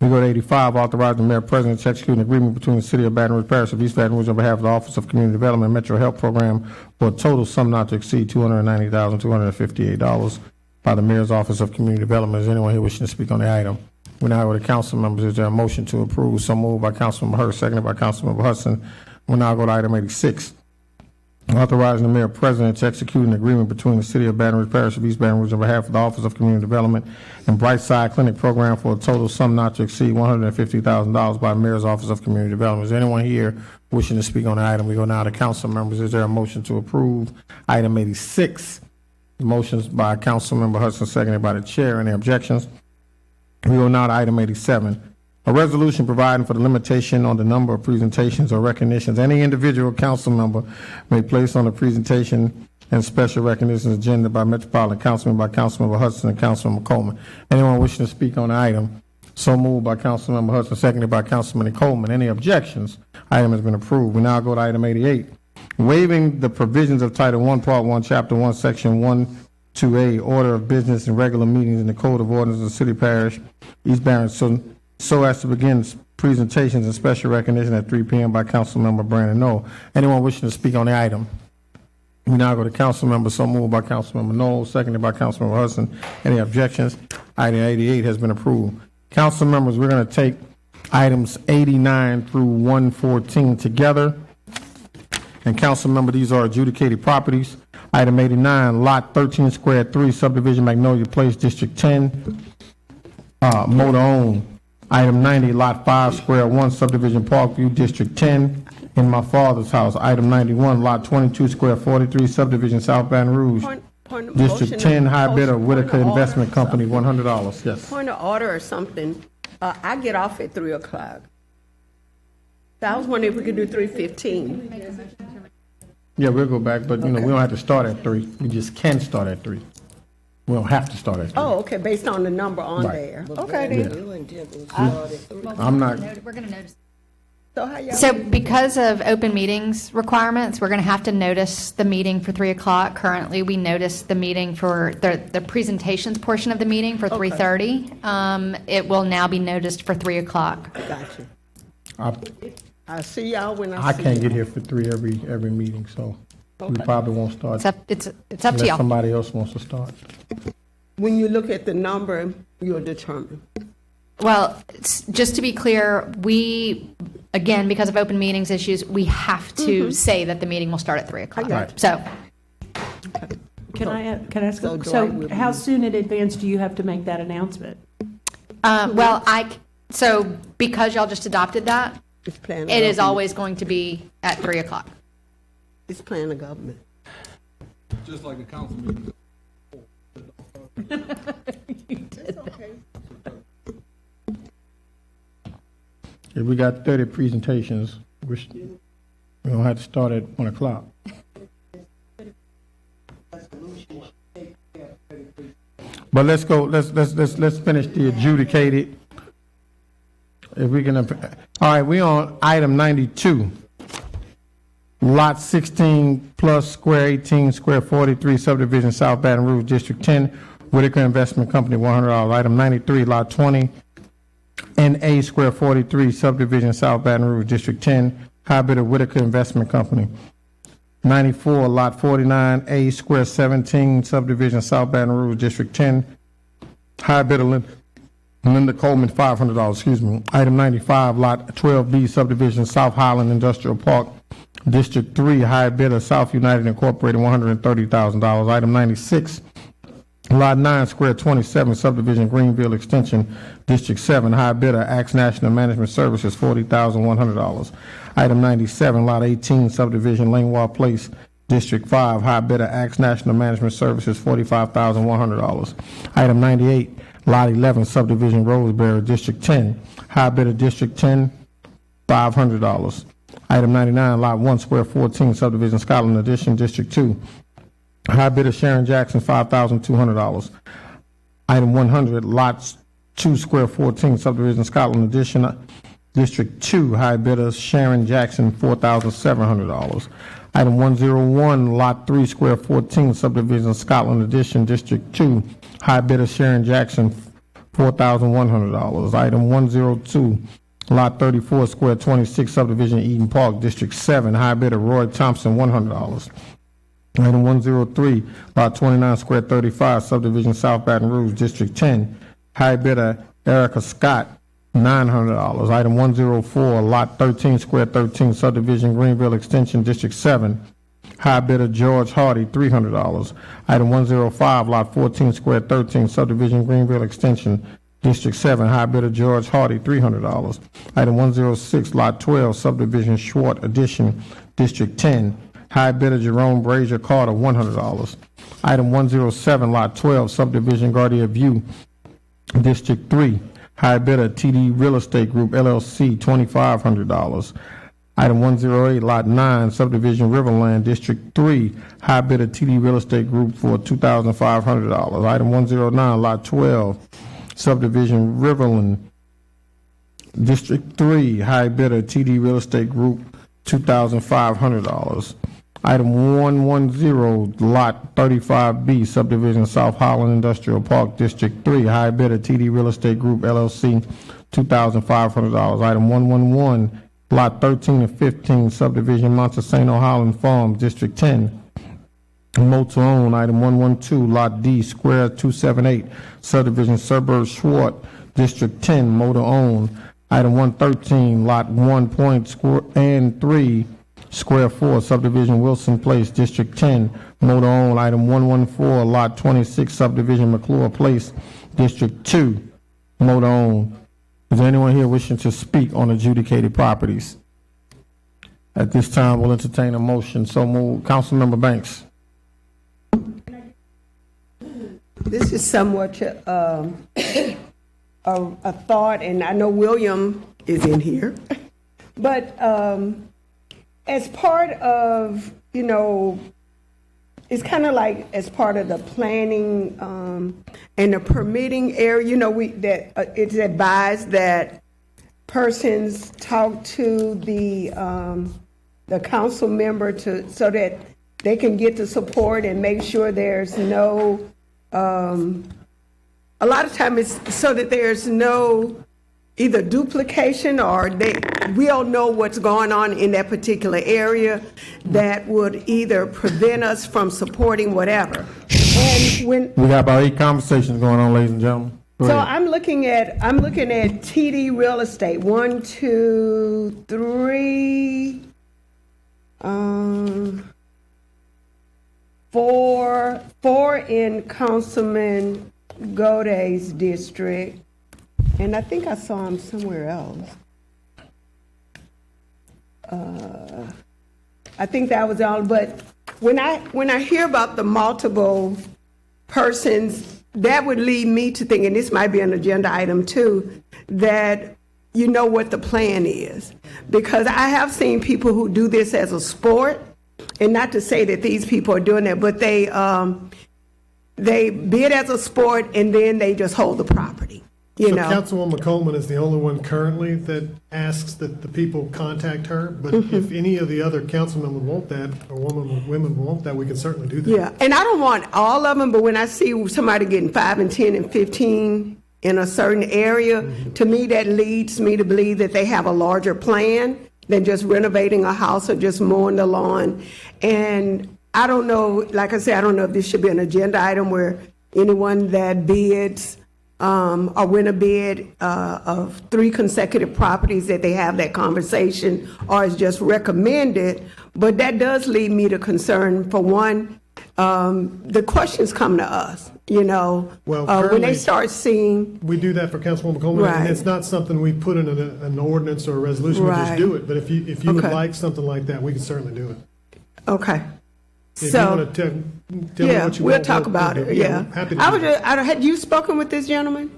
We go to 85, authorize the mayor president to execute an agreement between the city of Baton Rouge Parish of East Baton Rouge on behalf of the Office of Community Development and Metro Health Program for a total sum not to exceed $290,258 by the mayor's Office of Community Development. Is anyone here wishing to speak on the item? We now go to council members. Is there a motion to approve? So moved by Councilmember Hurst, seconded by Councilmember Hudson. We now go to item 86. Authorizing the mayor president to execute an agreement between the city of Baton Rouge Parish of East Baton Rouge on behalf of the Office of Community Development and Brightside Clinic Program for a total sum not to exceed $150,000 by the mayor's Office of Community Development. Is anyone here wishing to speak on the item? We go now to council members. Is there a motion to approve item 86? Motions by Councilmember Hudson, seconded by the chair. Any objections? We go now to item 87. A resolution providing for the limitation on the number of presentations or recognitions any individual council member may place on the presentation and special recognitions agenda by Metropolitan Council by Councilmember Hudson and Councilmember Coleman. Anyone wishing to speak on the item? So moved by Councilmember Hudson, seconded by Councilman Coleman. Any objections? Item has been approved. We now go to item 88. Waiving the provisions of Title I, Part 1, Chapter 1, Section 1-2A, Order of Business and Regular Meetings in the Code of Ordinances of the City Parish, East Baton, so as to begin presentations and special recognition at 3 p.m. by Councilmember Brandon Knoll. Anyone wishing to speak on the item? We now go to council members. So moved by Councilmember Knoll, seconded by Councilmember Hudson. Any objections? Item 88 has been approved. Council members, we're going to take items 89 through 114 together. And council member, these are adjudicated properties. Item 89, Lot 13, Square 3, Subdivision Magnolia Place, District 10, motor owned. Item 90, Lot 5, Square 1, Subdivision Parkview, District 10, in my father's house. Item 91, Lot 22, Square 43, Subdivision South Baton Rouge, District 10, high bidder, Whitaker Investment Company, $100. Yes. Point of order or something. I get off at 3 o'clock. So I was wondering if we could do 3:15. Yeah, we'll go back, but we don't have to start at 3. We just can start at 3. We don't have to start at 3. Oh, okay, based on the number on Right. there. Okay, then. I'm not. We're going to notice. So how y'all? So because of open meetings requirements, we're going to have to notice the meeting for 3 o'clock. Currently, we notice the meeting for the presentations portion of the meeting for 3:30. It will now be noticed for 3 o'clock. Gotcha. I I'll see y'all when I see can't you. get here for 3 every meeting, so we probably won't start. It's up to unless y'all. somebody else wants to start. When you look at the number, you'll determine. Well, just to be clear, again, because of open meetings issues, we have to say that the meeting will start at 3 o'clock. Right. So, Can I ask, So Dwight so will how be- soon in advance do you have to make that announcement? so because y'all just adopted that, It's plan. it is always going to be at 3 o'clock. It's plan of government. Just like a council meeting. If we got 30 presentations, we don't have to start at 1 o'clock. But let's go. Let's finish the adjudicated. If we can, all right. We on item 92. Lot 16 plus Square 18, Square 43, Subdivision South Baton Rouge, District 10, Whitaker Investment Company, $100. Item 93, Lot 20, NA Square 43, Subdivision South Baton Rouge, District 10, high bidder Whitaker Investment Company. 94, Lot 49A, Square 17, subdivision South Baton Rouge, District 10. High bidder Linda Coleman, $500, excuse me. Item 95, Lot 12B, subdivision South Highland Industrial Park, District 3. High bidder South United Incorporated, $130,000. Item 96, Lot 9, Square 27, subdivision Greenville Extension, District 7. High bidder Axe National Management Services, $40,100. Item 97, Lot 18, subdivision Langwall Place, District 5. High bidder Axe National Management Services, $45,100. Item 98, Lot 11, subdivision Roseberry, District 10. High bidder District 10, $500. Item 99, Lot 1, Square 14, subdivision Scotland Addition, District 2. High bidder Sharon Jackson, $5,200. Item 100, Lots 2, Square 14, subdivision Scotland Addition, District 2. High bidder Sharon Jackson, $4,700. Item 101, Lot 3, Square 14, subdivision Scotland Addition, District 2. High bidder Sharon Jackson, $4,100. Item 102, Lot 34, Square 26, subdivision Eden Park, District 7. High bidder Roy Thompson, $100. Item 103, Lot 29, Square 35, subdivision South Baton Rouge, District 10. High bidder Erica Scott, $900. Item 104, Lot 13, Square 13, subdivision Greenville Extension, District 7. High bidder George Hardy, $300. Item 105, Lot 14, Square 13, subdivision Greenville Extension, District 7. High bidder George Hardy, $300. Item 106, Lot 12, subdivision Schwartz Addition, District 10. High bidder Jerome Brazier Carter, $100. Item 107, Lot 12, subdivision Guardia View, District 3. High bidder TD Real Estate Group, LLC, $2,500. Item 108, Lot 9, subdivision Riverland, District 3. High bidder TD Real Estate Group for $2,500. Item 109, Lot 12, subdivision Riverland, District 3. High bidder TD Real Estate Group, $2,500. Item 110, Lot 35B, subdivision South Holland Industrial Park, District 3. High bidder TD Real Estate Group, LLC, $2,500. Item 111, Lot 13 and 15, subdivision Montesano Holland Farms, District 10. Motor owned. Item 112, Lot D, Square 278, subdivision Suburb Schwartz, District 10, motor owned. Item 113, Lot 1 Point and 3, Square 4, subdivision Wilson Place, District 10, motor owned. Item 114, Lot 26, subdivision McClure Place, District 2, motor owned. Is there anyone here wishing to speak on adjudicated properties? At this time, we'll entertain a motion. So move. Councilmember Banks. This is somewhat a thought, and I know William is in here, but as part of, it's kind of like as part of the planning and the permitting area, it's advised that persons talk to the council member so that they can get the support and make sure there's no, a lot of time it's so that there's no either duplication or we don't know what's going on in that particular area that would either prevent us from supporting whatever. And when we got about 8 conversations going on, ladies and gentlemen. Go so ahead. I'm looking at TD Real Estate. 1, 2, 3, 4 in Councilman Goday's district. And I think I saw him somewhere else. I think that was all. But when I hear about the multiple persons, that would lead me to think, and this might be an agenda item too, that you know what the plan is. Because I have seen people who do this as a sport, and not to say that these people are doing that, but they bid as a sport and then they just hold the property. So Councilwoman Coleman is the only one currently that asks that the people contact her, but if any of the other councilmen would want that, or women would want that, we can certainly do that. Yeah, and I don't want all of them, but when I see somebody getting 5 and 10 and 15 in a certain area, to me that leads me to believe that they have a larger plan than just renovating a house or just mowing the lawn. And I don't know, like I said, I don't know if this should be an agenda item where anyone that bids or win a bid of 3 consecutive properties that they have that conversation, or is just recommended. But that does lead me to concern. For one, the questions come to us, you know, Well, when currently, they start seeing. we do that for Councilwoman Coleman, Right. and it's not something we put in an ordinance or a resolution, we just Right. do it. But if you would Okay. like something like that, we can certainly do it. Okay. If you So, want to tell me yeah, what you we'll want, talk about it, yeah. we're happy to I do was that. had you spoken with this gentleman?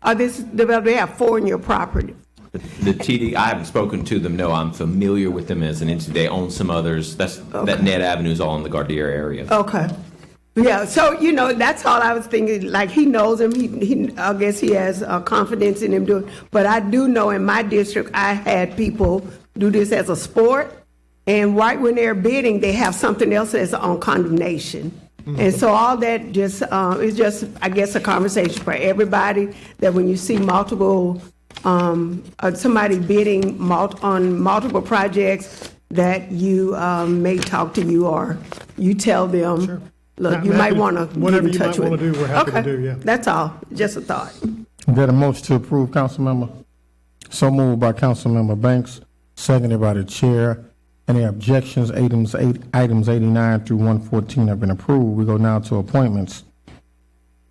Or this developer, they have 4 in your property? The TD, I haven't spoken to them, no, I'm familiar with them as an entity. They own some others, that Ned Avenue is all in the Gardere area. Okay. Yeah, so, you know, that's all I was thinking, like, he knows him, he I guess he has confidence in him doing, but I do know in my district, I had people do this as a sport, and right when they're bidding, they have something else that's on condemnation. And so all that just, is just, I guess, a conversation for everybody, that when you see multiple, somebody bidding on multiple projects, that you may talk to you, or you tell them, look, you might want to get Whatever in you touch might with. want to do, we're happy to Okay. do, yeah. That's all, just a thought. Is there a motion to approve, Councilmember? So moved by Councilmember Banks, seconded by the chair. Any objections? Items 89 through 114 have been approved. We go now to appointments.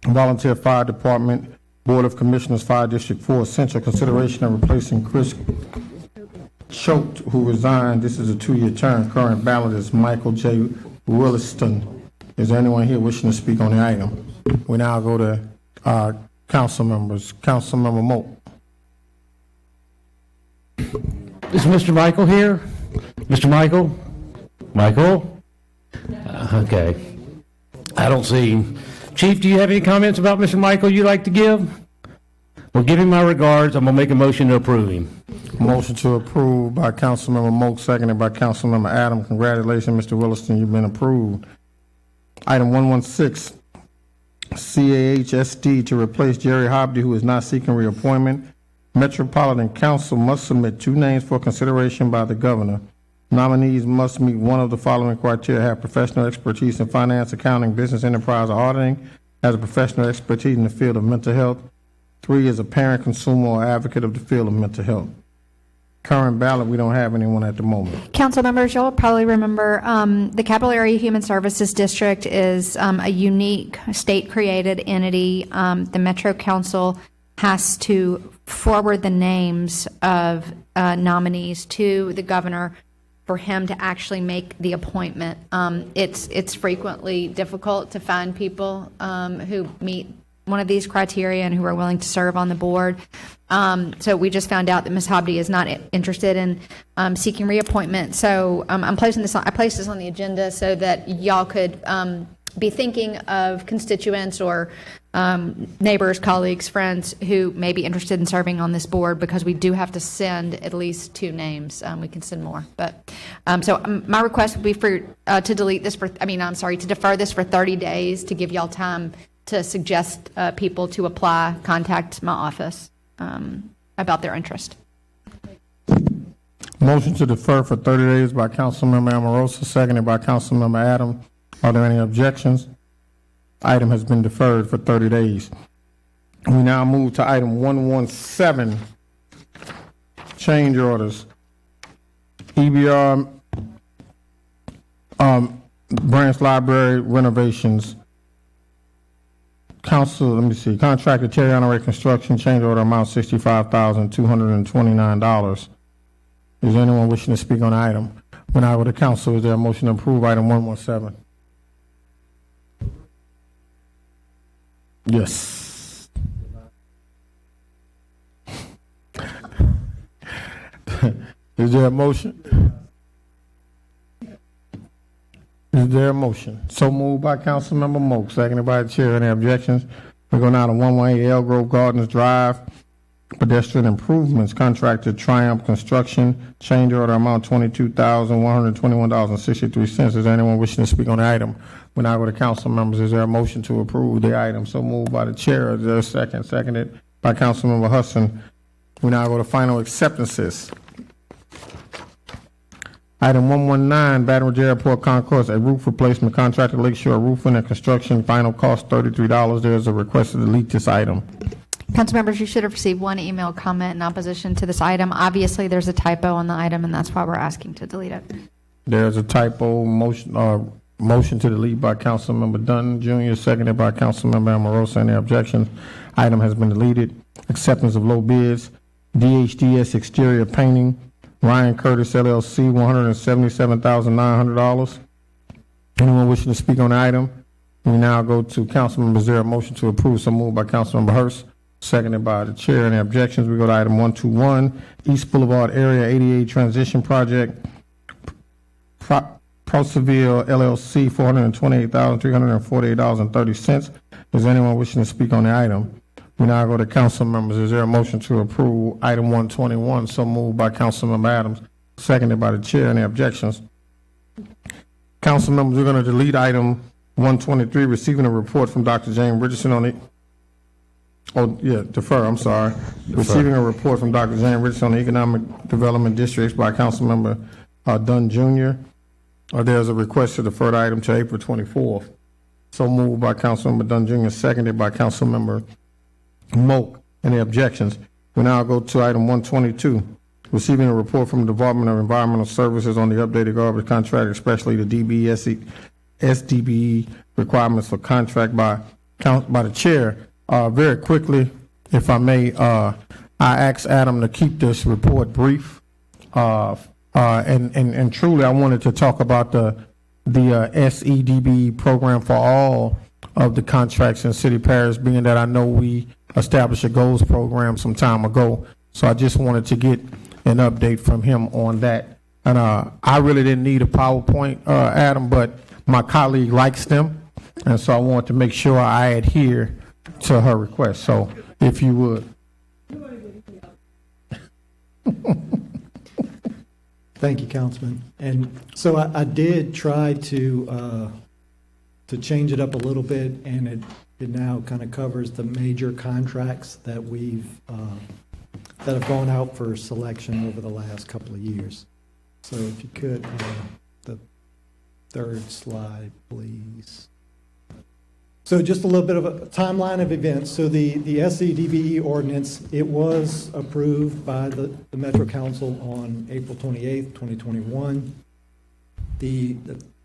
Volunteer Fire Department, Board of Commissioners, Fire District 4, essential consideration of replacing Chris Choate, who resigned. This is a 2-year term. Current ballot is Michael J. Williston. Is there anyone here wishing to speak on the item? We now go to council members. Councilmember Moak. Is Mr. Michael here? Mr. Michael? Michael? Okay. I don't see him. Chief, do you have any comments about Mr. Michael you'd like to give? Well, give him my regards. I'm going to make a motion to approve him. Motion to approve by Councilmember Moak, seconded by Councilmember Adam. Congratulations, Mr. Williston, you've been approved. Item 116, CAHSD to replace Jerry Hobdy, who is not seeking reappointment. Metropolitan Council must submit 2 names for consideration by the governor. Nominees must meet one of the following criteria: have professional expertise in finance, accounting, business enterprise, or auditing, has a professional expertise in the field of mental health. 3 is a parent, consumer, or advocate of the field of mental health. Current ballot, we don't have anyone at the moment. Council members, you'll probably remember the Capital Area Human Services District is a unique state-created entity. The Metro Council has to forward the names of nominees to the governor for him to actually make the appointment. It's frequently difficult to find people who meet one of these criteria and who are willing to serve on the board. So we just found out that Ms. Hobdy is not interested in seeking reappointment. So I placed this on the agenda so that y'all could be thinking of constituents or neighbors, colleagues, friends who may be interested in serving on this board, because we do have to send at least 2 names. We can send more, but so my request would be for to defer this for 30 days to give y'all time to suggest people to apply, contact my office about their interest. Motion to defer for 30 days by Councilmember Amorosa, seconded by Councilmember Adam. Are there any objections? Item has been deferred for 30 days. We now move to item 117, change orders. EBR branch library renovations. Contractor Terry Honoré Construction, change order amount $65,229. Is there anyone wishing to speak on the item? When I go to council, is there a motion to approve item 117? Yes. Is there a motion? Is there a motion? So moved by Councilmember Moak, seconded by the chair. Any objections? We go now to 118 Elgrove Gardens Drive, pedestrian improvements, contractor Triumph Construction, change order amount $22,121.63. Is there anyone wishing to speak on the item? We now go to council members. Is there a motion to approve the item? So moved by the chair. Is there a second? Seconded by Councilmember Hudson. We now go to final acceptances. Item 119, Baton Rouge Airport Concourse, a roof replacement contract to Lakeshore Roofing and Construction, final cost $33. There is a request to delete this item. Council members, you should have received one email comment in opposition to this item. Obviously, there's a typo on the item, and that's why we're asking to delete it. There's a typo motion to delete by Councilmember Dunn Jr., seconded by Councilmember Amoroso. Any objections? Item has been deleted. Acceptance of low bids. DHDS exterior painting, Ryan Curtis LLC, $177,900. Anyone wishing to speak on the item? We now go to council members. Is there a motion to approve? So moved by Councilmember Hurst, seconded by the chair. Any objections? We go to item 121, East Boulevard Area 88 Transition Project, Proseville LLC, $428,348.30. Is anyone wishing to speak on the item? We now go to council members. Is there a motion to approve item 121? So moved by Councilmember Adams, seconded by the chair. Any objections? Council members, we're going to delete item 123, receiving a report from Dr. James Richardson on the, defer, I'm sorry. Receiving a report from Dr. James Richardson on the Economic Development Districts by Councilmember Dunn Jr. There's a request to defer the item to April 24th. So moved by Councilmember Dunn Jr., seconded by Councilmember Moak. Any objections? We now go to item 122, receiving a report from the Department of Environmental Services on the updated garbage contract, especially the SDBE requirements for contract by the chair. Very quickly, if I may, I asked Adam to keep this report brief. And truly, I wanted to talk about the SEDB program for all of the contracts in city parish, being that I know we established a goals program some time ago. So I just wanted to get an update from him on that. And I really didn't need a PowerPoint, Adam, but my colleague likes them, and so I wanted to make sure I adhere to her request. So if you would. Thank you, Councilman. And so I did try to change it up a little bit, and it now kind of covers the major contracts that we've that have gone out for selection over the last couple of years. So if you could, the third slide, please. So just a little bit of a timeline of events. So the SCDBE ordinance, it was approved by the Metro Council on April 28th, 2021. The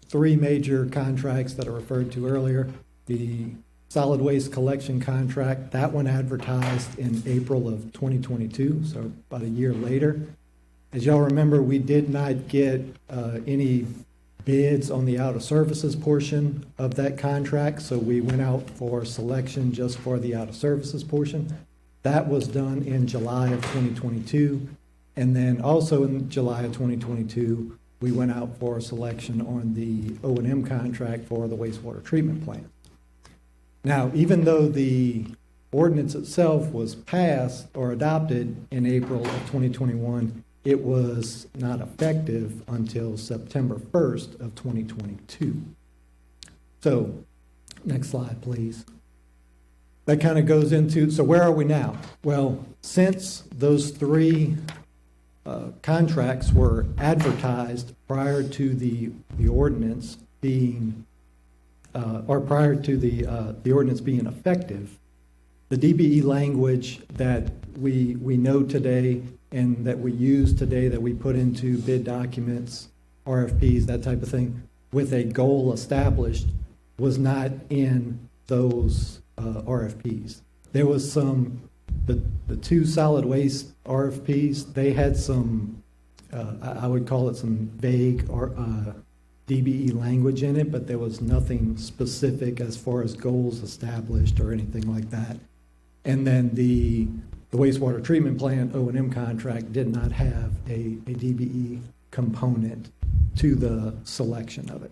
three major contracts that are referred to earlier, the solid waste collection contract, that one advertised in April of 2022, so about a year later. As y'all remember, we did not get any bids on the out of services portion of that contract, so we went out for selection just for the out of services portion. That was done in July of 2022, and then also in July of 2022, we went out for selection on the O&M contract for the wastewater treatment plant. Now, even though the ordinance itself was passed or adopted in April of 2021, it was not effective until September 1st of 2022. So, next slide, please. That kind of goes into, so where are we now? Well, since those three contracts were advertised prior to the ordinance being, or prior to the ordinance being effective, the DBE language that we know today and that we use today, that we put into bid documents, RFPs, that type of thing, with a goal established, was not in those RFPs. There was some, the two solid waste RFPs, they had some, I would call it some vague DBE language in it, but there was nothing specific as far as goals established or anything like that. And then the wastewater treatment plant O&M contract did not have a DBE component to the selection of it.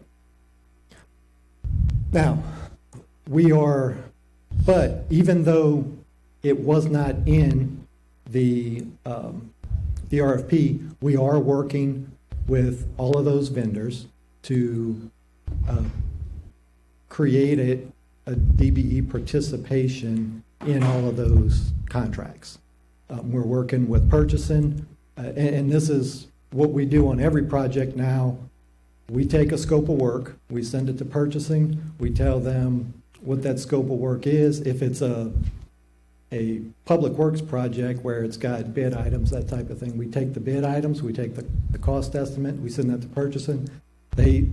Now, but even though it was not in the RFP, we are working with all of those vendors to create a DBE participation in all of those contracts. We're working with purchasing, and this is what we do on every project now, we take a scope of work, we send it to purchasing, we tell them what that scope of work is. If it's a public works project where it's got bid items, that type of thing, we take the bid items, we take the cost estimate, we send that to purchasing. They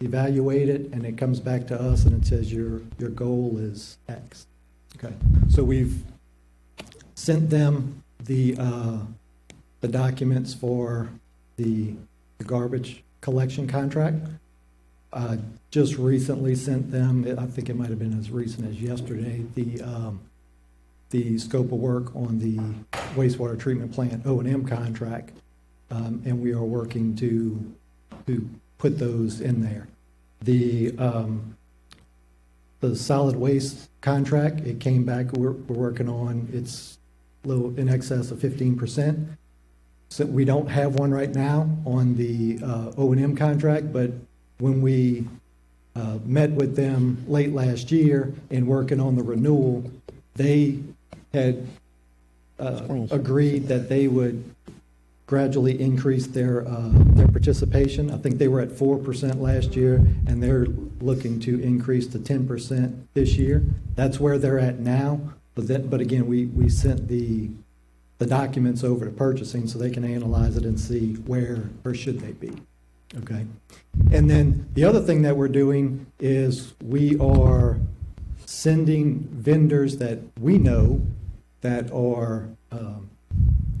evaluate it, and it comes back to us, and it says your goal is X. Okay, so we've sent them the documents for the garbage collection contract. Just recently sent them, I think it might have been as recent as yesterday, the scope of work on the wastewater treatment plant O&M contract, and we are working to put those in there. The solid waste contract, it came back, we're working on, it's a little in excess of 15%. So we don't have one right now on the O&M contract, but when we met with them late last year and working on the renewal, they had agreed that they would gradually increase their participation. I think they were at 4% last year, and they're looking to increase to 10% this year. That's where they're at now. But again, we sent the documents over to purchasing so they can analyze it and see where or should they be. Okay. And then the other thing that we're doing is we are sending vendors that we know that are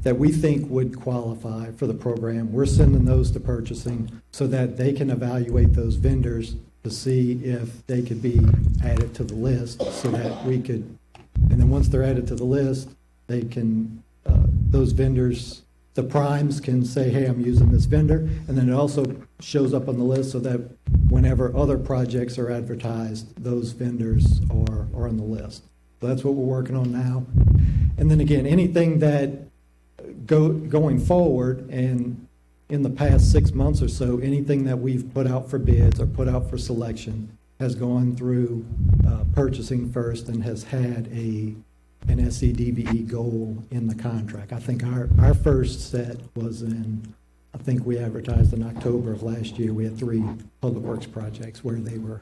that we think would qualify for the program. We're sending those to purchasing so that they can evaluate those vendors to see if they could be added to the list, so that we could, and then once they're added to the list, they can, those vendors, the primes can say, hey, I'm using this vendor, and then it also shows up on the list so that whenever other projects are advertised, those vendors are on the list. So that's what we're working on now. And then again, anything that going forward, and in the past 6 months or so, anything that we've put out for bids or put out for selection has gone through purchasing first and has had an SCDBE goal in the contract. I think our first set was I think we advertised in October of last year. We had 3 public works projects where they were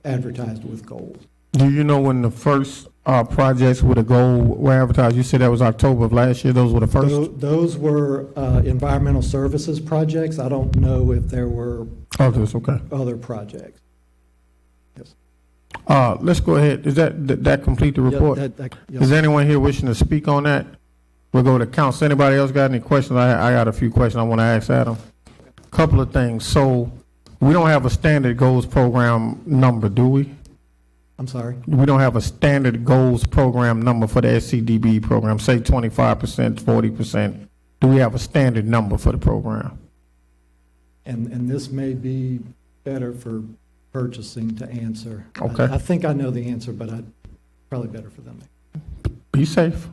advertised with goals. Do you know when the first projects with a goal were advertised? You said that was October of last year. Those were the first? Those were environmental services projects. I don't know if there were others. Okay. Other projects. Yes. Let's go ahead. Is that complete the report? Yes. Is anyone here wishing to speak on that? We'll go to council. Anybody else got any questions? I got a few questions I want to ask Adam. Couple of things. So we don't have a standard goals program number, do we? I'm sorry? We don't have a standard goals program number for the SCDB program, say 25%, 40%. Do we have a standard number for the program? And this may be better for purchasing to answer. Okay. I think I know the answer, but probably better for them. Be safe.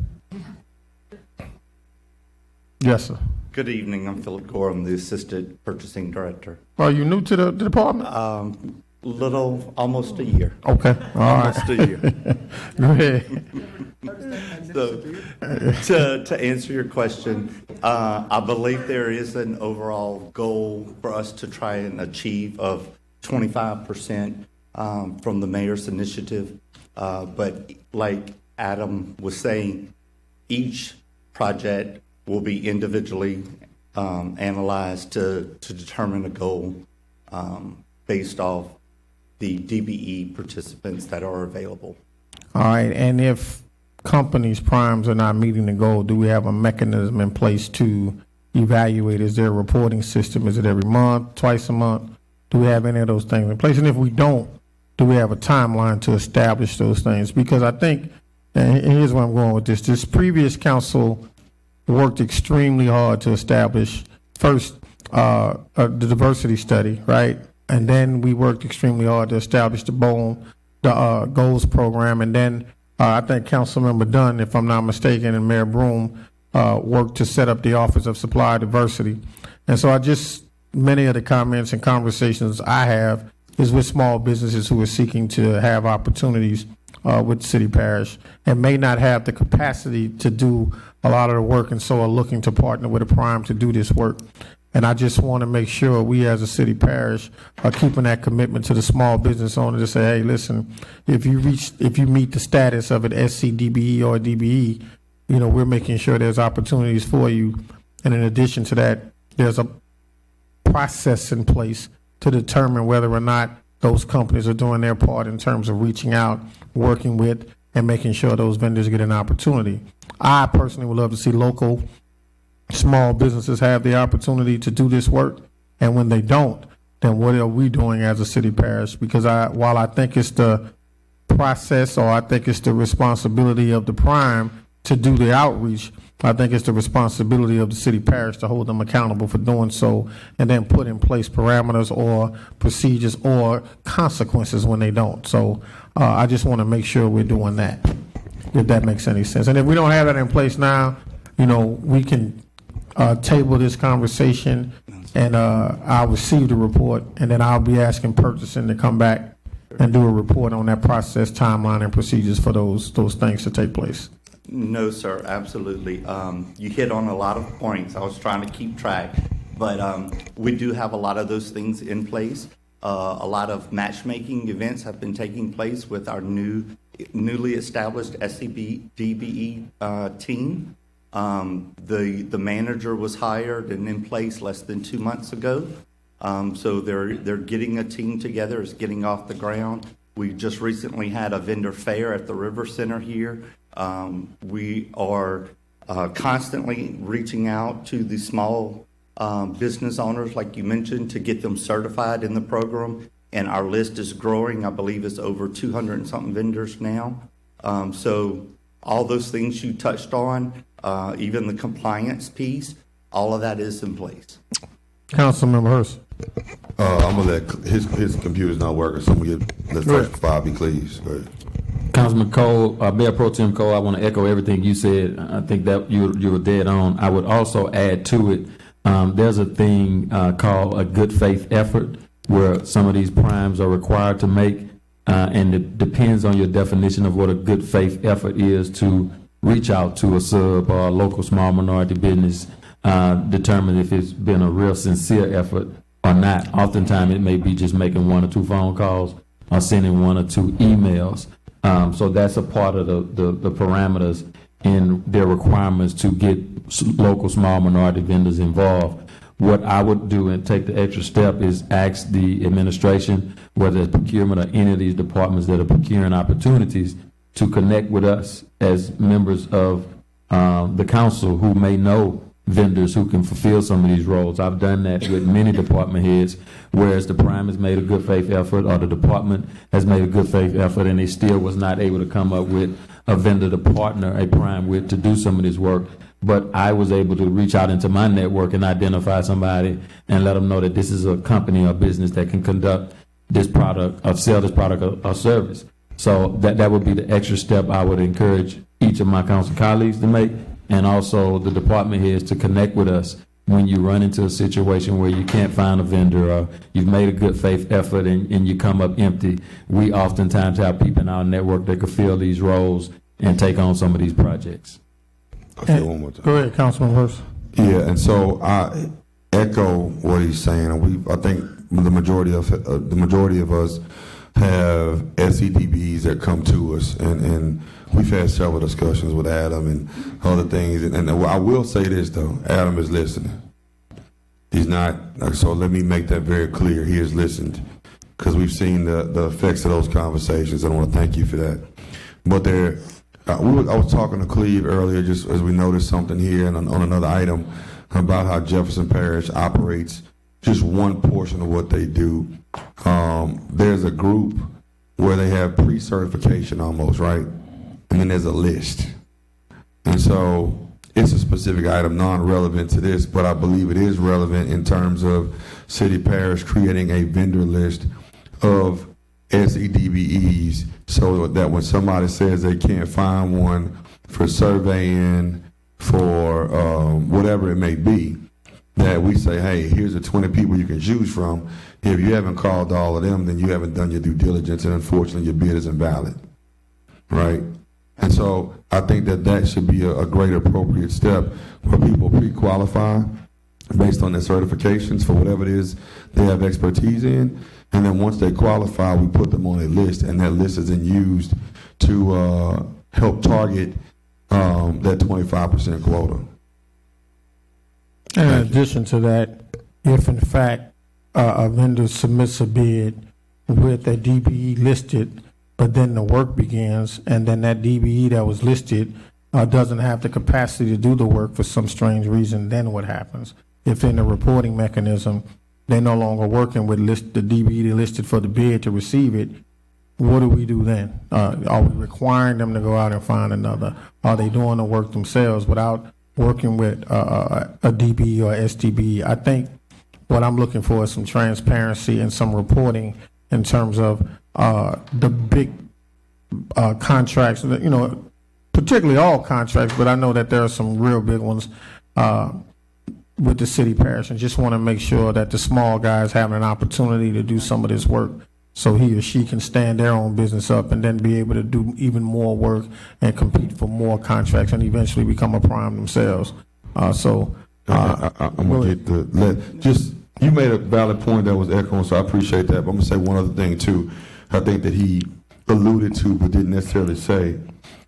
Yes, sir. Good evening. I'm Philip Gore. I'm the Assistant Purchasing Director. Are you new to the department? Almost a year. Okay. Almost a year. Go ahead. So, to answer your question, I believe there is an overall goal for us to try and achieve of 25% from the mayor's initiative. But like Adam was saying, each project will be individually analyzed to determine a goal based off the DBE participants that are available. All right, and if companies, primes are not meeting the goal, do we have a mechanism in place to evaluate? Is there a reporting system? Is it every month, twice a month? Do we have any of those things in place? And if we don't, do we have a timeline to establish those things? Because I think, and here's where I'm going with this previous council worked extremely hard to establish first the diversity study, right? And then we worked extremely hard to establish the goals program. And then I think Councilmember Dunn, if I'm not mistaken, and Mayor Broom worked to set up the Office of Supply Diversity. And so many of the comments and conversations I have is with small businesses who are seeking to have opportunities with city parish and may not have the capacity to do a lot of the work, and so are looking to partner with a prime to do this work. And I just want to make sure we as a city parish are keeping that commitment to the small business owner to say, hey, listen, if you meet the status of an SCDBE or a DBE, we're making sure there's opportunities for you. And in addition to that, there's a process in place to determine whether or not those companies are doing their part in terms of reaching out, working with, and making sure those vendors get an opportunity. I personally would love to see local small businesses have the opportunity to do this work, and when they don't, then what are we doing as a city parish? Because while I think it's the process, or I think it's the responsibility of the prime to do the outreach, I think it's the responsibility of the city parish to hold them accountable for doing so, and then put in place parameters or procedures or consequences when they don't. So I just want to make sure we're doing that, if that makes any sense. And if we don't have that in place now, we can table this conversation, and I'll receive the report, and then I'll be asking purchasing to come back and do a report on that process, timeline, and procedures for those things to take place. No, sir, absolutely. You hit on a lot of points. I was trying to keep track, but we do have a lot of those things in place. A lot of matchmaking events have been taking place with our newly established SCDBE team. The manager was hired and in place less than 2 months ago. So they're getting a team together. It's getting off the ground. We just recently had a vendor fair at the River Center here. We are constantly reaching out to the small business owners, like you mentioned, to get them certified in the program. And our list is growing. I believe it's over 200 and something vendors now. So all those things you touched on, even the compliance piece, all of that is in place. Councilmember Hurst. I'm gonna let his computer's not working, so I'm gonna let first five be please. Go ahead. Councilman Cole, Mayor Pro Tem Cole, I want to echo everything you said. I think that you were dead on. I would also add to it, there's a thing called a good faith effort, where some of these primes are required to make, and it depends on your definition of what a good faith effort is to reach out to a sub or a local small minority business, determine if it's been a real sincere effort or not. Oftentimes it may be just making 1 or 2 phone calls or sending 1 or 2 emails. So that's a part of the parameters in their requirements to get local small minority vendors involved. What I would do and take the extra step is ask the administration, whether it's procurement or any of these departments that are procuring opportunities, to connect with us as members of the council who may know vendors who can fulfill some of these roles. I've done that with many department heads, whereas the prime has made a good faith effort or the department has made a good faith effort and they still was not able to come up with a vendor to partner a prime with to do some of this work. But I was able to reach out into my network and identify somebody and let them know that this is a company or business that can conduct this product or sell this product or service. So that would be the extra step I would encourage each of my council colleagues to make, and also the department heads to connect with us when you run into a situation where you can't find a vendor or you've made a good faith effort and you come up empty. We oftentimes have people in our network that could fill these roles and take on some of these projects. Okay, one more time. Go ahead, Councilman Hurst. Yeah, and so I echo what he's saying. I think the majority of us have SCDBs that come to us, and we've had several discussions with Adam and other things. And I will say this though, Adam is listening. He's not. So let me make that very clear. He has listened because we've seen the effects of those conversations. And I want to thank you for that. But I was talking to Cleve earlier, just as we noticed something here and on another item about how Jefferson Parish operates just one portion of what they do. There's a group where they have pre-certification almost, right? And then there's a list. And so it's a specific item, non-relevant to this, but I believe it is relevant in terms of city parish creating a vendor list of SCDBEs so that when somebody says they can't find one for surveying, for whatever it may be, that we say, hey, here's the 20 people you can choose from. If you haven't called all of them, then you haven't done your due diligence, and unfortunately your bid is invalid. right? And so I think that that should be a great appropriate step where people pre-qualify based on their certifications for whatever it is they have expertise in. And then once they qualify, we put them on a list, and that list is then used to help target that 25% quota. In addition to that, if in fact a vendor submits a bid with a DBE listed, but then the work begins, and then that DBE that was listed doesn't have the capacity to do the work for some strange reason, then what happens? If in the reporting mechanism, they're no longer working with the DBE listed for the bid to receive it, what do we do then? Are we requiring them to go out and find another? Are they doing the work themselves without working with a DBE or SDBE? I think what I'm looking for is some transparency and some reporting in terms of the big contracts, particularly all contracts, but I know that there are some real big ones with the city parish, and just want to make sure that the small guys have an opportunity to do some of this work so he or she can stand their own business up and then be able to do even more work and compete for more contracts and eventually become a prime themselves. I'm gonna get you made a valid point that was echoing, so I appreciate that. But I'm gonna say one other thing too. I think that he alluded to but didn't necessarily say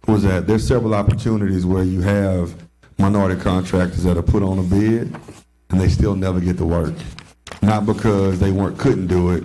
was that there's several opportunities where you have minority contractors that are put on a bid and they still never get the work. Not because they couldn't do it,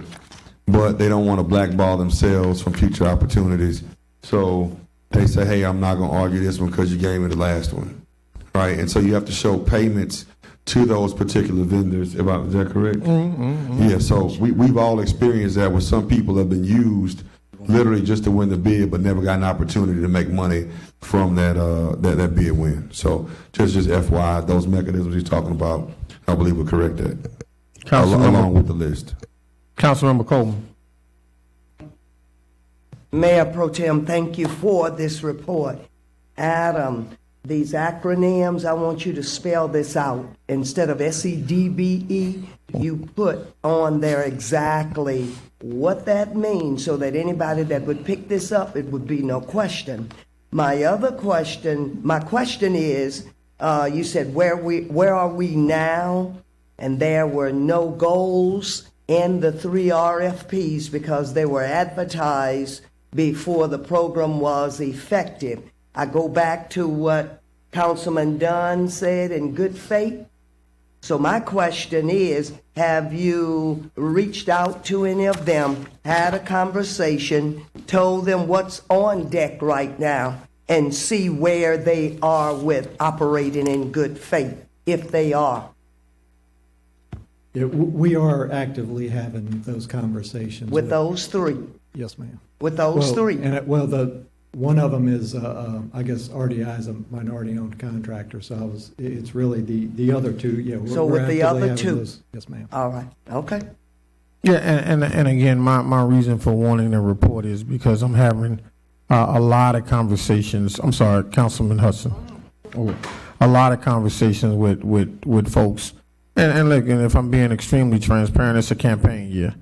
but they don't want to blackball themselves from future opportunities. So they say, hey, I'm not going to argue this one because you gave me the last one, right? And so you have to show payments to those particular vendors. Is that correct? Mm-hmm. Yeah, so we've all experienced that where some people have been used literally just to win the bid, but never got an opportunity to make money from that bid win. So just FYI, those mechanisms he's talking about, I believe will correct that, along with the list. Councilmember Coleman. Mayor Pro Tem, thank you for this report. Adam, these acronyms, I want you to spell this out. Instead of SEDBE, you put on there exactly what that means so that anybody that would pick this up, it would be no question. My question is, you said where are we now? And there were no goals in the 3 RFPs because they were advertised before the program was effective. I go back to what Councilman Dunn said in good faith. So my question is, have you reached out to any of them, had a conversation, told them what's on deck right now, and see where they are with operating in good faith, if they are? Yeah, we are actively having those conversations. With those three? Yes, ma'am. With those three? One of them is, I guess, RDI is a minority-owned contractor, so it's really the other two, yeah. So with the other two? Yes, ma'am. All right, okay. Yeah, and again, my reason for wanting to report is because I'm having a lot of conversations. I'm sorry, Councilman Hudson. A lot of conversations with folks. And look, and if I'm being extremely transparent, it's a campaign year.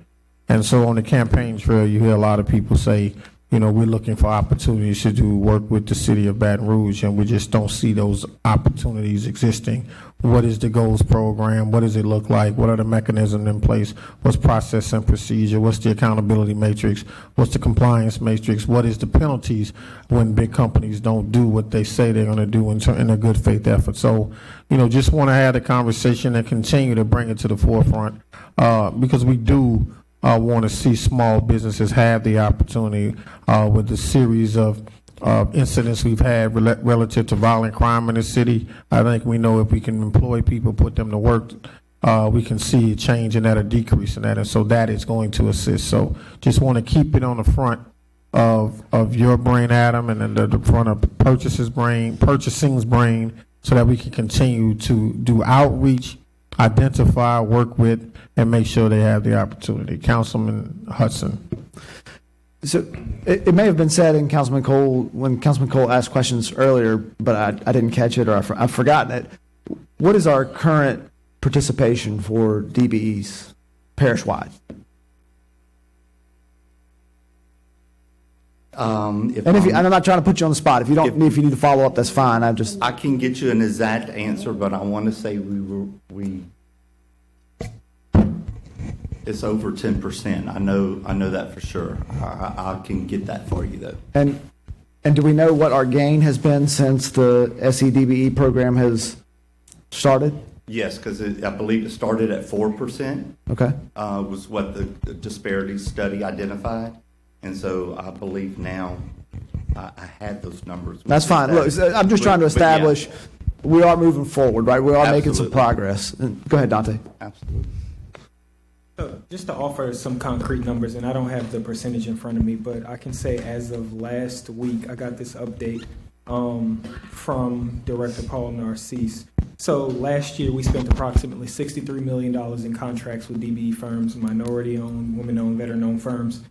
And so on the campaign trail, you hear a lot of people say, we're looking for opportunities to do work with the city of Baton Rouge, and we just don't see those opportunities existing. What is the goals program? What does it look like? What are the mechanisms in place? What's process and procedure? What's the accountability matrix? What's the compliance matrix? What is the penalties when big companies don't do what they say they're going to do in a good faith effort? So, just want to have the conversation and continue to bring it to the forefront because we do want to see small businesses have the opportunity with the series of incidents we've had relative to violent crime in the city. I think we know if we can employ people, put them to work, we can see a change in that, a decrease in that, and so that is going to assist. So just want to keep it on the front of your brain, Adam, and then the front of purchasing's brain, so that we can continue to do outreach, identify, work with, and make sure they have the opportunity. Councilman Hudson. So it may have been said in Councilman Cole asked questions earlier, but I didn't catch it, or I've forgotten it. What is our current participation for DBEs parish-wide? If And if you, I'm- and I'm not trying to put you on the spot. If you don't, if you need to follow up, that's fine. I can get you an exact answer, but I want to say it's over 10%. I know that for sure. I can get that for you though. And do we know what our gain has been since the SEDBE program has started? Yes, because I believe it started at 4%. Okay. Was what the disparity study identified. And so I believe now, I had those numbers. That's fine. Look, I'm just trying to establish we are moving forward, right? We are making some progress. Go ahead, Dante. Absolutely. Just to offer some concrete numbers, and I don't have the percentage in front of me, but I can say as of last week, I got this update from Director Paul Narcisse. So last year, we spent approximately $63 million in contracts with DBE firms, minority-owned, women-owned, veteran-owned firms.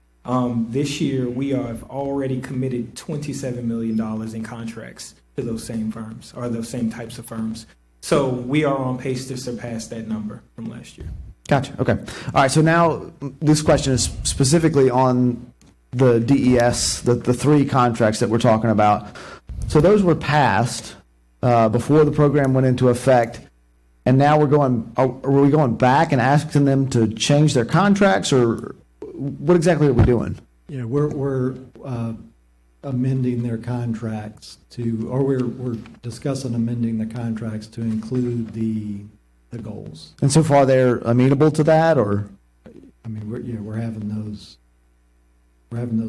This year, we have already committed $27 million in contracts to those same firms, or those same types of firms. So we are on pace to surpass that number from last year. Gotcha. Okay. All right. So now this question is specifically on the DES, the three contracts that we're talking about. So those were passed before the program went into effect, and now are we going back and asking them to change their contracts, or what exactly are we doing? Yeah, we're amending their contracts or we're discussing amending the contracts to include the goals. And so far, they're amenable to that, or? I mean, we're having those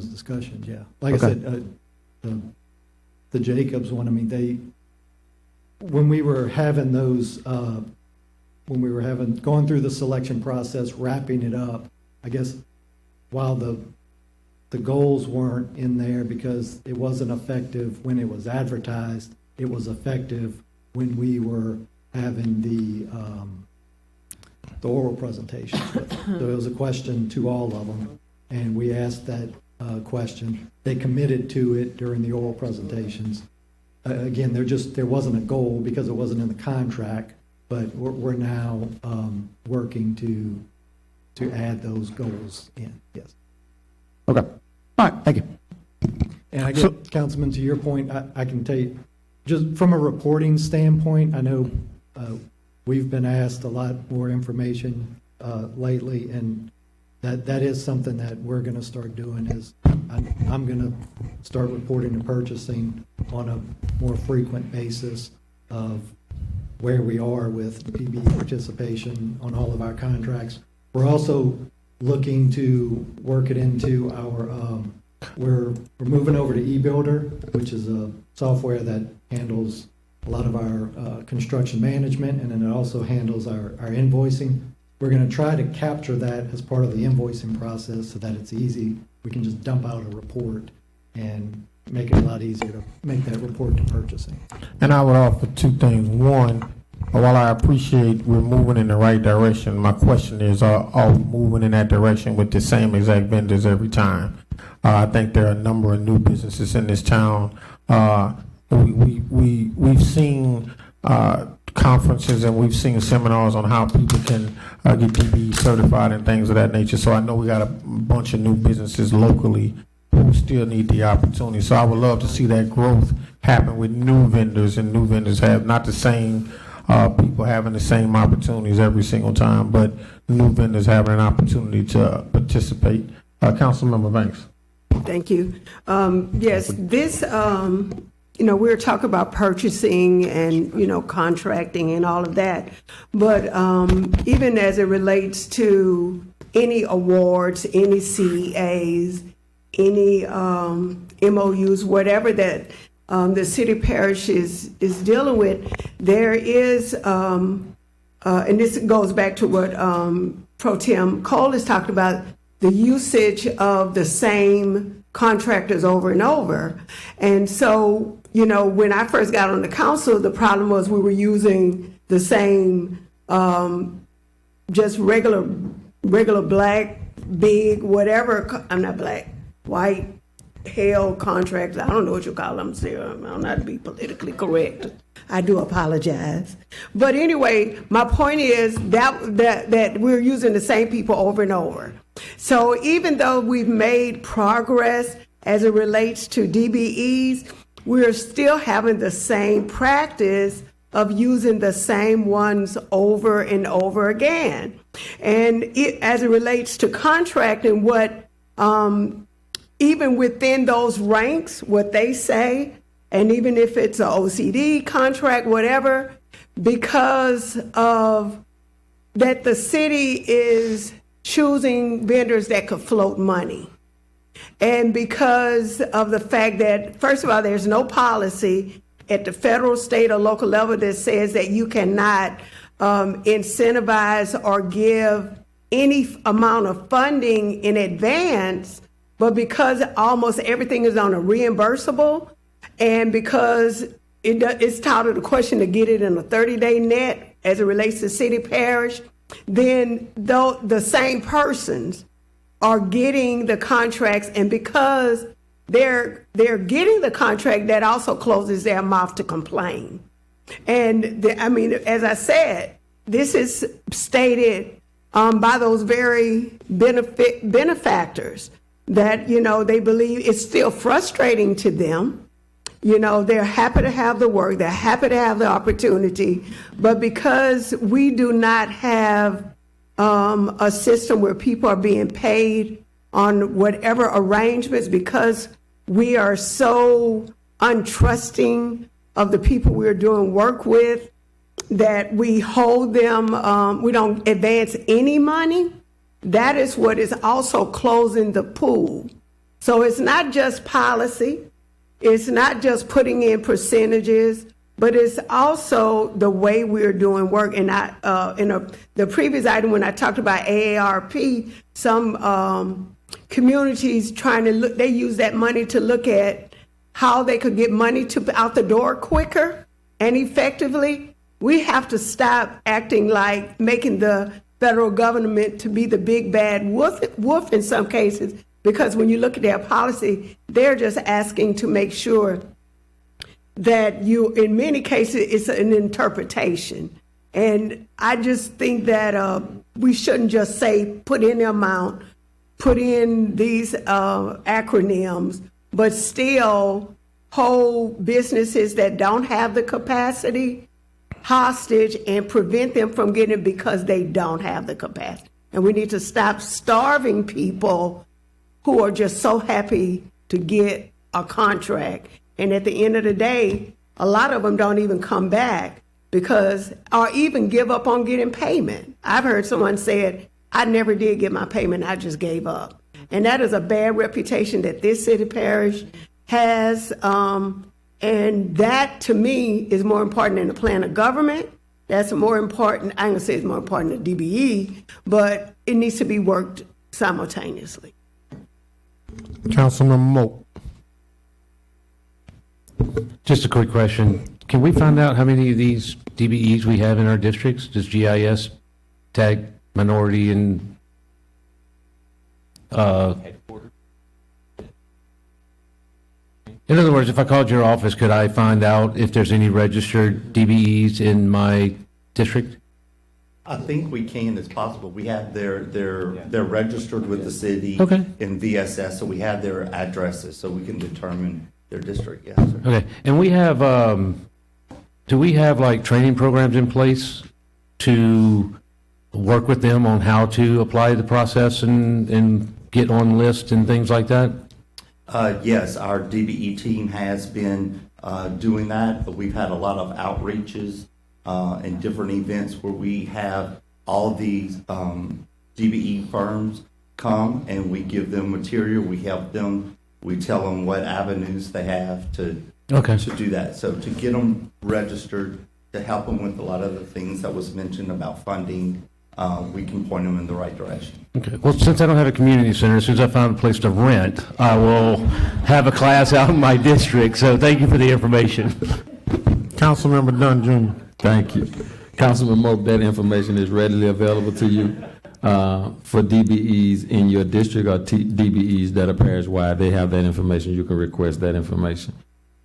discussions. Yeah, like I said, the Jacobs one. I mean, when we were having those, going through the selection process, wrapping it up. I guess while the goals weren't in there because it wasn't effective when it was advertised, it was effective when we were having the oral presentations. So it was a question to all of them, and we asked that question. They committed to it during the oral presentations. Again, there wasn't a goal because it wasn't in the contract, but we're now working to add those goals in. Yes. Okay. All right. Thank you. And I guess, Councilman, to your point, I can tell you, just from a reporting standpoint, I know we've been asked a lot more information lately, and that is something that we're going to start doing. Is I'm going to start reporting to purchasing on a more frequent basis of where we are with PBE participation on all of our contracts. We're also looking to work it into our. We're moving over to eBuilder, which is a software that handles a lot of our construction management, and then it also handles our invoicing. We're going to try to capture that as part of the invoicing process so that it's easy. We can just dump out a report and make it a lot easier to make that report to purchasing. And I would offer two things. One, while I appreciate we're moving in the right direction, my question is, are we moving in that direction with the same exact vendors every time? I think there are a number of new businesses in this town. We've seen conferences and we've seen seminars on how people can get DBE certified and things of that nature. So I know we got a bunch of new businesses locally who still need the opportunity. So I would love to see that growth happen with new vendors, and new vendors have not the same people having the same opportunities every single time, but new vendors having an opportunity to participate. Councilmember Banks. Thank you. Yes, this, we're talking about purchasing and, contracting and all of that. But even as it relates to any awards, any CEAs, any MOUs, whatever that the city parish is dealing with, there is, and this goes back to what Pro Tem Cole is talking about, the usage of the same contractors over and over. And so, when I first got on the council, the problem was we were using the same, just regular black, big, whatever, I'm not black, white, hell contractors. I don't know what you call them, Sarah. I'm not to be politically correct. I do apologize. But anyway, my point is that we're using the same people over and over. So even though we've made progress as it relates to DBEs, we're still having the same practice of using the same ones over and over again. And as it relates to contracting, what even within those ranks, what they say, and even if it's an OCD contract, whatever, because of that the city is choosing vendors that could float money. And because of the fact that, first of all, there's no policy at the federal, state, or local level that says that you cannot incentivize or give any amount of funding in advance, but because almost everything is on a reimbursable, and because it's titled the question to get it in a 30-day net as it relates to city parish, then the same persons are getting the contracts, and because they're getting the contract, that also closes their mouth to complain. And as I said, this is stated by those very benefactors that, they believe it's still frustrating to them. They're happy to have the work, they're happy to have the opportunity, but because we do not have a system where people are being paid on whatever arrangements, because we are so untrusting of the people we're doing work with, that we hold them, we don't advance any money. That is what is also closing the pool. So it's not just policy, it's not just putting in percentages, but it's also the way we're doing work. And the previous item, when I talked about AARP, some communities they use that money to look at how they could get money out the door quicker and effectively. We have to stop acting like making the federal government to be the big bad wolf in some cases, because when you look at their policy, they're just asking to make sure that in many cases, it's an interpretation. And I just think that we shouldn't just say, put in the amount, put in these acronyms, but still hold businesses that don't have the capacity hostage and prevent them from getting it because they don't have the capacity. And we need to stop starving people who are just so happy to get a contract. And at the end of the day, a lot of them don't even come back or even give up on getting payment. I've heard someone say, I never did get my payment, I just gave up. And that is a bad reputation that this city parish has. And that, to me, is more important than the plan of government. That's more important. I'm going to say it's more important than DBE, but it needs to be worked simultaneously. Councilman Moak. Just a quick question. Can we find out how many of these DBEs we have in our districts? Does GIS tag minority and in other words, if I called your office, could I find out if there's any registered DBEs in my district? I think we can, it's possible. We have they're registered with the city in VSS, so we have their addresses, so we can determine their district, yes, sir. Okay, and we have, do we have like training programs in place to work with them on how to apply the process and get on lists and things like that? Yes, our DBE team has been doing that, but we've had a lot of outreaches and different events where we have all these DBE firms come and we give them material, we help them, we tell them what avenues they have to do that. So to get them registered, to help them with a lot of the things that was mentioned about funding, we can point them in the right direction. Okay. Well, since I don't have a community center, as soon as I find a place to rent, I will have a class out in my district. So thank you for the information. Councilmember Dunn Jr. Thank you. Councilman Moak, that information is readily available to you for DBEs in your district or DBEs that are parish-wide. They have that information. You can request that information.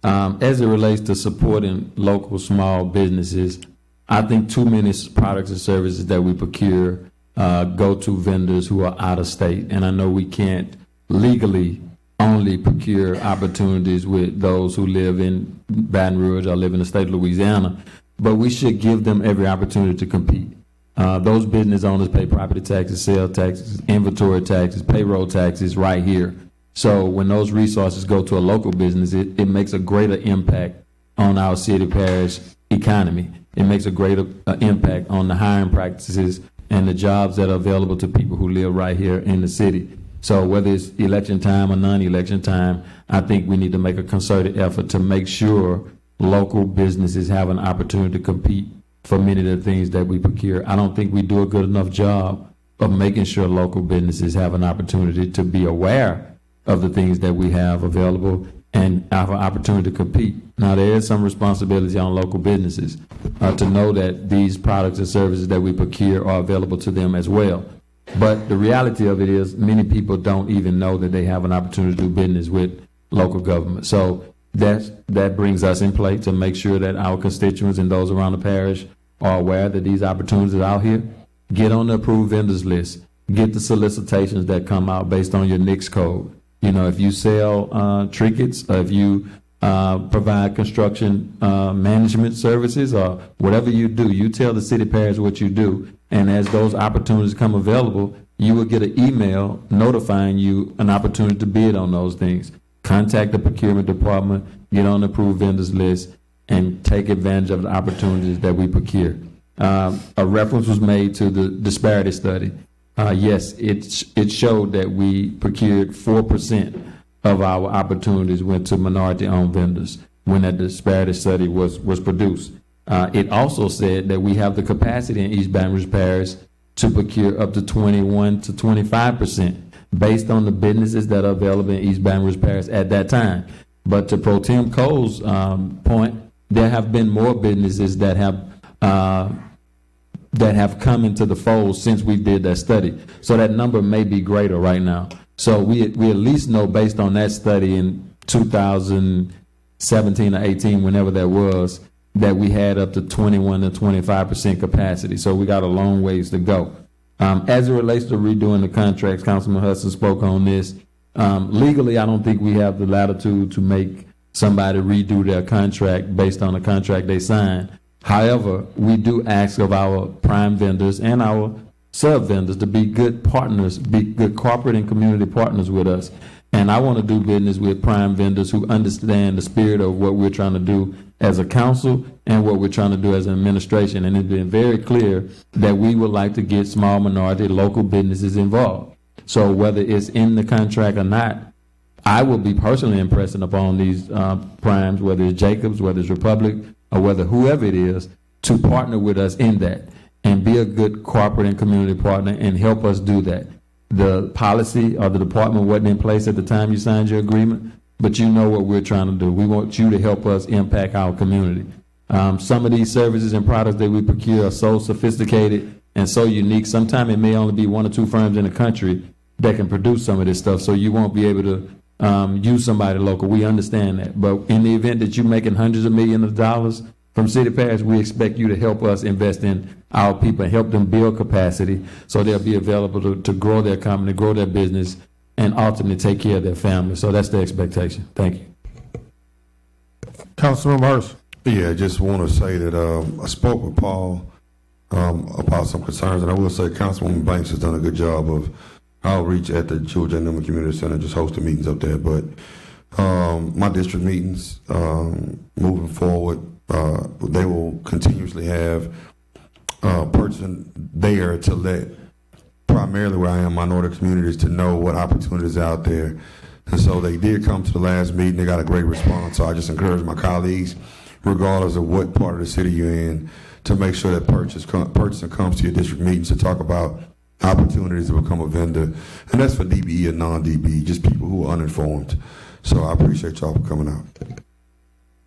As it relates to supporting local small businesses, I think too many products and services that we procure go to vendors who are out of state. And I know we can't legally only procure opportunities with those who live in Baton Rouge or live in the state of Louisiana, but we should give them every opportunity to compete. Those business owners pay property taxes, sales taxes, inventory taxes, payroll taxes right here. So when those resources go to a local business, it makes a greater impact on our city parish economy. It makes a greater impact on the hiring practices and the jobs that are available to people who live right here in the city. So whether it's election time or non-election time, I think we need to make a concerted effort to make sure local businesses have an opportunity to compete for many of the things that we procure. I don't think we do a good enough job of making sure local businesses have an opportunity to be aware of the things that we have available and have an opportunity to compete. Now, there is some responsibility on local businesses to know that these products and services that we procure are available to them as well. But the reality of it is many people don't even know that they have an opportunity to do business with local government. So that brings us in play to make sure that our constituents and those around the parish are aware that these opportunities are out here. Get on the approved vendors list. Get the solicitations that come out based on your NICS code. You know, if you sell trinkets, or if you provide construction management services, or whatever you do, you tell the city parish what you do. And as those opportunities come available, you will get an email notifying you an opportunity to bid on those things. Contact the procurement department, get on the approved vendors list, and take advantage of the opportunities that we procure. A reference was made to the disparity study. Yes, it showed that we procured 4% of our opportunities went to minority-owned vendors when that disparity study was produced. It also said that we have the capacity in East Baton Rouge Parish to procure up to 21 to 25% based on the businesses that are available in East Baton Rouge Parish at that time. But to Pro Tem Cole's point, there have been more businesses that have come into the fold since we did that study. So that number may be greater right now. So we at least know based on that study in 2017 or 18, whenever that was, that we had up to 21 to 25% capacity. So we got a long ways to go. As it relates to redoing the contracts, Councilman Hudson spoke on this. Legally, I don't think we have the latitude to make somebody redo their contract based on the contract they signed. However, we do ask of our prime vendors and our sub-vendors to be good partners, be good corporate and community partners with us. And I want to do business with prime vendors who understand the spirit of what we're trying to do as a council and what we're trying to do as an administration. And it's been very clear that we would like to get small minority local businesses involved. So whether it's in the contract or not, I will be personally impressing upon these primes, whether it's Jacobs, whether it's Republic, or whether whoever it is, to partner with us in that and be a good corporate and community partner and help us do that. The policy or the department wasn't in place at the time you signed your agreement, but you know what we're trying to do. We want you to help us impact our community. Some of these services and products that we procure are so sophisticated and so unique. Sometimes it may only be one or two firms in the country that can produce some of this stuff, so you won't be able to use somebody local. We understand that. But in the event that you're making hundreds of millions of dollars from city parish, we expect you to help us invest in our people and help them build capacity so they'll be available to grow their company, grow their business, and ultimately take care of their family. So that's the expectation. Thank you. Councilman Hurst. Yeah, I just want to say that I spoke with Paul about some concerns, and I will say Councilwoman Banks has done a good job of outreach at the Georgia and Newman Community Center, just hosting meetings up there. But my district meetings moving forward, they will continuously have a person there to let primarily where I am, minority communities, to know what opportunities are out there. And so they did come to the last meeting. They got a great response. So I just encourage my colleagues, regardless of what part of the city you're in, to make sure that person comes to your district meetings to talk about opportunities to become a vendor. And that's for DBE and non-DBE, just people who are uninformed. So I appreciate y'all for coming out.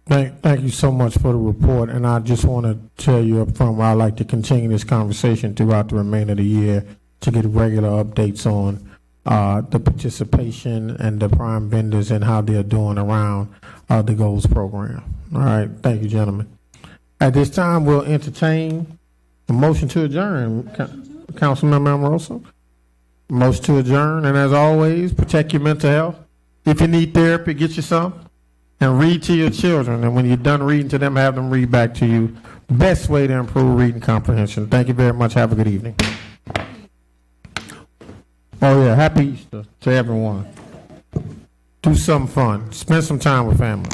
Thank you so much for the report, and I just want to tell you up front where I'd like to continue this conversation throughout the remainder of the year to get regular updates on the participation and the prime vendors and how they're doing around the GOALS program. All right, thank you, gentlemen. At this time, we'll entertain a motion to adjourn. Councilmember Amoroso. Motion to adjourn, and as always, protect your mental health, If you need therapy, get you some and read to your children. And when you're done reading to them, have them read back to you. Best way to improve reading comprehension. Thank you very much. Have a good evening. Oh, yeah. Happy Easter to everyone. Do something fun. Spend some time with family.